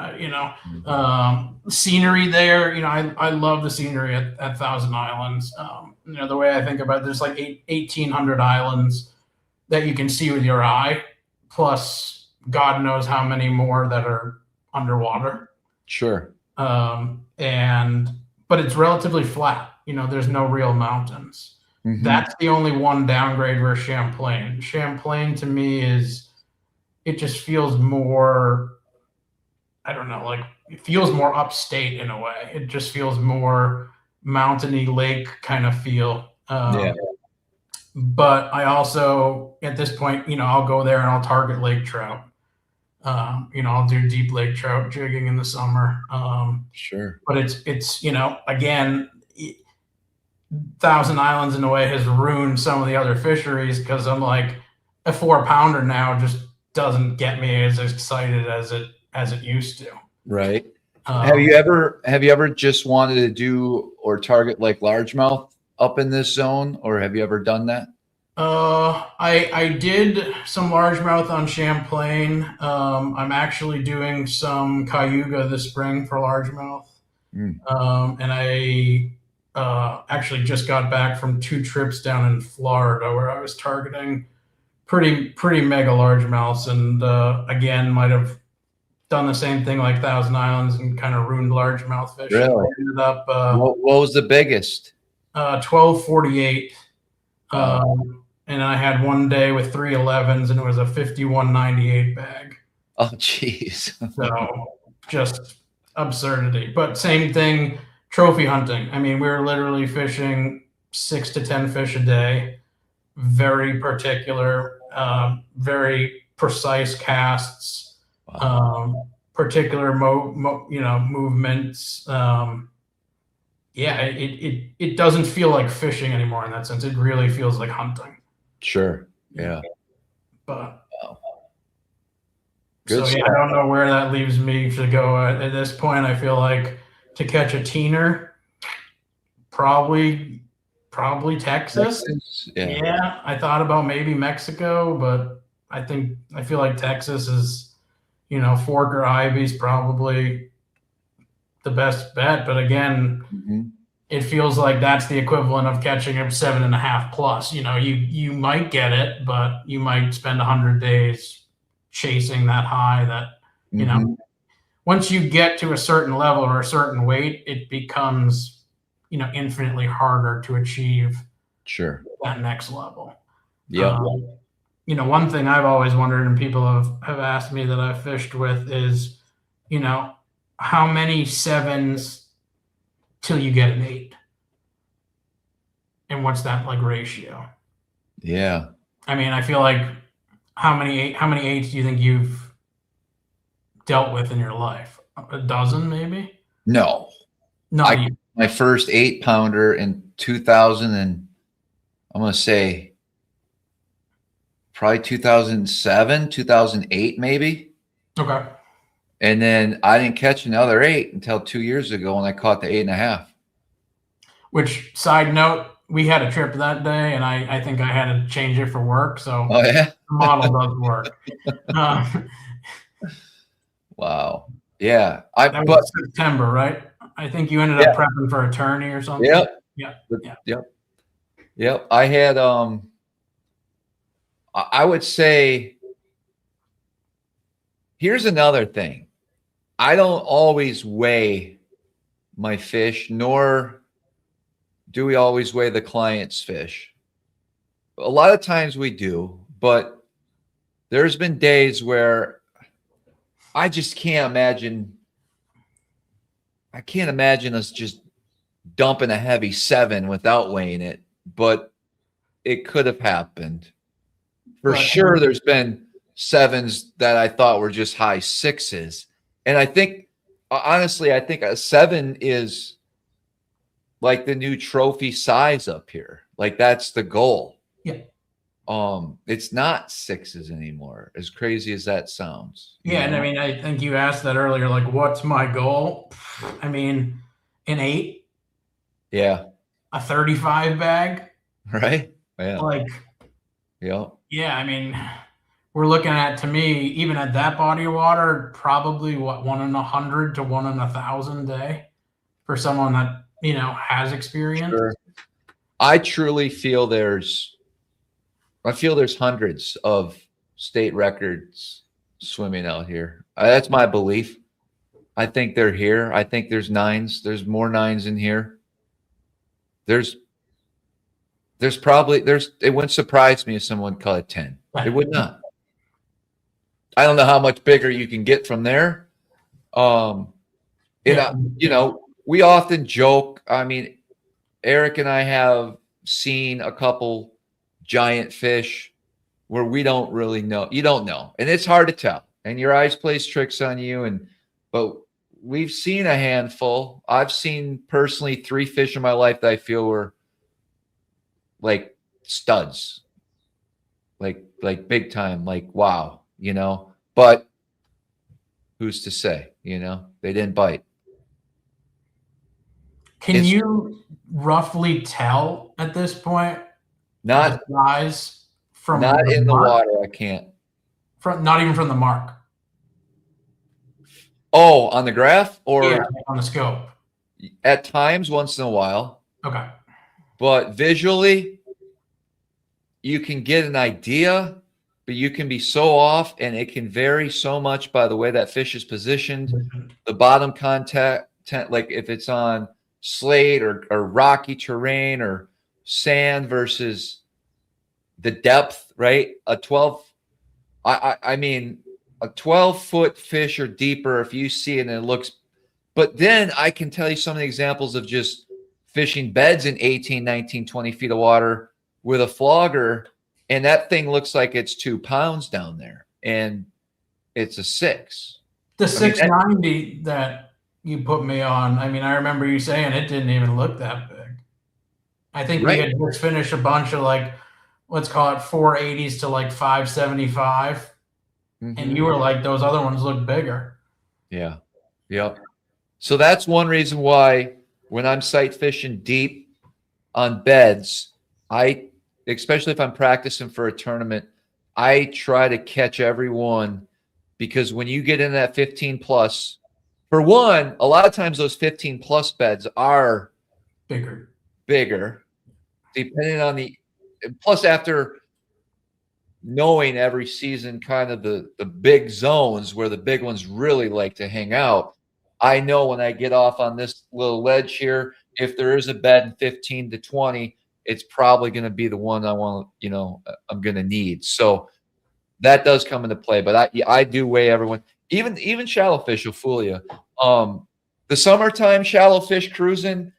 Scenery there. I love the scenery at Thousand Islands. The way I think about it, there's 1,800 islands that you can see with your eye, plus God knows how many more that are underwater. Sure. But it's relatively flat. There's no real mountains. Mm-hmm. That's the only one downgrade versus Champlain. Champlain to me it just feels more, I don't know, it feels more upstate in a way. It just feels more mountainy lake kind of feel. But I also, at this point, I'll go there and I'll target lake trout. I'll do deep lake trout jigging in the summer. Sure. But it's again, Thousand Islands in a way has ruined some of the other fisheries, because I'm like, a 4-pounder now just doesn't get me as excited as it used to. Right. Have you ever just wanted to do or target like largemouth up in this zone, or have you ever done that? I did some largemouth on Champlain. I'm actually doing some Cayuga this spring for largemouth. And I actually just got back from 2 trips down in Florida where I was targeting pretty mega largemouths, and again, might have done the same thing like Thousand Islands and kind of ruined largemouth fishing. Really? I ended up what was the biggest? 1248. And I had one day with 3 11s, and it was a 51.98 bag. Oh, geez. So just absurdity. But same thing, trophy hunting. I mean, we were literally fishing 6 to 10 fish a day, very particular, very precise casts, particular movements. It doesn't feel like fishing anymore in that sense. It really feels like hunting. Sure. Yeah. But Good so, I don't know where that leaves me to go at this point. I feel like to catch a teener, probably Texas. Yeah. I thought about maybe Mexico, but I feel like Texas is, Fork or Ivy's probably the best bet. But again, it feels like that's the equivalent of catching a 7.5 plus. You might get it, but you might spend 100 days chasing that high that, once you get to a certain level or a certain weight, it becomes, infinitely harder to achieve that next level. Yeah. One thing I've always wondered, and people have asked me that I've fished with, is, how many 7s till you get an 8? And what's that like ratio? Yeah. I mean, I feel like how many 8s do you think you've dealt with in your life? A dozen, maybe? No. My first 8-pounder in 2000, and I'm going to say probably 2007, 2008, maybe. Okay. And then I didn't catch another 8 until 2 years ago when I caught the 8.5. Which, side note, we had a trip that day, and I think I had to change it for work. So the model does work. Wow. Yeah. That was September, right? I think you ended up prepping for a tourney or something. Yep. Yep. I had I would say, here's another thing. I don't always weigh my fish, nor do we always weigh the client's fish. A lot of times we do, but there's been days where I just can't imagine. I can't imagine us just dumping a heavy 7 without weighing it, but it could have happened. For sure, there's been 7s that I thought were just high 6s. And I think, honestly, I think a 7 is like the new trophy size up here. Like, that's the goal. Yeah. It's not 6s anymore, as crazy as that sounds. Yeah, and I mean, I think you asked that earlier, like, what's my goal? I mean, an 8. Yeah. A 35 bag. Right? Yeah. Like, yeah, I mean, we're looking at, to me, even at that body of water, probably 1 in 100 to 1 in 1,000 day for someone that, has experience. Sure. I truly feel there's hundreds of state records swimming out here. That's my belief. I think they're here. I think there's 9s. There's more 9s in here. There's probably, it wouldn't surprise me if someone caught a 10. It would not. I don't know how much bigger you can get from there. We often joke. I mean, Eric and I have seen a couple giant fish where we don't really know. You don't know. And it's hard to tell. And your eyes plays tricks on you. But we've seen a handful. I've seen personally 3 fish in my life that I feel were like studs, like big time, like wow, but who's to say, they didn't bite. Can you roughly tell at this point? Not the size from not in the mark? water. I can't. Not even from the mark. Oh, on the graph or on the scope? At times, once in a while. Okay. But visually, you can get an idea, but you can be so off, and it can vary so much by the way that fish is positioned, the bottom contact, like if it's on slate or rocky terrain or sand versus the depth, right? A 12-foot fish or deeper, if you see it and it looks, but then I can tell you some of the examples of just fishing beds in 18, 19, 20 feet of water with a flogger, and that thing looks like it's 2 pounds down there, and it's a 6. The 690 that you put me on, I remember you saying it didn't even look that big. I think we had just finished a bunch of let's call it 480s to 575. And you were like, those other ones look bigger. Yeah. Yep. So that's one reason why when I'm sight fishing deep on beds, especially if I'm practicing for a tournament, I try to catch everyone, because when you get in that 15 plus, for one, a lot of times those 15 plus beds are bigger, depending on plus after knowing every season kind of the big zones where the big ones really like to hang out, I know when I get off on this little ledge here, if there is a bed in 15 to 20, it's probably going to be the one I want, I'm going to need. So that does come into play, but I do weigh everyone. Even shallow fish will fool you. The summertime shallow fish cruising,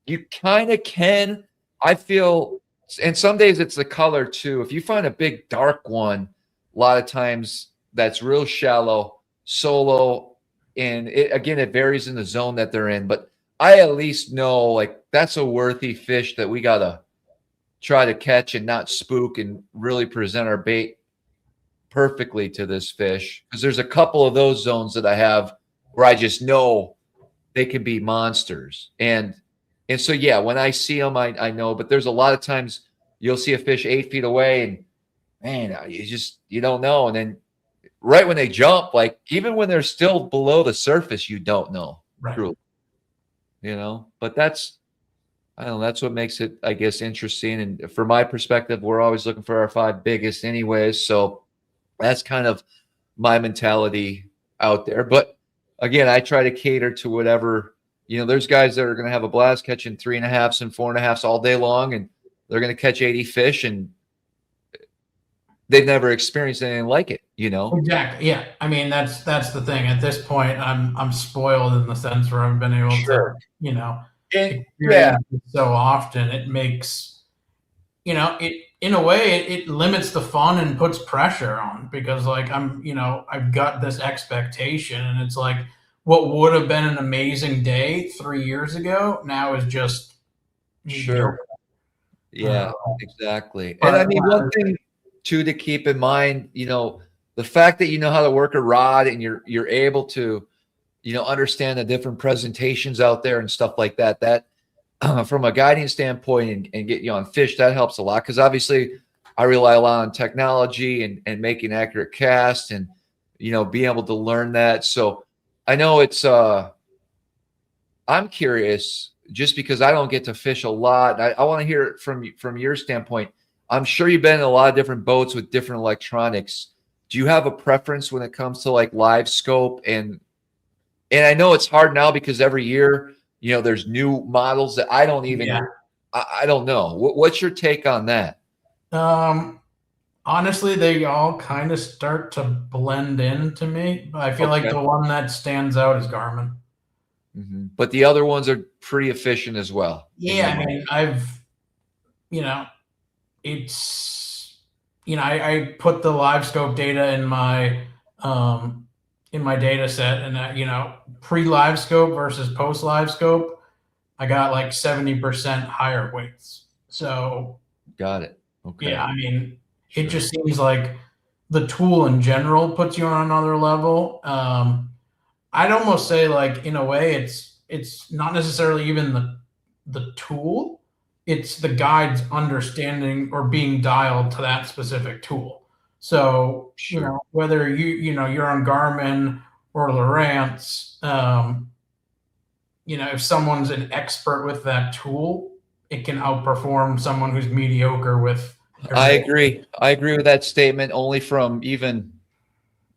you kind of can. I feel, and some days it's the color too. If you find a big dark one, a lot of times that's real shallow, solo, and it varies in the zone that they're in. But I at least know that's a worthy fish that we gotta try to catch and not spook and really present our bait perfectly to this fish, because there's a couple of those zones that I have where I just know they can be monsters. And so, yeah, when I see them, I know, but there's a lot of times you'll see a fish 8 feet away and man, you don't know. And then right when they jump, even when they're still below the surface, you don't know. Right. Truly. But that's what makes it, I guess, interesting. And from my perspective, we're always looking for our 5 biggest anyways. So that's kind of my mentality out there. But again, I try to cater to whatever, there's guys that are going to have a blast catching 3.5s and 4.5s all day long, and they're going to catch 80 fish, and they've never experienced anything like it, Exactly. Yeah. That's the thing. At this point, I'm spoiled in the sense where I've been able to, experience it so often. It makes, it in a way it limits the fun and puts pressure on, because I've got this expectation, and it's what would have been an amazing day 3 years ago now is just sure. Yeah, exactly. And one thing too to keep in mind, the fact that you know how to work a rod and you're able to, understand the different presentations out there and stuff like that, that from a guiding standpoint and get you on fish, that helps a lot. Because obviously I rely a lot on technology and making accurate casts and, being able to learn that. So I know it's, I'm curious, just because I don't get to fish a lot. I want to hear it from your standpoint. I'm sure you've been in a lot of different boats with different electronics. Do you have a preference when it comes to live scope? And I know it's hard now because every year, there's new models that I don't even, I don't know. What's your take on that? Honestly, they all kind of start to blend in to me. I feel like the one that stands out is Garmin. Mm-hmm. But the other ones are pretty efficient as well. Yeah, I've, it's, I put the live scope data in my data set, and pre-live scope versus post-live scope, I got like 70% higher weights. So got it. Okay. Yeah, it just seems like the tool in general puts you on another level. I'd almost say, like, in a way, it's not necessarily even the tool, it's the guide's understanding or being dialed to that specific tool. So whether you're on Garmin or Lowrance, if someone's an expert with that tool, it can outperform someone who's mediocre with. I agree with that statement, only from even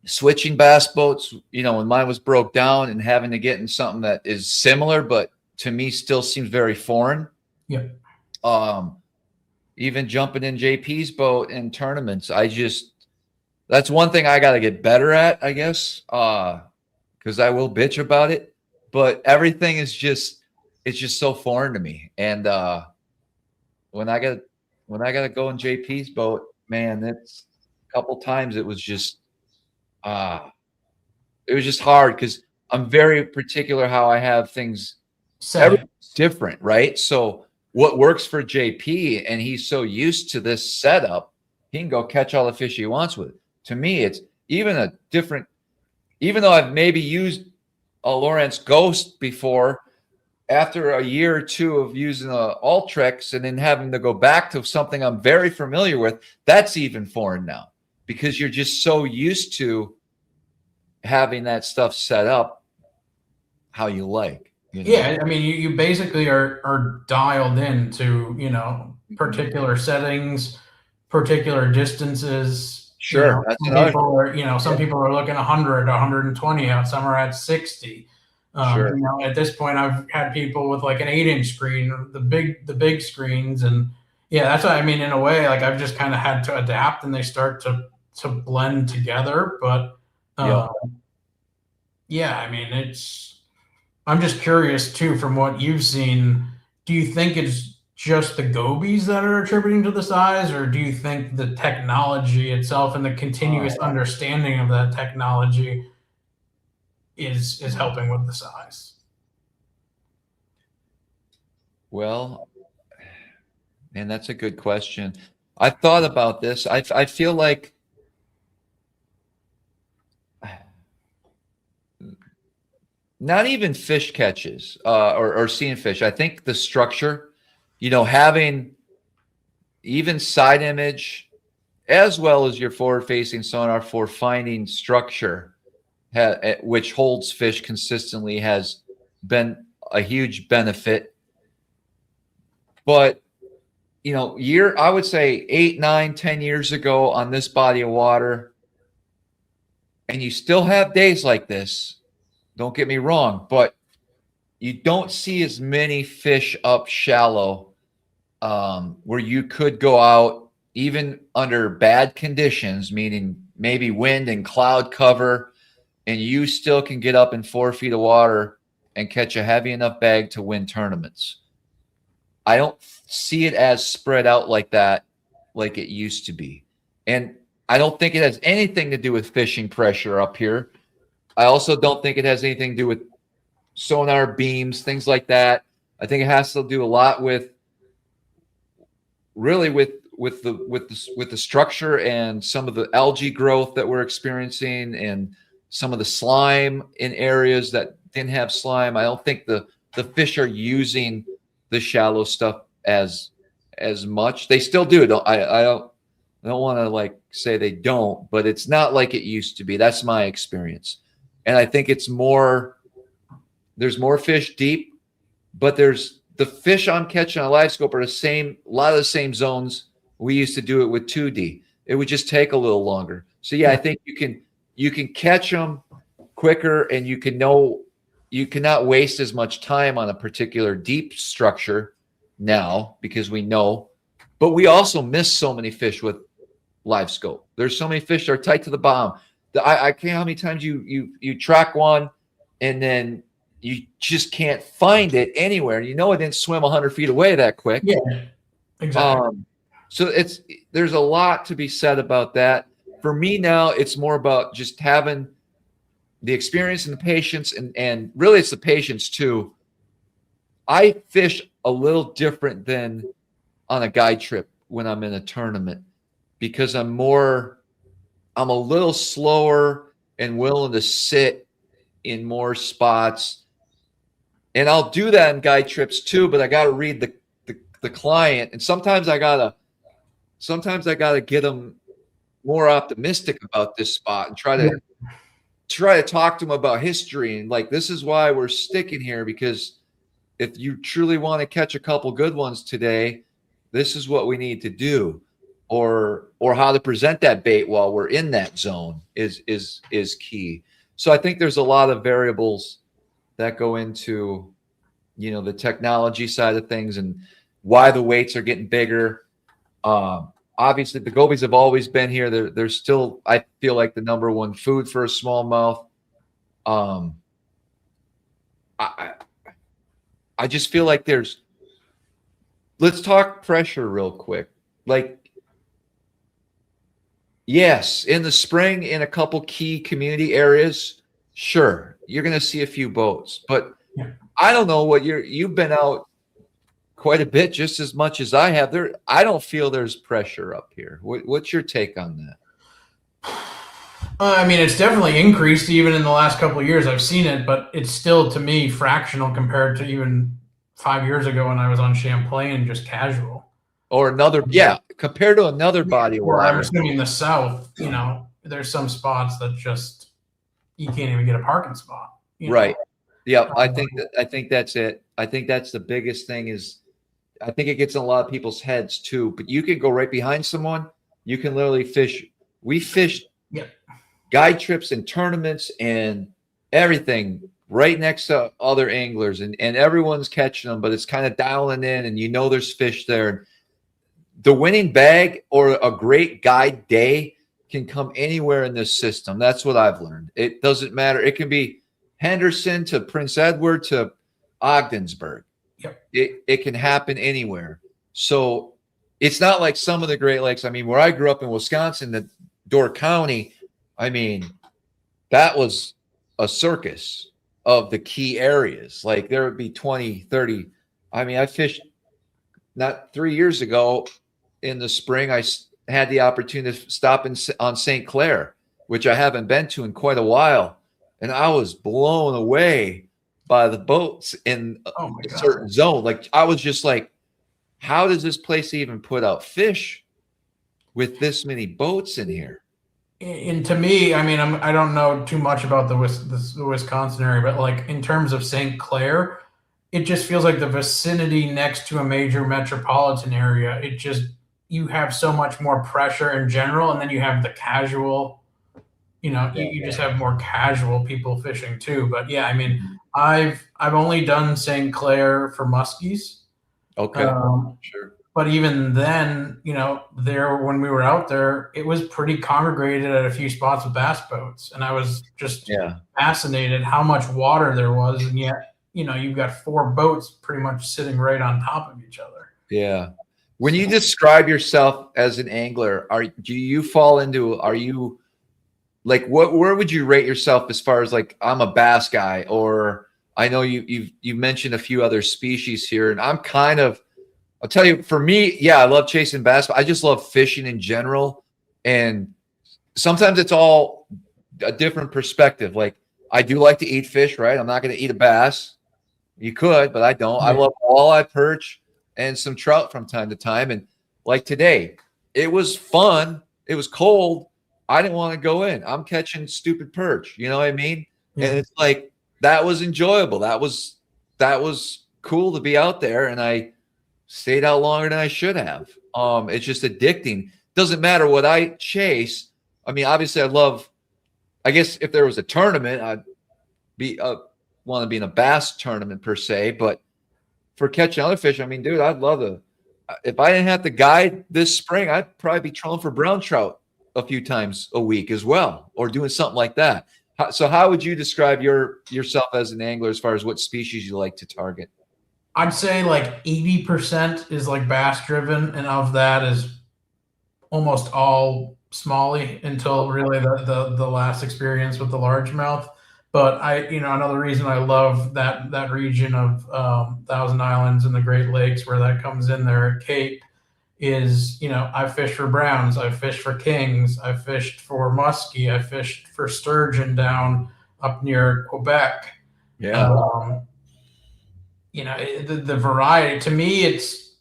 switching bass boats, when mine was broke down and having to get in something that is similar, but to me still seems very foreign. Yeah. Even jumping in JP's boat in tournaments, that's one thing I got to get better at, I guess. Cause I will bitch about it, but everything is it's just so foreign to me. And, when I got to go in JP's boat, man, it's a couple times it was just hard because I'm very particular how I have things different, right? So what works for JP, and he's so used to this setup, he can go catch all the fish he wants with it. To me, it's even a different, even though I've maybe used a Lowrance Ghost before, after a year or two of using Ultrex and then having to go back to something I'm very familiar with, that's even foreign now because you're just so used to having that stuff set up how you like. Yeah, you basically are dialed into particular settings, particular distances. Sure, that's some people are some people are looking 100, 120 out. Some are at 60. Sure. At this point, I've had people with like an 8-inch screen, the big screens, and that's what in a way, like I've just kind of had to adapt, and they start to blend together. But I'm just curious too, from what you've seen, do you think it's just the gobies that are attributing to the size, or do you think the technology itself and the continuous understanding of that technology is helping with the size? Well, man, that's a good question. I thought about this. I feel like not even fish catches or seeing fish. I think the structure, having even side image as well as your forward-facing sonar for finding structure, which holds fish consistently, has been a huge benefit. But, I would say 8, 9, 10 years ago on this body of water, and you still have days like this, don't get me wrong, but you don't see as many fish up shallow where you could go out even under bad conditions, meaning maybe wind and cloud cover, and you still can get up in 4 feet of water and catch a heavy enough bag to win tournaments. I don't see it as spread out like that, like it used to be. And I don't think it has anything to do with fishing pressure up here. I also don't think it has anything to do with sonar beams, things like that. I think it has to do a lot with the structure and some of the algae growth that we're experiencing and some of the slime in areas that didn't have slime. I don't think the fish are using the shallow stuff as much. They still do. I don't want to like say they don't, but it's not like it used to be. That's my experience. And I think there's more fish deep, but there's the fish I'm catching on a live scope are a lot of the same zones we used to do it with 2D. It would just take a little longer. So I think you can catch them quicker, and you cannot waste as much time on a particular deep structure now because we know, but we also miss so many fish with live scope. There's so many fish that are tight to the bottom. I can't how many times you track one and then you just can't find it anywhere. It didn't swim 100 feet away that quick. Yeah, exactly. So there's a lot to be said about that. For me now, it's more about just having the experience and the patience, and really it's the patience too. I fish a little different than on a guide trip when I'm in a tournament, because I'm a little slower and willing to sit in more spots. And I'll do that in guide trips too, but I got to read the client. And sometimes I gotta get them more optimistic about this spot and try to talk to them about history. And like, this is why we're sticking here, because if you truly want to catch a couple good ones today, this is what we need to do. Or how to present that bait while we're in that zone is key. So I think there's a lot of variables that go into, the technology side of things and why the weights are getting bigger. Obviously, the gobies have always been here. They're still, I feel like, the number one food for a smallmouth. I just feel like let's talk pressure real quick. Like, yes, in the spring, in a couple key community areas, sure, you're going to see a few boats. But I don't know what you've been out quite a bit, just as much as I have. I don't feel there's pressure up here. What's your take on that? I mean, it's definitely increased even in the last couple of years. I've seen it, but it's still, to me, fractional compared to even 5 years ago when I was on Champlain, just casual. Or compared to another body of water. I'm assuming the South, there's some spots that just you can't even get a parking spot. Right. Yeah, I think that's it. I think that's the biggest thing is I think it gets in a lot of people's heads too. But you can go right behind someone. You can literally fish. We fished guide trips and tournaments and everything right next to other anglers, and everyone's catching them, but it's kind of dialing in, and there's fish there. The winning bag or a great guide day can come anywhere in this system. That's what I've learned. It doesn't matter. It can be Henderson to Prince Edward to Ogdensburg. Yep. It can happen anywhere. So it's not like some of the Great Lakes. I mean, where I grew up in Wisconsin, the Door County, I mean, that was a circus of the key areas. Like there would be 20, 30. I mean, I fished not 3 years ago in the spring. I had the opportunity to stop on St. Clair, which I haven't been to in quite a while. And I was blown away by the boats in a certain zone. Like I was just like, how does this place even put out fish with this many boats in here? And to me, I mean, I don't know too much about the Wisconsin area, but like in terms of St. Clair, it just feels like the vicinity next to a major metropolitan area. It just, you have so much more pressure in general, and then you have the casual, you just have more casual people fishing too. But yeah, I mean, I've only done St. Clair for muskies. Okay, sure. But even then, when we were out there, it was pretty congregated at a few spots with bass boats. And I was just fascinated how much water there was. And yet, you've got 4 boats pretty much sitting right on top of each other. Yeah. When you describe yourself as an angler, do you fall into, are you like, where would you rate yourself as far as like, I'm a bass guy, or I know you mentioned a few other species here, and I'm kind of, I'll tell you, for me, I love chasing bass, but I just love fishing in general. And sometimes it's all a different perspective. Like I do like to eat fish, right? I'm not going to eat a bass. You could, but I don't. I love walleye, perch, and some trout from time to time. And like today, it was fun. It was cold. I didn't want to go in. I'm catching stupid perch. You know what I mean? Yeah. And it's like, that was enjoyable. That was cool to be out there. And I stayed out longer than I should have. It's just addicting. Doesn't matter what I chase. I mean, obviously I guess if there was a tournament, I'd want to be in a bass tournament per se, but for catching other fish, I mean, dude, I'd love to, if I didn't have to guide this spring, I'd probably be trolling for brown trout a few times a week as well, or doing something like that. So how would you describe yourself as an angler as far as what species you like to target? I'd say like 80% is like bass driven, and of that is almost all smallie until really the last experience with the largemouth. But another reason I love that region of Thousand Islands and the Great Lakes where that comes in there at Cape is, I fish for browns, I fished for kings, I fished for muskie, I fished for sturgeon down up near Quebec. Yeah. The variety, to me, it's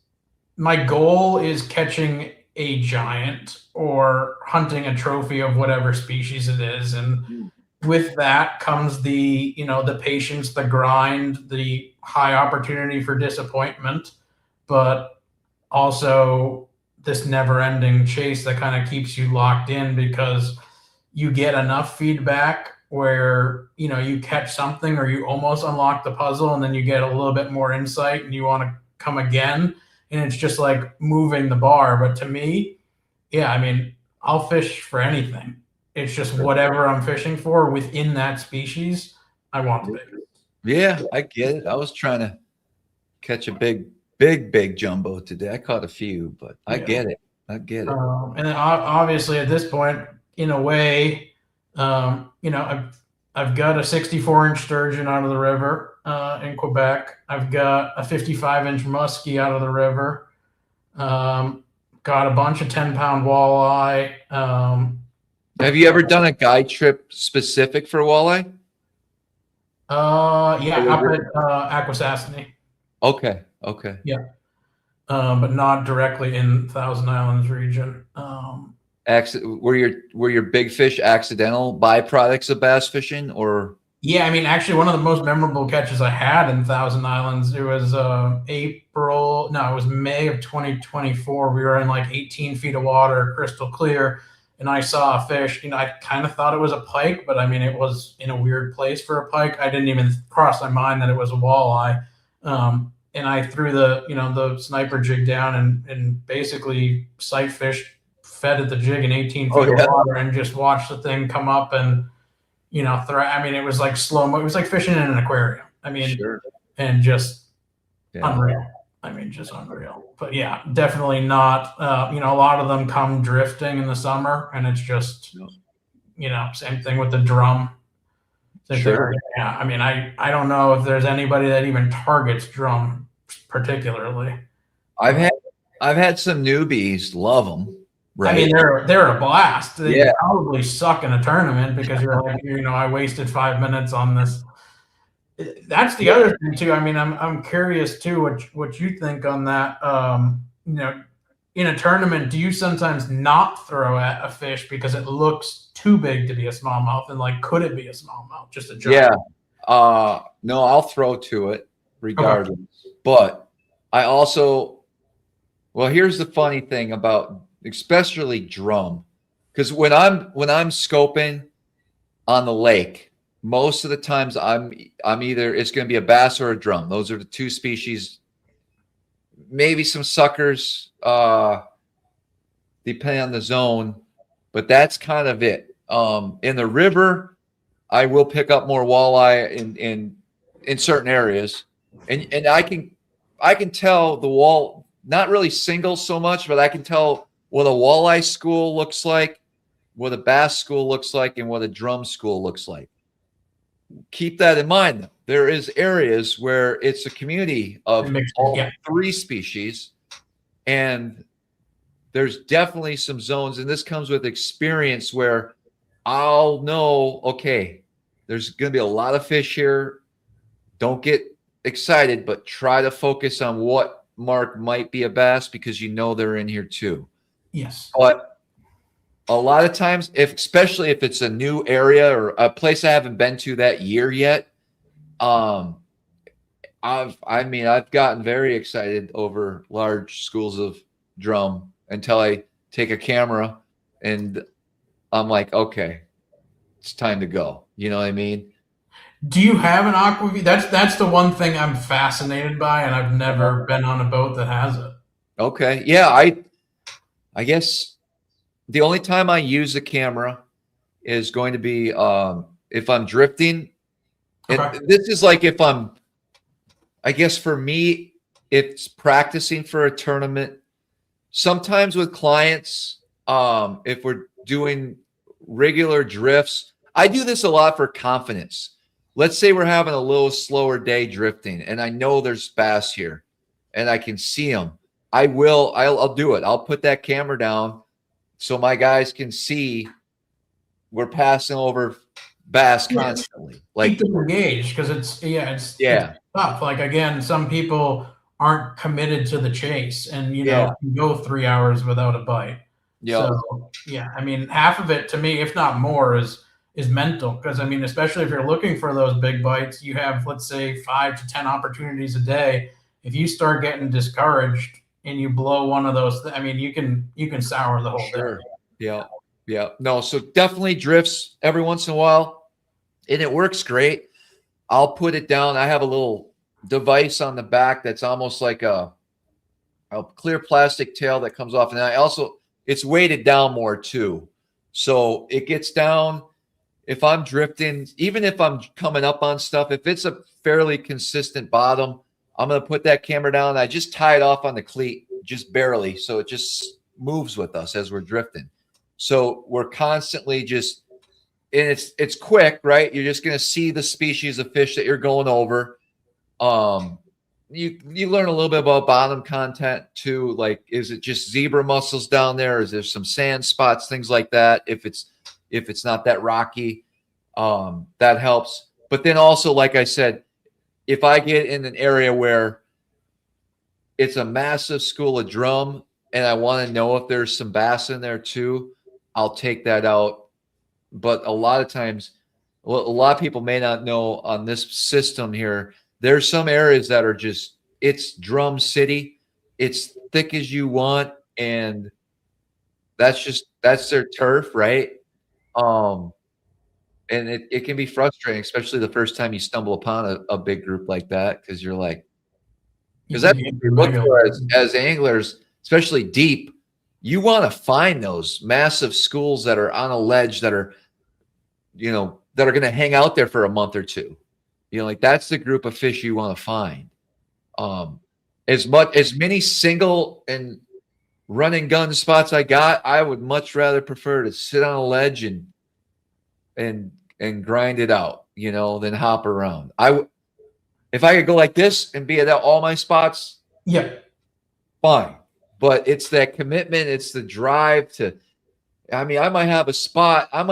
my goal is catching a giant or hunting a trophy of whatever species it is. And with that comes the patience, the grind, the high opportunity for disappointment, but also this never-ending chase that kind of keeps you locked in because you get enough feedback where you catch something or you almost unlock the puzzle, and then you get a little bit more insight and you want to come again, and it's just like moving the bar. But to me, I'll fish for anything. It's just whatever I'm fishing for within that species, I want the biggest. Yeah, I get it. I was trying to catch a big jumbo today. I caught a few, but I get it. And then obviously at this point, in a way, I've got a 64-inch sturgeon out of the river in Quebec. I've got a 55-inch muskie out of the river. Got a bunch of 10-pound walleye. Have you ever done a guide trip specific for walleye? Up at Akwesasne. Okay. Yeah. But not directly in Thousand Islands region. Were your big fish accidental byproducts of bass fishing, or? Yeah, actually one of the most memorable catches I had in Thousand Islands, it was it was May of 2024. We were in like 18 feet of water, crystal clear, and I saw a fish. I kind of thought it was a pike, but it was in a weird place for a pike. I didn't even cross my mind that it was a walleye. And I threw the sniper jig down and basically sight fished, fed at the jig in 18 feet of water, and just watched the thing come up and it was like slow-mo. It was like fishing in an aquarium. Sure. And just unreal. Just unreal. But yeah, definitely not. A lot of them come drifting in the summer, and it's just, same thing with the drum. Sure. Yeah. I don't know if there's anybody that even targets drum particularly. I've had some newbies love them. Right. They're a blast. They probably suck in a tournament because you're like, I wasted 5 minutes on this. That's the other thing too. I'm curious too what you think on that. In a tournament, do you sometimes not throw at a fish because it looks too big to be a smallmouth, and could it be a smallmouth? Just a giant? Yeah. No, I'll throw to it regardless. Okay. But I also, here's the funny thing about especially drum, because when I'm scoping on the lake, most of the times I'm either, it's going to be a bass or a drum. Those are the two species. Maybe some suckers, depending on the zone, but that's kind of it. In the river, I will pick up more walleye in certain areas, and I can tell the wall, not really single so much, but I can tell what a walleye school looks like, what a bass school looks like, and what a drum school looks like. Keep that in mind. There is areas where it's a community of all three species, and there's definitely some zones, and this comes with experience, where I'll know, okay, there's going to be a lot of fish here. Don't get excited, but try to focus on what mark might be a bass, because they're in here too. Yes. But a lot of times, especially if it's a new area or a place I haven't been to that year yet, I've gotten very excited over large schools of drum until I take a camera and I'm like, okay, it's time to go. You know what I mean? Do you have an aqua view? That's the one thing I'm fascinated by, and I've never been on a boat that has it. Okay. Yeah, I guess the only time I use the camera is going to be if I'm drifting. Okay. And this is like if I guess for me, it's practicing for a tournament. Sometimes with clients, If we're doing regular drifts, I do this a lot for confidence. Let's say we're having a little slower day drifting, and I know there's bass here, and I can see them. I'll do it. I'll put that camera down so my guys can see we're passing over bass constantly. Like, keep them engaged, because it's tough. Like, again, some people aren't committed to the chase, and can go 3 hours without a bite. So I mean, half of it to me, if not more, is mental. Because I mean, especially if you're looking for those big bites, you have, let's say, 5 to 10 opportunities a day. If you start getting discouraged and you blow one of those, I mean, you can sour the whole day. Yeah. No, so definitely drifts every once in a while, and it works great. I'll put it down. I have a little device on the back that's almost like a clear plastic tail that comes off, and it's weighted down more too. So it gets down. If I'm drifting, even if I'm coming up on stuff, if it's a fairly consistent bottom, I'm going to put that camera down. I just tie it off on the cleat, just barely. So it just moves with us as we're drifting. So we're constantly just, and it's quick, right? You're just going to see the species of fish that you're going over. You learn a little bit about bottom content too. Like, is it just zebra mussels down there? Is there some sand spots, things like that? If it's not that rocky, that helps. But then also, like I said, if I get in an area where it's a massive school of drum and I want to know if there's some bass in there too, I'll take that out. But a lot of times, a lot of people may not know on this system here, there's some areas that are just, it's drum city. It's thick as you want. And that's their turf, right? And it can be frustrating, especially the first time you stumble upon a big group like that, because you're like, because that's what we look for as anglers, especially deep. You want to find those massive schools that are on a ledge that are, that are going to hang out there for a month or two. Like, that's the group of fish you want to find. As many single and run and gun spots I got, I would much rather prefer to sit on a ledge and grind it out, than hop around. If I could go like this and be at all my spots, fine. But it's that commitment, it's the drive to. I mean, I might have a spot I'm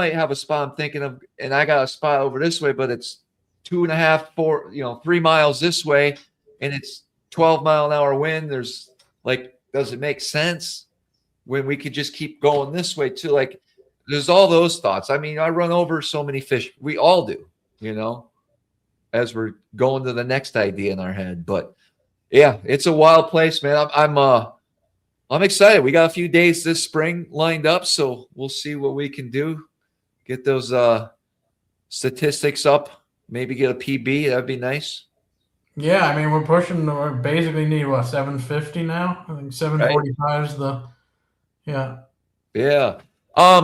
thinking of, and I got a spot over this way, but it's 2.5, 4, 3 miles this way, and it's 12-mile-an-hour wind. There's like, does it make sense when we could just keep going this way too? Like, there's all those thoughts. I mean, I run over so many fish. We all do, as we're going to the next idea in our head. But yeah, it's a wild place, man. I'm excited. We got a few days this spring lined up, so we'll see what we can do. Get those statistics up. Maybe get a PB. That'd be nice. Yeah, I mean, we basically need 750 now. I think 745 is the Yeah.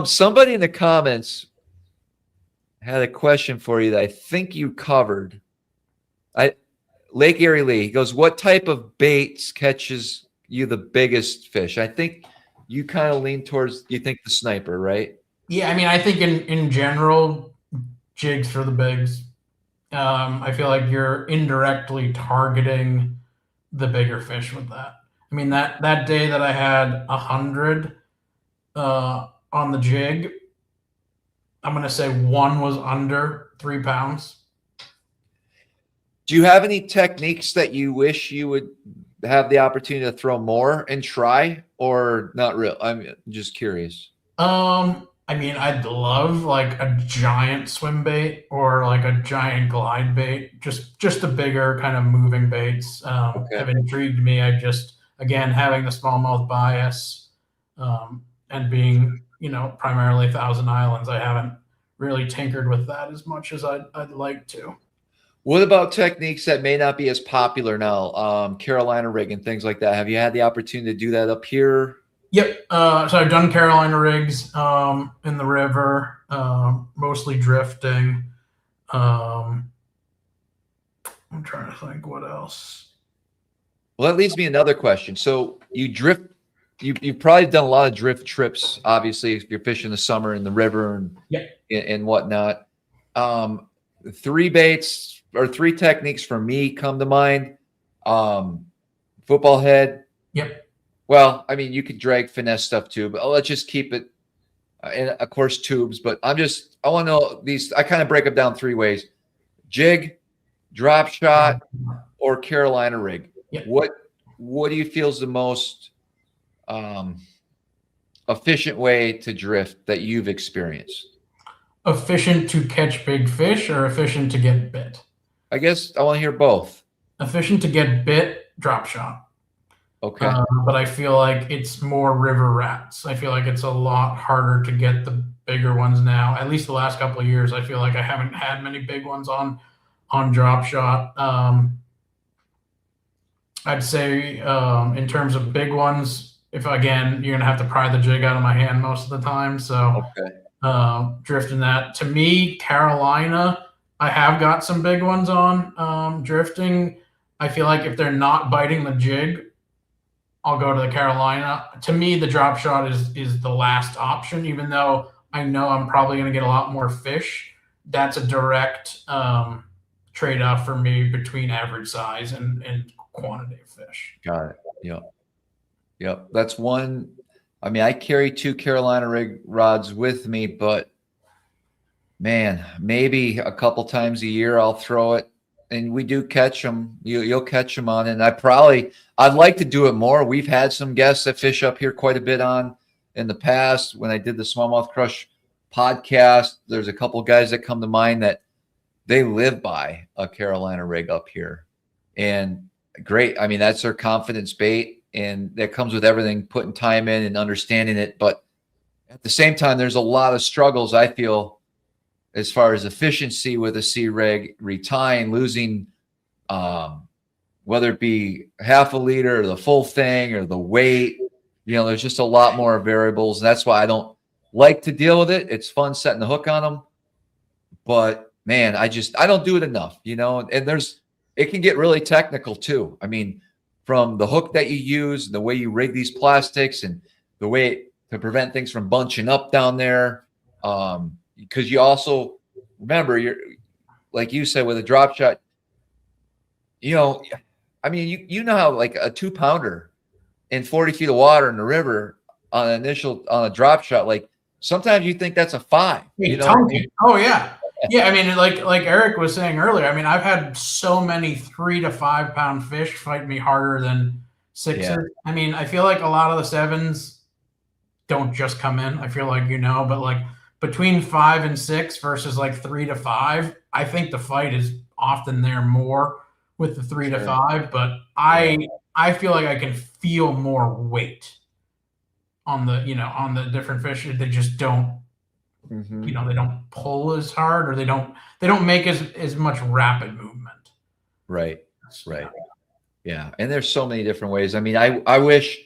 Somebody in the comments had a question for you that I think you covered. Lake Erie Lee, he goes, what type of baits catches you the biggest fish? I think you kind of lean towards, you think the sniper, right? Yeah, I mean, I think in general, jigs for the bigs. I feel like you're indirectly targeting the bigger fish with that. I mean, that day that I had 100 on the jig, I'm going to say one was under 3 pounds. Do you have any techniques that you wish you would have the opportunity to throw more and try, or not real? I'm just curious. I mean, I'd love like a giant swim bait or like a giant glide bait, just a bigger kind of moving baits have intrigued me. I just, again, having the smallmouth bias and being, primarily Thousand Islands, I haven't really tinkered with that as much as I'd like to. What about techniques that may not be as popular now? Carolina rig and things like that. Have you had the opportunity to do that up here? Yep. So I've done Carolina rigs in the river, mostly drifting. I'm trying to think what else. Well, that leads me another question. So you drift you've probably done a lot of drift trips, obviously, if you're fishing the summer in the river and whatnot. Three baits or three techniques for me come to mind. Football head. Yep. Well, I mean, you could drag finesse stuff too, but let's just keep it. And of course, tubes. But I want to know these. I kind of break them down three ways: jig, drop shot, or Carolina rig. Yep. What do you feel is the most efficient way to drift that you've experienced? Efficient to catch big fish or efficient to get bit? I guess I want to hear both. Efficient to get bit, drop shot. Okay. But I feel like it's more river rats. I feel like it's a lot harder to get the bigger ones now. At least the last couple of years, I feel like I haven't had many big ones on drop shot. I'd say in terms of big ones, if again, you're gonna have to pry the jig out of my hand most of the time. So drifting that. To me, Carolina, I have got some big ones on drifting. I feel like if they're not biting the jig, I'll go to the Carolina. To me, the drop shot is the last option, even though I know I'm probably going to get a lot more fish. That's a direct trade-off for me between average size and quantity of fish. Got it. Yep. That's one. I mean, I carry 2 Carolina rig rods with me, but man, maybe a couple times a year I'll throw it. And we do catch them. You'll catch them on. And I'd like to do it more. We've had some guests that fish up here quite a bit on in the past. When I did the SmallmouthCrush podcast, there's a couple guys that come to mind that they live by a Carolina rig up here. And great. I mean, that's their confidence bait. And that comes with everything, putting time in and understanding it. But at the same time, there's a lot of struggles, I feel, as far as efficiency with a C rig, retying, losing, whether it be half a liter or the full thing or the weight, there's just a lot more variables. And that's why I don't like to deal with it. It's fun setting the hook on them, but man, I don't do it enough, and it can get really technical too. I mean, from the hook that you use, the way you rig these plastics and the way to prevent things from bunching up down there. Because you also remember, you're like you said with a drop shot, I mean, you know how like a 2-pounder in 40 feet of water in the river on a drop shot, like sometimes you think that's a 5. Oh yeah. Yeah. I mean, like Eric was saying earlier, I mean, I've had so many 3 to 5 pound fish fight me harder than 6. Yeah. I mean, I feel like a lot of the 7s don't just come in. I feel like, but like, between 5 and 6 versus like 3 to 5, I think the fight is often there more with the 3 to 5. But I feel like I can feel more weight on the different fish. They just don't, they don't pull as hard, or they don't make as much rapid movement. Right. Yeah, and there's so many different ways. I mean, I wish.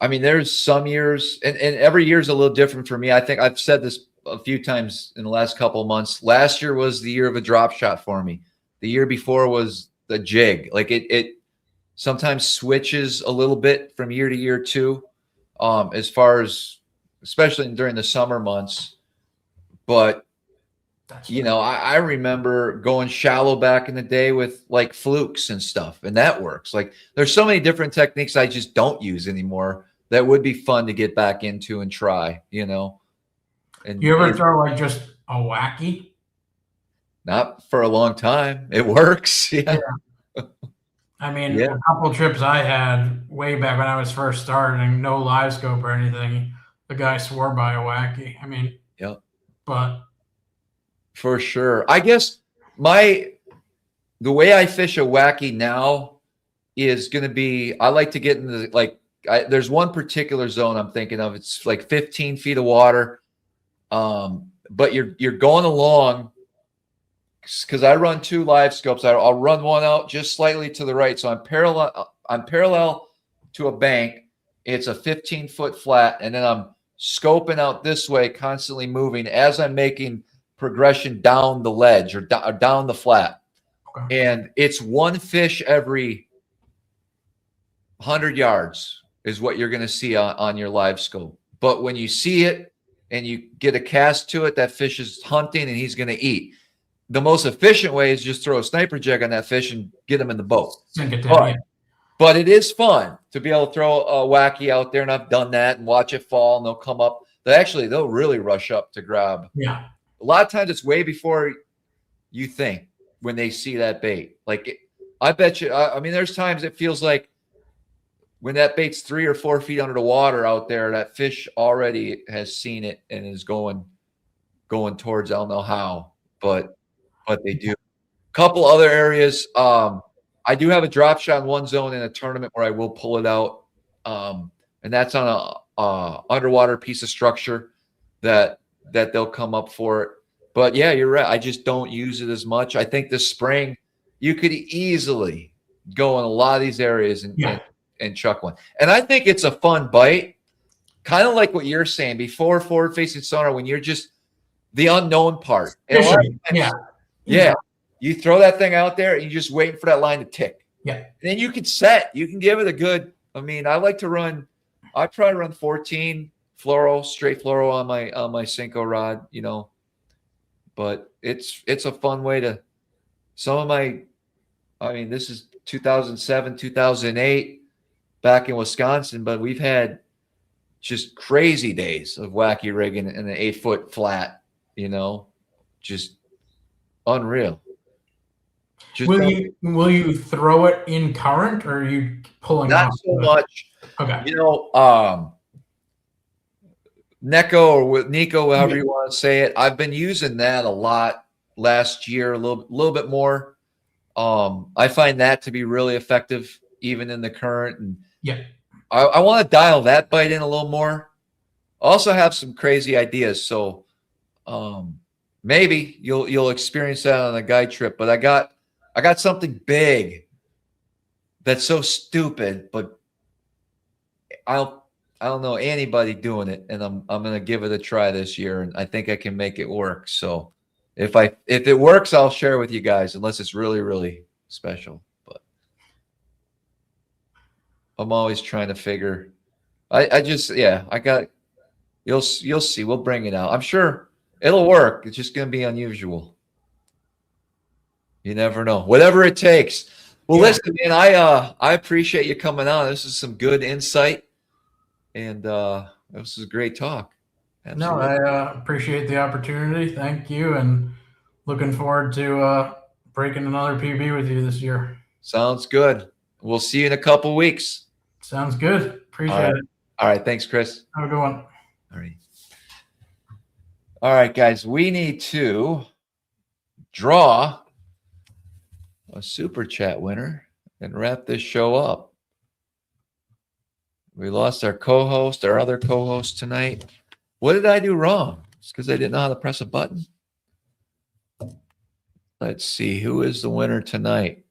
I mean, there's some years, and every year is a little different for me. I think I've said this a few times in the last couple of months. Last year was the year of a drop shot for me. The year before was the jig. Like it sometimes switches a little bit from year to year too, as far as especially during the summer months. But I remember going shallow back in the day with like flukes and stuff, and that works. Like there's so many different techniques I just don't use anymore that would be fun to get back into and try, And you ever throw like just a wacky? Not for a long time. It works. Yeah. I mean, a couple trips I had way back when I was first starting, no live scope or anything. The guy swore by a wacky. I mean, but for sure. I guess the way I fish a wacky now is going to be, I like to get into there's one particular zone I'm thinking of. It's like 15 feet of water. But you're going along, because I run 2 live scopes. I'll run one out just slightly to the right. So I'm parallel to a bank. It's a 15-foot flat. And then I'm scoping out this way, constantly moving as I'm making progression down the ledge or down the flat. Okay. And it's one fish every 100 yards is what you're going to see on your live scope. But when you see it and you get a cast to it, that fish is hunting and he's going to eat. The most efficient way is just throw a sniper jig on that fish and get him in the boat. But it is fun to be able to throw a wacky out there, and I've done that and watch it fall, and they'll come up. They'll really rush up to grab. Yeah. A lot of times it's way before you think when they see that bait. Like, I bet you, I mean, there's times it feels like when that bait's 3 or 4 feet under the water out there, that fish already has seen it and is going towards, I don't know how, but they do. Couple other areas. I do have a drop shot in one zone in a tournament where I will pull it out. And that's on a underwater piece of structure that they'll come up for it. But yeah, you're right. I just don't use it as much. I think this spring you could easily go in a lot of these areas and chuck one. And I think it's a fun bite, kind of like what you're saying before forward facing sonar, when you're just the unknown part. Yeah. You throw that thing out there and you're just waiting for that line to tick. Yeah. And then you can give it a good, I mean, I probably run 14 fluoro, straight fluoro on my Senko rod, you know, but it's a fun way to, this is 2007, 2008 back in Wisconsin, but we've had just crazy days of wacky rigging in an 8-foot flat, you know, just unreal. Will you throw it in current, or are you pulling? Not so much. Okay. You know, Neko or with Nico, however you want to say it. I've been using that a lot last year, a little bit more. I find that to be really effective, even in the current. And I want to dial that bite in a little more. Also have some crazy ideas, so maybe you'll experience that on a guide trip. But I got something big that's so stupid, but I don't know anybody doing it, and I'm gonna give it a try this year, and I think I can make it work. So if it works, I'll share with you guys, unless it's really, really special. But I'm always trying to figure. You'll see. We'll bring it out. I'm sure it'll work. It's just gonna be unusual. You never know. Whatever it takes. Well, listen, man, I appreciate you coming on. This is some good insight, and this is a great talk. Absolutely. No, I appreciate the opportunity. Thank you, and looking forward to breaking another PB with you this year. Sounds good. We'll see you in a couple weeks. Sounds good. Appreciate it. All right. Thanks, Chris. Have a good one. All right, guys. We need to draw a super chat winner and wrap this show up. We lost our other co-host tonight. What did I do wrong? It's because I didn't know how to press a button. Let's see. Who is the winner tonight?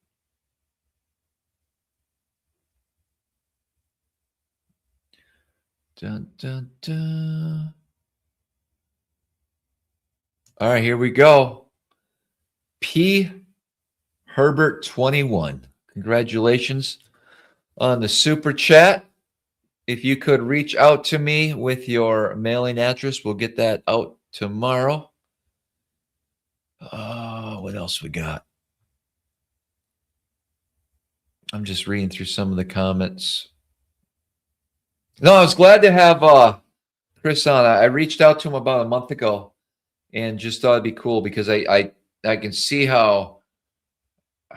Dun, dun, dun. All right, here we go. P. Herbert 21. Congratulations on the super chat. If you could reach out to me with your mailing address, we'll get that out tomorrow. What else we got? I'm just reading through some of the comments. No, I was glad to have Chris on. I reached out to him about a month ago and just thought it'd be cool because I can see how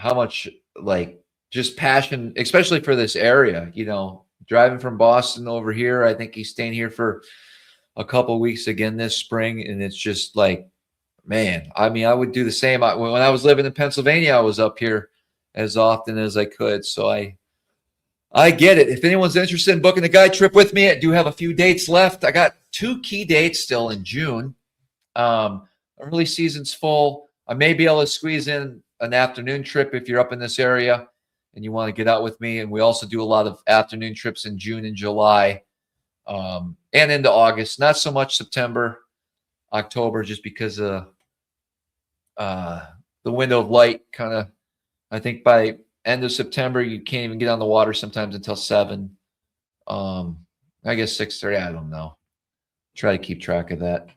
much like just passion, especially for this area, you know, driving from Boston over here. I think he's staying here for a couple of weeks again this spring. And it's just like, man, I mean, I would do the same. When I was living in Pennsylvania, I was up here as often as I could. So I get it. If anyone's interested in booking a guide trip with me, I do have a few dates left. I got 2 key dates still in June. Early season's full. I may be able to squeeze in an afternoon trip if you're up in this area and you want to get out with me. And we also do a lot of afternoon trips in June and July, and into August. Not so much September, October, just because of the window of light kind of, I think by end of September, you can't even get on the water sometimes until 7. I guess 6:30. I don't know. Try to keep track of that.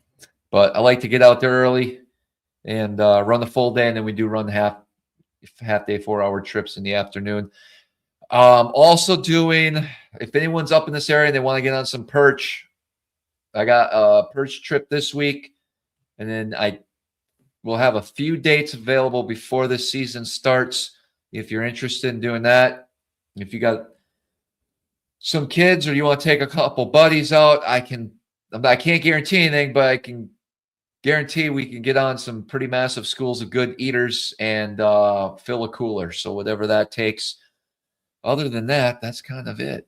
But I like to get out there early and run the full day, and then we do run half day 4-hour trips in the afternoon. Also doing, if anyone's up in this area and they want to get on some perch, I got a perch trip this week, and then I will have a few dates available before the season starts. If you're interested in doing that, if you got some kids or you want to take a couple buddies out, I can't guarantee anything, but I can guarantee we can get on some pretty massive schools of good eaters and fill a cooler. So whatever that takes. Other than that, that's kind of it.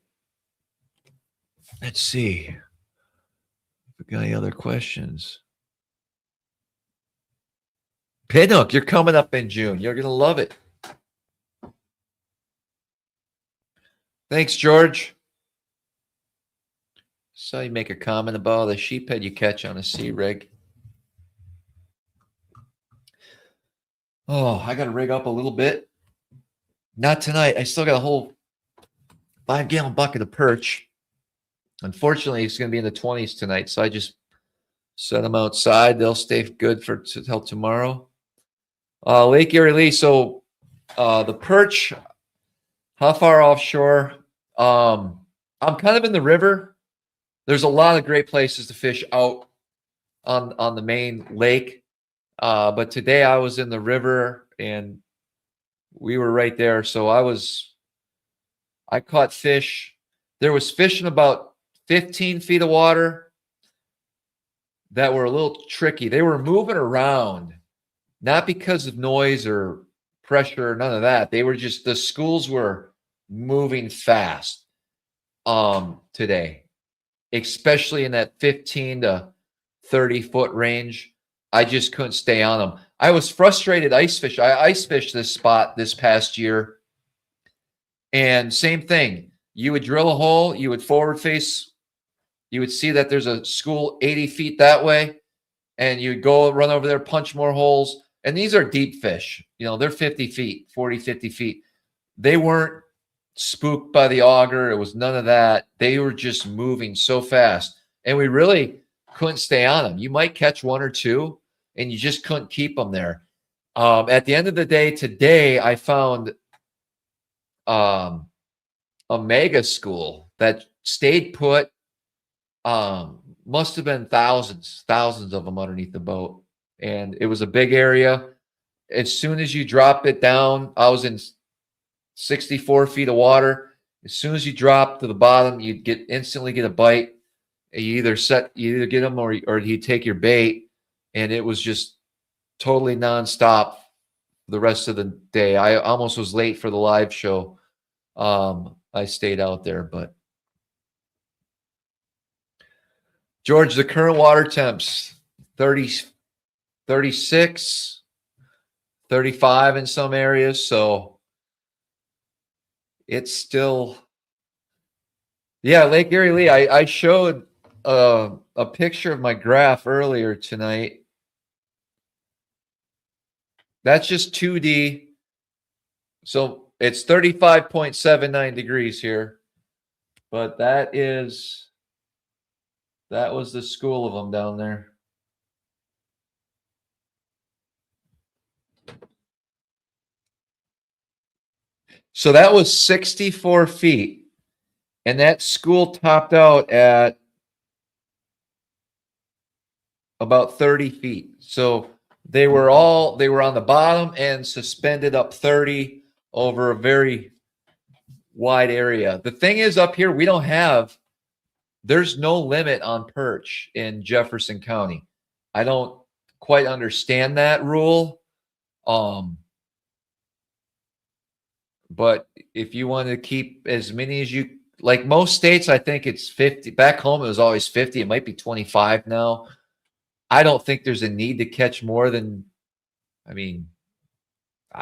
Let's see. If we got any other questions. Pinhook, you're coming up in June. You're going to love it. Thanks, George. Saw you make a comment about the sheephead you catch on a sea rig. Oh, I got to rig up a little bit. Not tonight. I still got a whole 5-gallon bucket of perch. Unfortunately, it's going to be in the 20s tonight, so I just set them outside. They'll stay good till tomorrow. Lake Erie Lee. So the perch, how far offshore? I'm kind of in the river. There's a lot of great places to fish out on the main lake. But today I was in the river and we were right there. So I caught fish. There was fish in about 15 feet of water that were a little tricky. They were moving around, not because of noise or pressure or none of that. They were just, the schools were moving fast today, especially in that 15 to 30 foot range. I just couldn't stay on them. I was frustrated ice fish. I ice fished this spot this past year. And same thing. You would drill a hole, you would forward face, you would see that there's a school 80 feet that way, and you'd go run over there, punch more holes. And these are deep fish. You know, they're 50 feet, 40, 50 feet. They weren't spooked by the auger. It was none of that. They were just moving so fast. And we really couldn't stay on them. You might catch one or two, and you just couldn't keep them there. At the end of the day, today, I found a mega school that stayed put. Must have been thousands of them underneath the boat. And it was a big area. As soon as you drop it down, I was in 64 feet of water. As soon as you drop to the bottom, you'd instantly get a bite. You either get them or you take your bait. And it was just totally nonstop the rest of the day. I almost was late for the live show. I stayed out there, but George, the current water temps 30, 36, 35 in some areas. So it's still, yeah, Lake Erie Lee. I showed a picture of my graph earlier tonight. That's just 2D. So it's 35.79 degrees here, but that was the school of them down there. So that was 64 feet, and that school topped out at about 30 feet. So they were on the bottom and suspended up 30 over a very wide area. The thing is, up here, there's no limit on perch in Jefferson County. I don't quite understand that rule. But if you want to keep as many as you, like most states, I think it's 50. Back home, it was always 50. It might be 25 now. I don't think there's a need to catch more than, I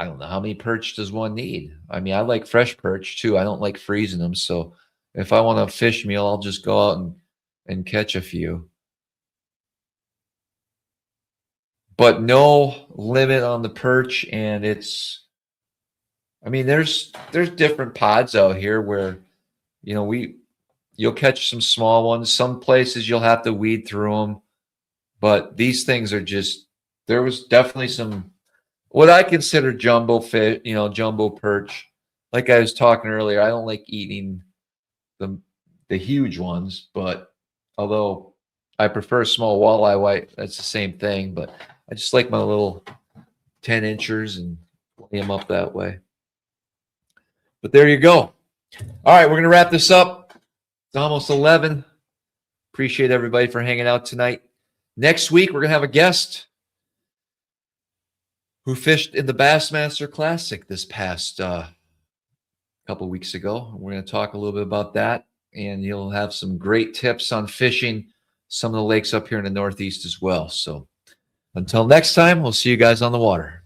don't know how many perch does one need. I like fresh perch too. I don't like freezing them. So if I want a fish meal, I'll just go out and catch a few. But no limit on the perch. And there's different pods out here where, we You'll catch some small ones. Some places you'll have to weed through them. But these things are just, there was definitely some, what I consider jumbo fish, jumbo perch. Like I was talking earlier, I don't like eating the huge ones, but although I prefer small walleye white, that's the same thing. But I just like my little 10 inchers and lay them up that way. But there you go. All right, we're going to wrap this up. It's almost 11. Appreciate everybody for hanging out tonight. Next week, we're going to have a guest who fished in the Bassmaster Classic this past couple weeks ago. We're going to talk a little bit about that, and you'll have some great tips on fishing some of the lakes up here in the Northeast as well. So until next time, we'll see you guys on the water.